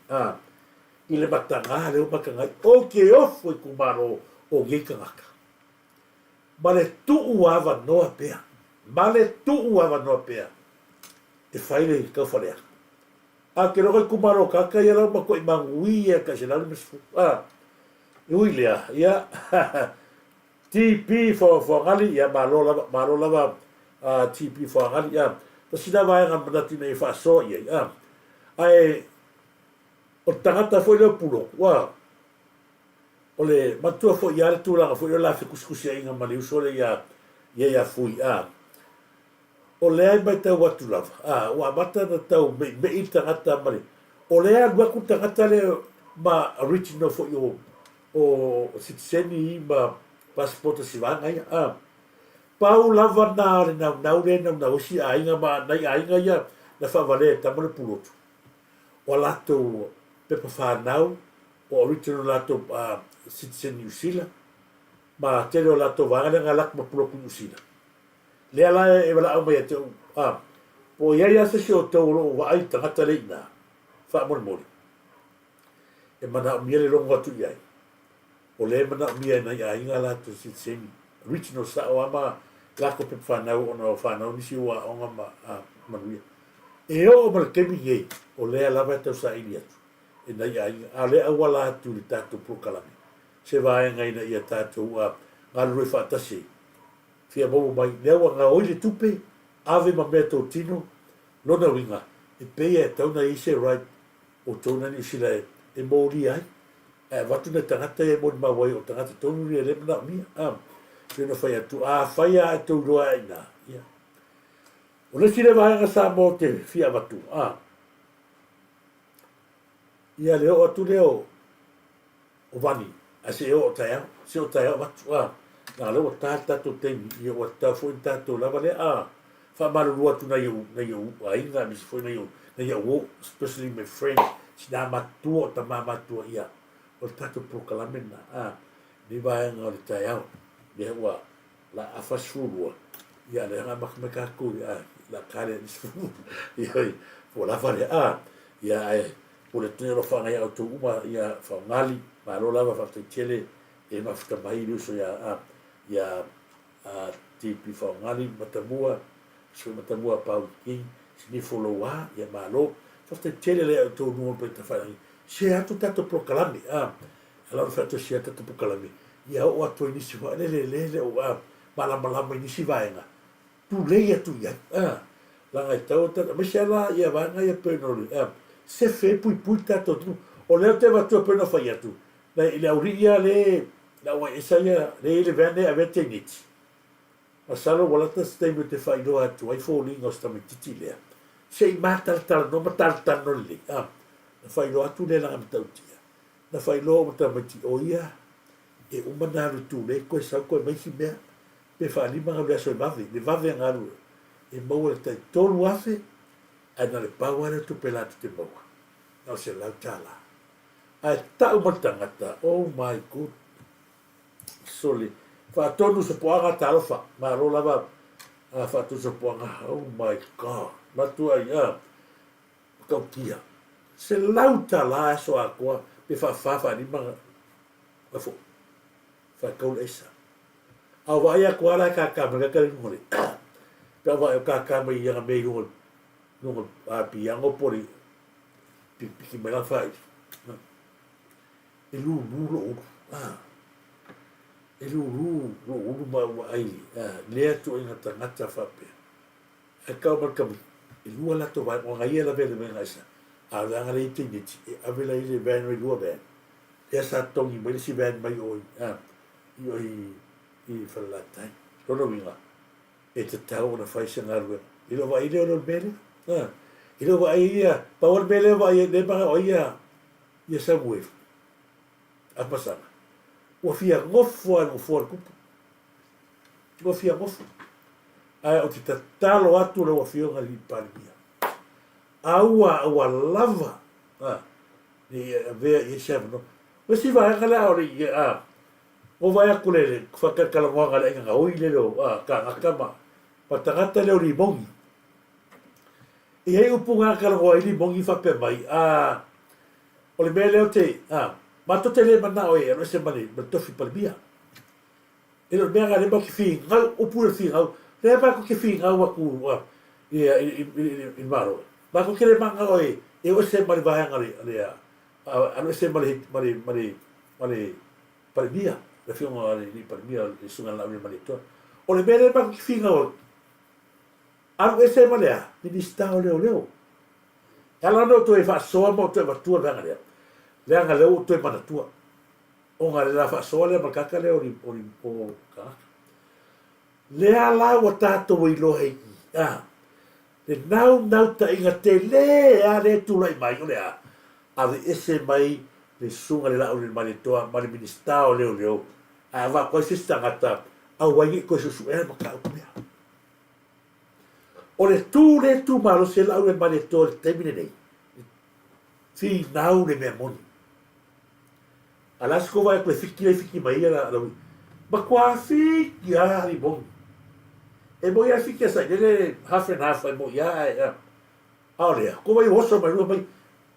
i le matanga le umakangai o ke ofo i kumaro o ngei kangaka ma le tuu ava noa pea e whaile i kaufalea ke roko i kumaro kaka i alau mako i mangui e ka se lau mesfu i ui lea ia TP for ngali ia malo lava TP for ngali ia pasina vai nga manati nei fa so ia ai o tangata foi le pulo wa ole matua foi ia le tula foi la kuskusia inga mali usole ia fui o le ai mai tau atu lava wa mata na tau me i tangata mali o le ai ku tangata le ma original foi o citizeni ma passport si vanga ia pau lava na le na usi ainga ma nai ainga ia na fa vale ta mo pulotu o lato pepa fa nau o original lato citizen New Zealand ma tele o lato vanga nga lak ma puloku New Zealand le ala e wala au mai te po ia se si o te o wa ai tangata le ina fa mo e mana miele longo atu ia o le mana mia na ia inga lato citizen original sa o ama lako pe whanau ona o whanau nisi ua onga manuia. E o ma kemi ngei, o lea lava e tau sa ini atu. E nai a lea awala atu li tātou prokalami. Se vae ngai na ia tātou ngā lue whaatase. Fia mau mai, neawa ngā oile tupe, ave ma mea tau tino, lona winga, e peia e tauna i se right, o tauna ni sila e mōri ai. Watu na tangata e mōri mawai o tangata tonu ni e lemna mia. Fino fai atu. Fai a tu roa ina. Ia. O le sile vaenga sa mo te fia watu. Ia leo atu leo. O vani. A se o taia. Se o taia watu. Nā leo o tātou teimi. Ia o tā fo in tātou lava le. Fa maru rua tu na iu. Na iu. A inga misi fo na iu. Na iu. Especially my friends. Si nā matua o ta mā matua ia. O tātou prokalame na. Ni vaenga o le taia. Ia ua. La afasfurua. Ia le hanga makamakaku. La kare ni sfuru. Ia. Po lava le. Ia ai. O le tūne lo whanga ia o tō uma ia whaungali, ma alo lava whakatele e mawhita mahi ruso ia tipi whaungali, matamua, so matamua pau king, sinifolo wā, ia ma alo, whakatele le o tō nua pe ta whanangi, se atu tato prokalami, alaro whakata se tato prokalami, ia o ato inisi wha, le o malama inisi vaenga, tu lei atu ia, langa i tau tata, mese ala ia vaenga ia pēnori, se fe pui tato tu o leo te watu pena fai atu na ile auria le na wa isaia le vende a vete nit a salo wala ta stay te fai do atu ai falling o sta mititi le se matar tal no matar tal no le na fai do atu le na mtautia na fai lo mata mati o ia e o manaru tu le ko sa ko mai si be pe fa ni ma le so le vave ngaru e mo te tolu afe ana le pawara tu pelatu te maua. Nau se lau tala. Ai tau matangata, oh my god. Soli. Whaatonu sa poanga talofa. Ma rola wa. Whaatonu sa poanga, oh my god. Matua ia. Kau kia. Se lau tala so a koa. Pe whaafafa ni mga. Wafo. Whaakaula isa. Au wa ia koa la kakama. Kakari ngore. Pe wa ia kakama i anga mei ngore. Nunga piango pori piki mela fai e lu lo e lu ma ai le tu ina tangata fape e ka ma kam e lu ala to vai o ngai la vele venga sa a la ngai tingi a vela ile ben ri lu ben e sa tongi mai si ben mai o i fa la tai no vinga e te tau na fai sa ngarwe i lo vai ile o bene ilo wa ia power bele wa ia de ba o ia sa wef a pasana o fia ngofo al ngofo kupu o fia ngofo ai o te talo atu le o fio ngali palmia aua lava ni ve ia sa no o si va ngala o ia o vai akulele fa kala mo ngala nga o ile lo ka akama patagata le ori bongi e aí o punga kala ko ili bongi fa pe mai o le mele o te ma to tele mana o e no se mali ma to fi palbia e lo mega le ba ki fi ngau o pure fi ngau le ba ko ki fi ngau wa ku e maro ba ko kele manga o e o se mali va ngari le a no se mali palbia le fi ngau li palbia e sunga la mali to o le mele ba ko ki fi ngau Alu ese malea, ministau leo. Ela no to e fa soa mo to e batua vanga lea. Leanga leo to e manatua. O nga le fa soa le makaka leo o ka. Lea la o tato i lo hei. Le nau ta inga te le le tu lai mai o lea. Ave ese mai le sunga le la o le manitoa, ma le ministau leo. Va ko se stangata. Au wai ko se su e makau mea. O le tu malo se lau le male to le temine nei. Fi nau le mea moni. Alas ko vai ko fiki mai la. Ma kwa fiki li bon. E mo ia fiki sa le half and half mo ia. Aole, ko vai oso mai.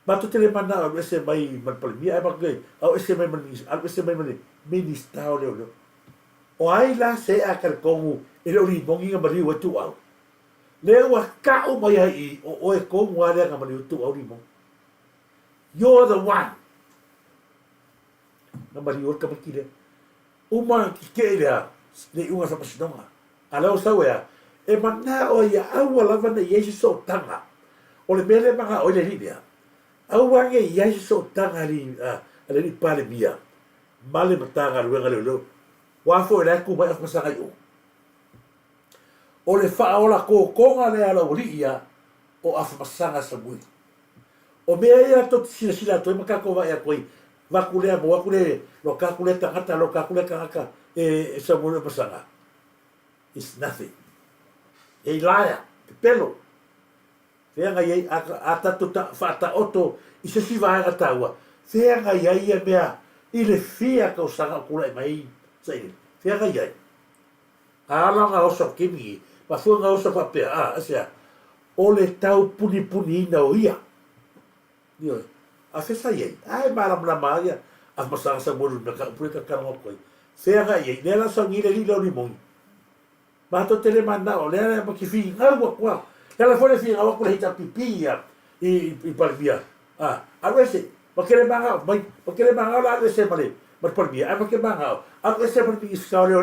Ma to tele mana ese mai man palmia ba ke. Au ese mai man ministau le. O ai la se a kal kongu e le ri bongi ngari wa tu au. Lewa kau mai ai o e ko mua le ngamani utu au mo. You're the one. Ngamari o kamakile. Uma ki le le unga sa pasinonga. Ala o sawe e mana o ia au lava na yesu so tanga. O le mele manga o le lidia. Au wange yesu so tanga li ali pale bia. Male matanga luenga le lo. Wa fo le ku mai fa sa ai o le fa ola ko konga le ala uria o afa masanga sa mui o me ia to sila sila to ma ka ko va ia koi va kule mo va kule lo ka kule ta hata lo ka kule ka sa mui masanga is nothing e laia te pelo Fenga ye ata tota fata oto i se si vai ata ua. Fenga ye mea i le fia ka usanga kula i mai sai. Fenga ye. Ala nga osa kimi, ma fu nga osa pa pe asia. O le tau puni puni na o ia. Dio. A fesa ye. Ai mala mala maia. A masanga sa molu na ka pure ka ngo koi. Fenga ye. Nela sa ngi le lo ni mong. Ma to tele manda o le ma ki fi nga kwa. Ela foi assim, a outra hita pipia e palmia. A veces, porque le manga, porque le manga lá de sempre, mas palmia, porque manga, a veces por mim história o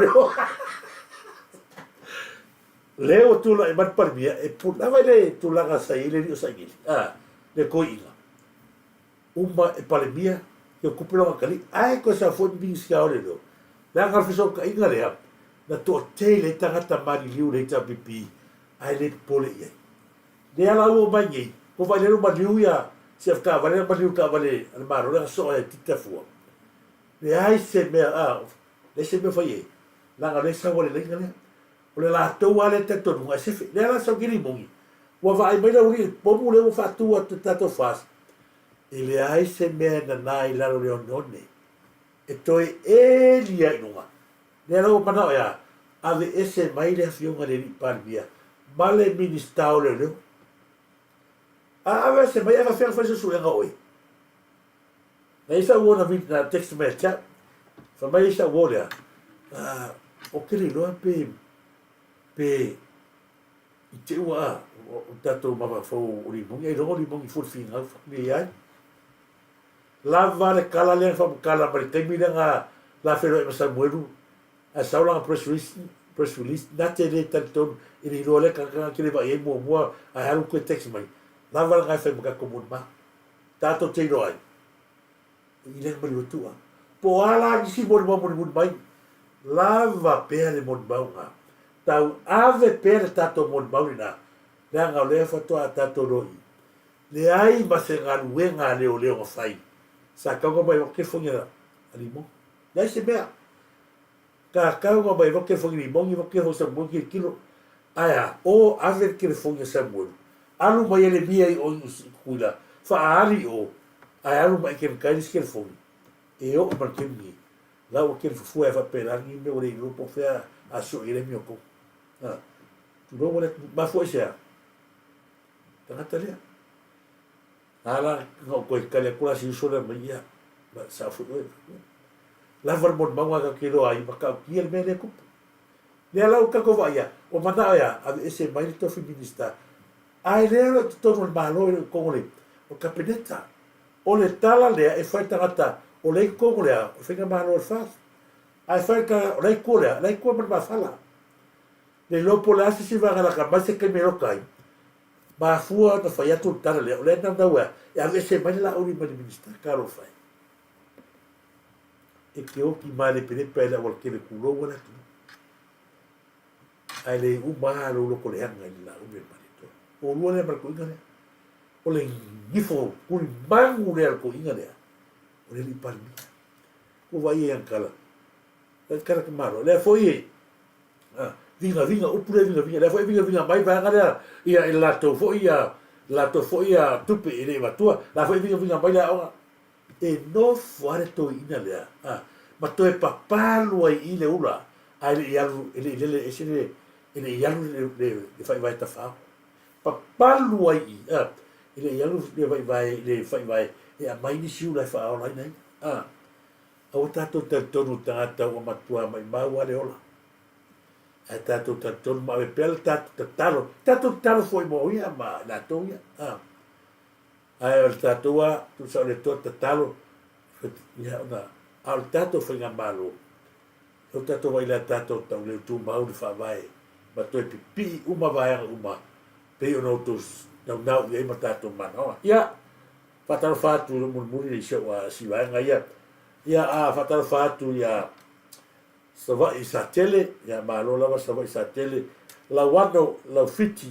Leo tu la mas palmia e por lá vai le tu la gasa ele o sangue. Le coinga. Uma e palmia que ocupa uma cali. Ai coisa foi mim história do. Lá ga fiso ka inga le. Na to tele tanga tamari liu le tapipi. Ai le pole ia. Le ala o mai ko vai le uma liu ia se fica valendo uma liu ka vale al maro le so e tita fu le ai se me le se me foi la ga le sa vole le ngale o le la to ale te to nga se le ala so giri mongi wa vai mai la uri po mu le fa tu a tato fas e le ai se me na nai la le onone e toi e lia inunga le ala o mana ya ave ese mai le fionga le palvia male ministao le Ave se vai a fer fazer su nga oi. Nei sa wona vit na text message. Fa mai sa wona. O que lo pe i te wa o tato mama fo o limong e lo limong i fulfinga ni ai. La vale kala le fa kala mari te mi nga la fero e sa mueru. A sa la press release na te le tanto i lo le ka ke le va e mo a halu ko text mai. Lava ngai fai maka komun ma. Tato te roi. I le mari tua. Po ala ni si mori mori mai. Lava pere mori maunga. Tau ave pere tato mori maurina. Lea ngau lea fatoa tato roi. Le ai ma se ngaluenga leo leo fai. Sa kaunga mai wake fonga alimo. Lea se mea. Ka kaunga mai wake fonga limong i wake ho sa mwongi kilo. Aya, o ave kere fonga sa mwongi. Alu mai ele mia i o kuila. Fa ali o. Ai alu mai ken kai skel fo. E o mar ken ni. La o ken fu e fa pelangi me o le grupo fea a so ile mio ko. Tu no vole ma fo sia. Tangata le. Ala no ko kale kula si so le mai. Ba sa fu. La verbon manga ka kilo ai ba ka kiel me le ko. Le ala o ka ko va ya. O manda ya a ese mai to feminista. Ai lea te tono le malo e kongole o kapineta o le tala lea e fai tangata o le kongole o whenga malo e fas ai fai ka o le kore le kore ma fala le lopo le ase si vanga la ka mase ke me rokai ma fua na fai atu tala lea o le na naua e ave se mani la uri mani minista karo fai e ke o ki male pene pele a walkele kulo wala tu ai le umaha lo loko le hanga i la uri mani o lua le marco inga lea. O le ngifo kuri mangu le alko inga lea. O le li palmi. Ko vai e ankala. Le kara ke maro. Le foi e. Vinga, upure vinga. Le foi vinga mai vanga lea. Ia e lato foi ia. Lato foi ia tupe e le matua. La foi vinga mai lea onga. E no fuare to ina lea. Ma to e papalo ai i le ula. Ai le ialu, ele esene, ele ialu le fai vai tafao. Papalu ai ele ialu le vai le fai vai e a mai ni siu le fa ona nei o tato tonu tata o matua mai mau ale ola e tato tonu ma pel tato talo foi mo ia ma la toia ai o tato wa tu sa le talo ia na al tato foi ngambalo o tato vai la tato tau le tu mau le fa vai ma to pipi uma vai uma peo no tus nau e matato mano ia fatal fatu mo muri se wa si vai nga ia a fatal fatu ia Sava'i sa tele, ia malo lava sava'i sa tele. Lawano, lau fiti,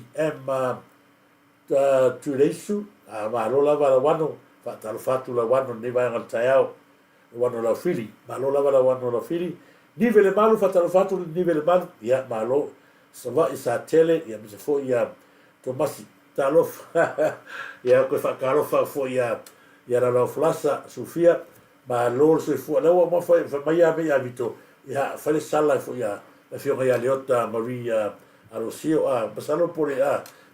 tuleisu, malo lava lawano, whaatalo fatu lawano, ni vai ngal taiao, lawano lau fili, malo lava lawano lau fili, ni vele malu, whaatalo fatu, ni vele malu, ia malo, sava'i sa tele, ia misa fo ia, Tomasi, talof, ia koe whakalofa fo ia la flasa, Sofia, malo se fo, lawa mo fa mai a me a vito, ia fale sala fo ia, la fionga ia Leota, Maria, Arosio, pasalo pore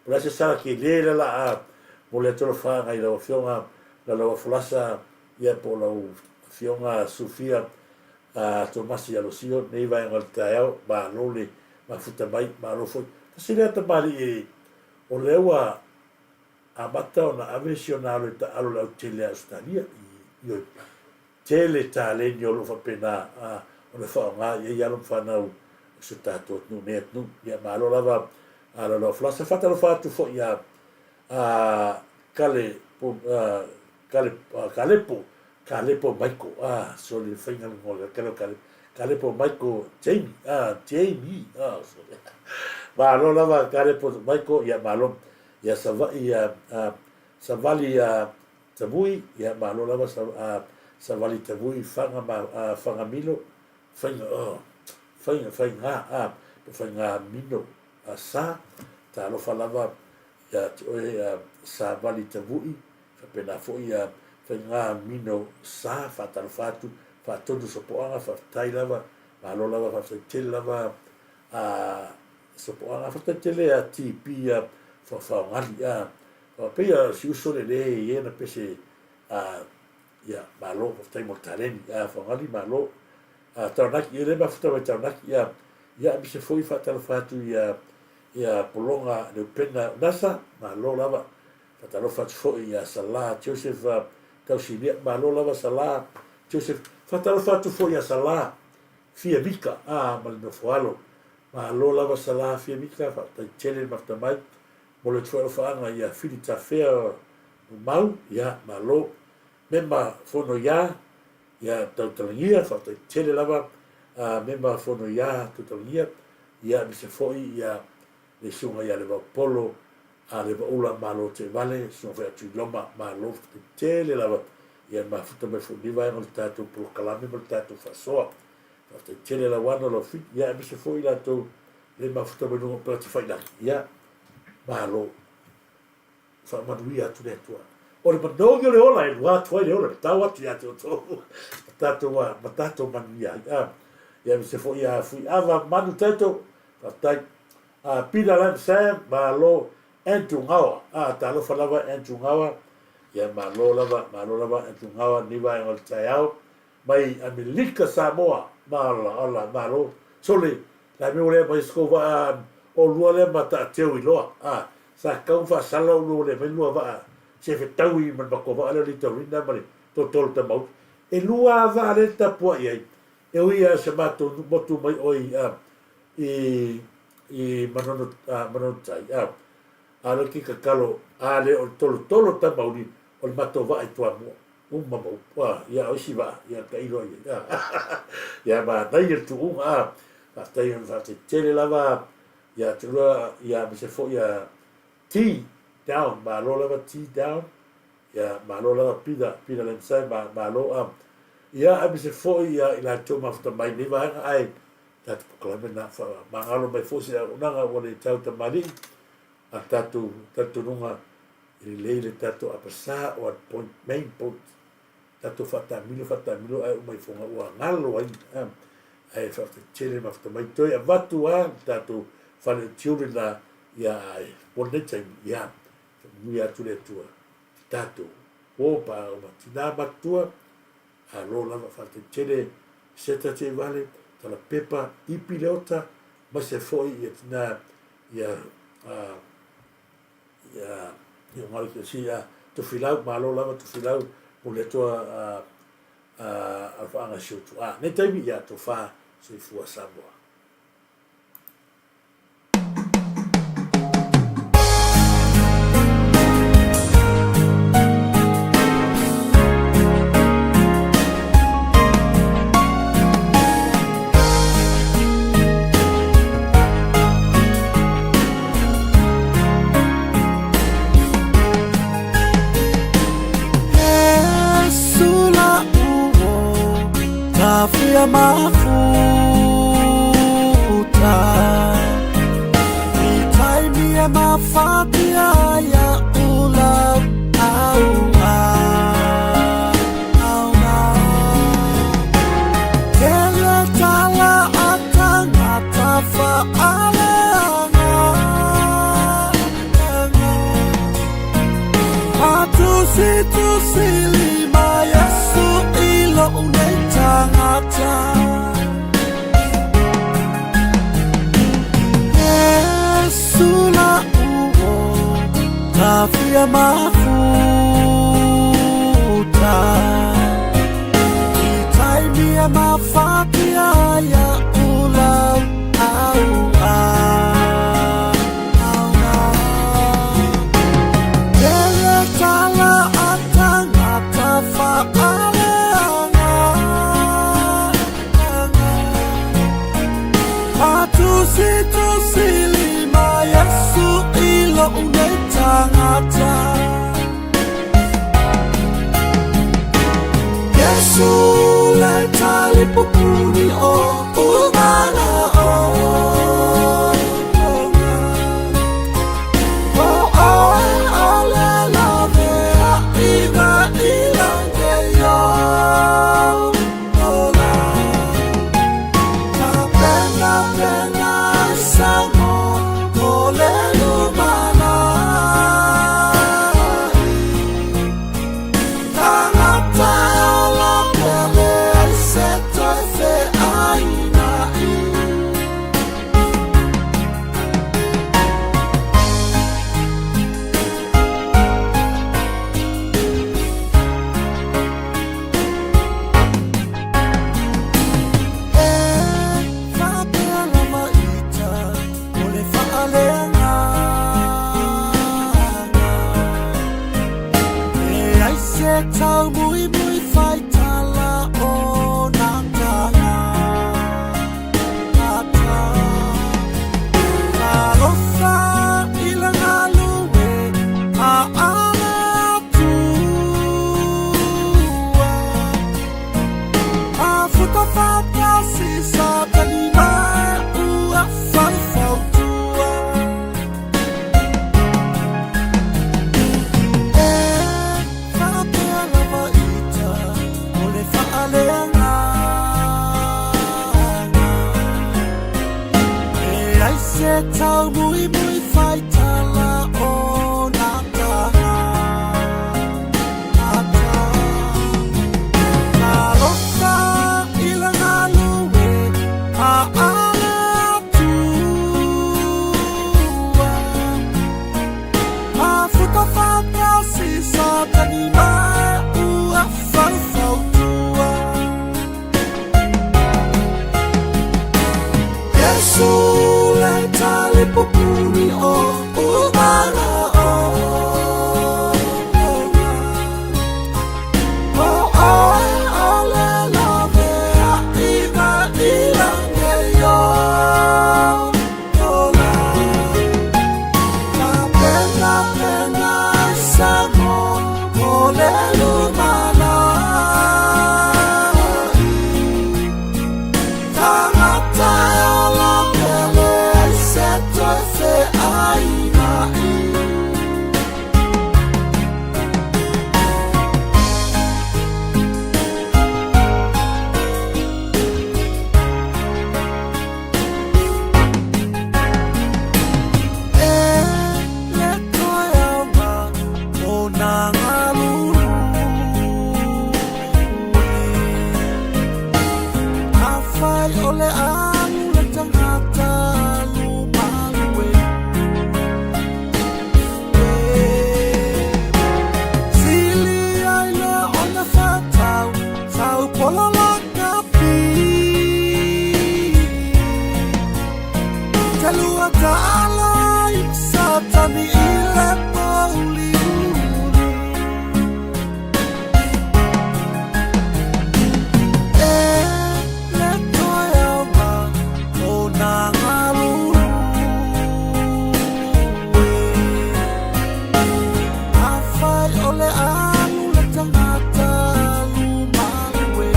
por essa sala que lele la por le tolo fa ngai la fionga, la flasa, ia por la fionga Sofia, Tomasi Arosio, nei vai ngal taeo, malo le, ma futa mai, malo foi. Se le atamari o lewa a mata o na avisionalo ta alo la tele Australia i tele ta le ni o lo fa pena o le fa nga ia lo fa na se tato no net no ia malo lava ala lo flasa fata lo fa tu fo ia kale po kalepo Michael so le finga mo le kalepo Michael Jamie so malo lava kalepo Michael ia malo ia savali tabui ia malo lava savali tabui fanga milo fanga mino sa ta lo falava ia savali tabui pena fo ia fanga mino sa fatal fatu fatodu sopoanga fatai lava malo lava fatai lava sopoanga fatai a tipi fa ngali pe si uso le ye na pese ia malo fatai mortalen fa ngali malo taunaki ele ba fatai taunaki ia bi se foi fatal fatu ia polonga le pena nasa malo lava fatalo fatu foi ia sala Joseph tausilia malo lava sala Joseph fatalo fatu foi ia sala fia vika mal no foalo malo lava sala fia vika fatai chele maftamai mole tfuelo faanga ia filita fea mau ia malo memba fono ia tautalangia fatai chele lava memba fono ia tautalangia ia bise foi ia le sunga ia le polo le ula malo te vale so fa tu loma malo te le lava ia ma futa me fu diva no tato pro calame mo tato fa so fa te le la wano lo fit ia bise foi la to le ma futa me no per te fai la ia malo fa maduia tu le tua ora ma no yo le ola e wa tu le ola tawa ti ato tato wa matato mania ia bise foi ia fui ava manu tato fa tai pila lan sa malo entungawa talo falava entungawa ia malo lava entungawa ni vai ngal taiao mai Amerika Samoa malo sole la me ole mai skova o lua le mata teu ilo sa kau fa sala o le me lua va se fe taui man ba ko va le litorina mari to tol ta mau e lua va le ta po ia e ia se mato motu mai oi i manono tai ala ki ka kalo ale o tolo ta mauri o le mato va i tua mo mamo ia o si va ia ka ilo ia ba dai tu pa tai on va te tele lava ia tua ia me se fo ia tea down ba lo lava tea down ia ba lo lava pida le sai ba lo ia me se fo ia ila to ma fta mai ni va ai dat klame na fa ma alo mai fo se una o le tau ta mali a tatu nunga i leile tatu a pasa o point main point tatu fatamilo ai mai fonga ua ngalo ai fata chele mafta mai toi a vatu tatu fale children la ia one time ia mi atu le tua tatu o pa o matina batua a lo lava fata chele seta te vale tala pepa ipi leota ma se foi ia ia ia ngai ke sia tu filau malo lava tu filau o le toa a fanga shutu ne taimi ia to fa se fua Samoa mafuta itaimia mafatia ya ulau kele tala atangata faaleanga Tusilima Yesu ilo unetangata Yesu la uo Tafia mafuta Itaimia mafatia ya ulau Tusilima Yesu ilo unetangata Yesu leta lipukuni o umana o Tao mui mui phai tala o nangala ata alofa ilanga luwe a ala tua a futa fata si sa kanima ua fai fau tua Tao mui mui phai tala o nangala ata alofa ilanga luwe a ala tua a futa fata si sa kanima ua fai fau tua Yesu Pukuni o umana o le love a iba ilange yo la pena samo o le lumana Tangata o la pele se aina le toyama o nangalulu afai ole amu le tangata Ta'ala Satani ile pauli le toyama o nangalu afai ole anu le tangata lumawe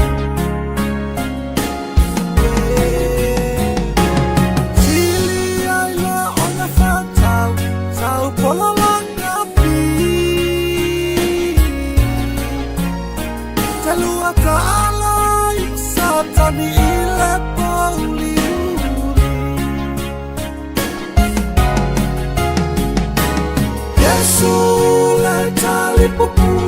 ku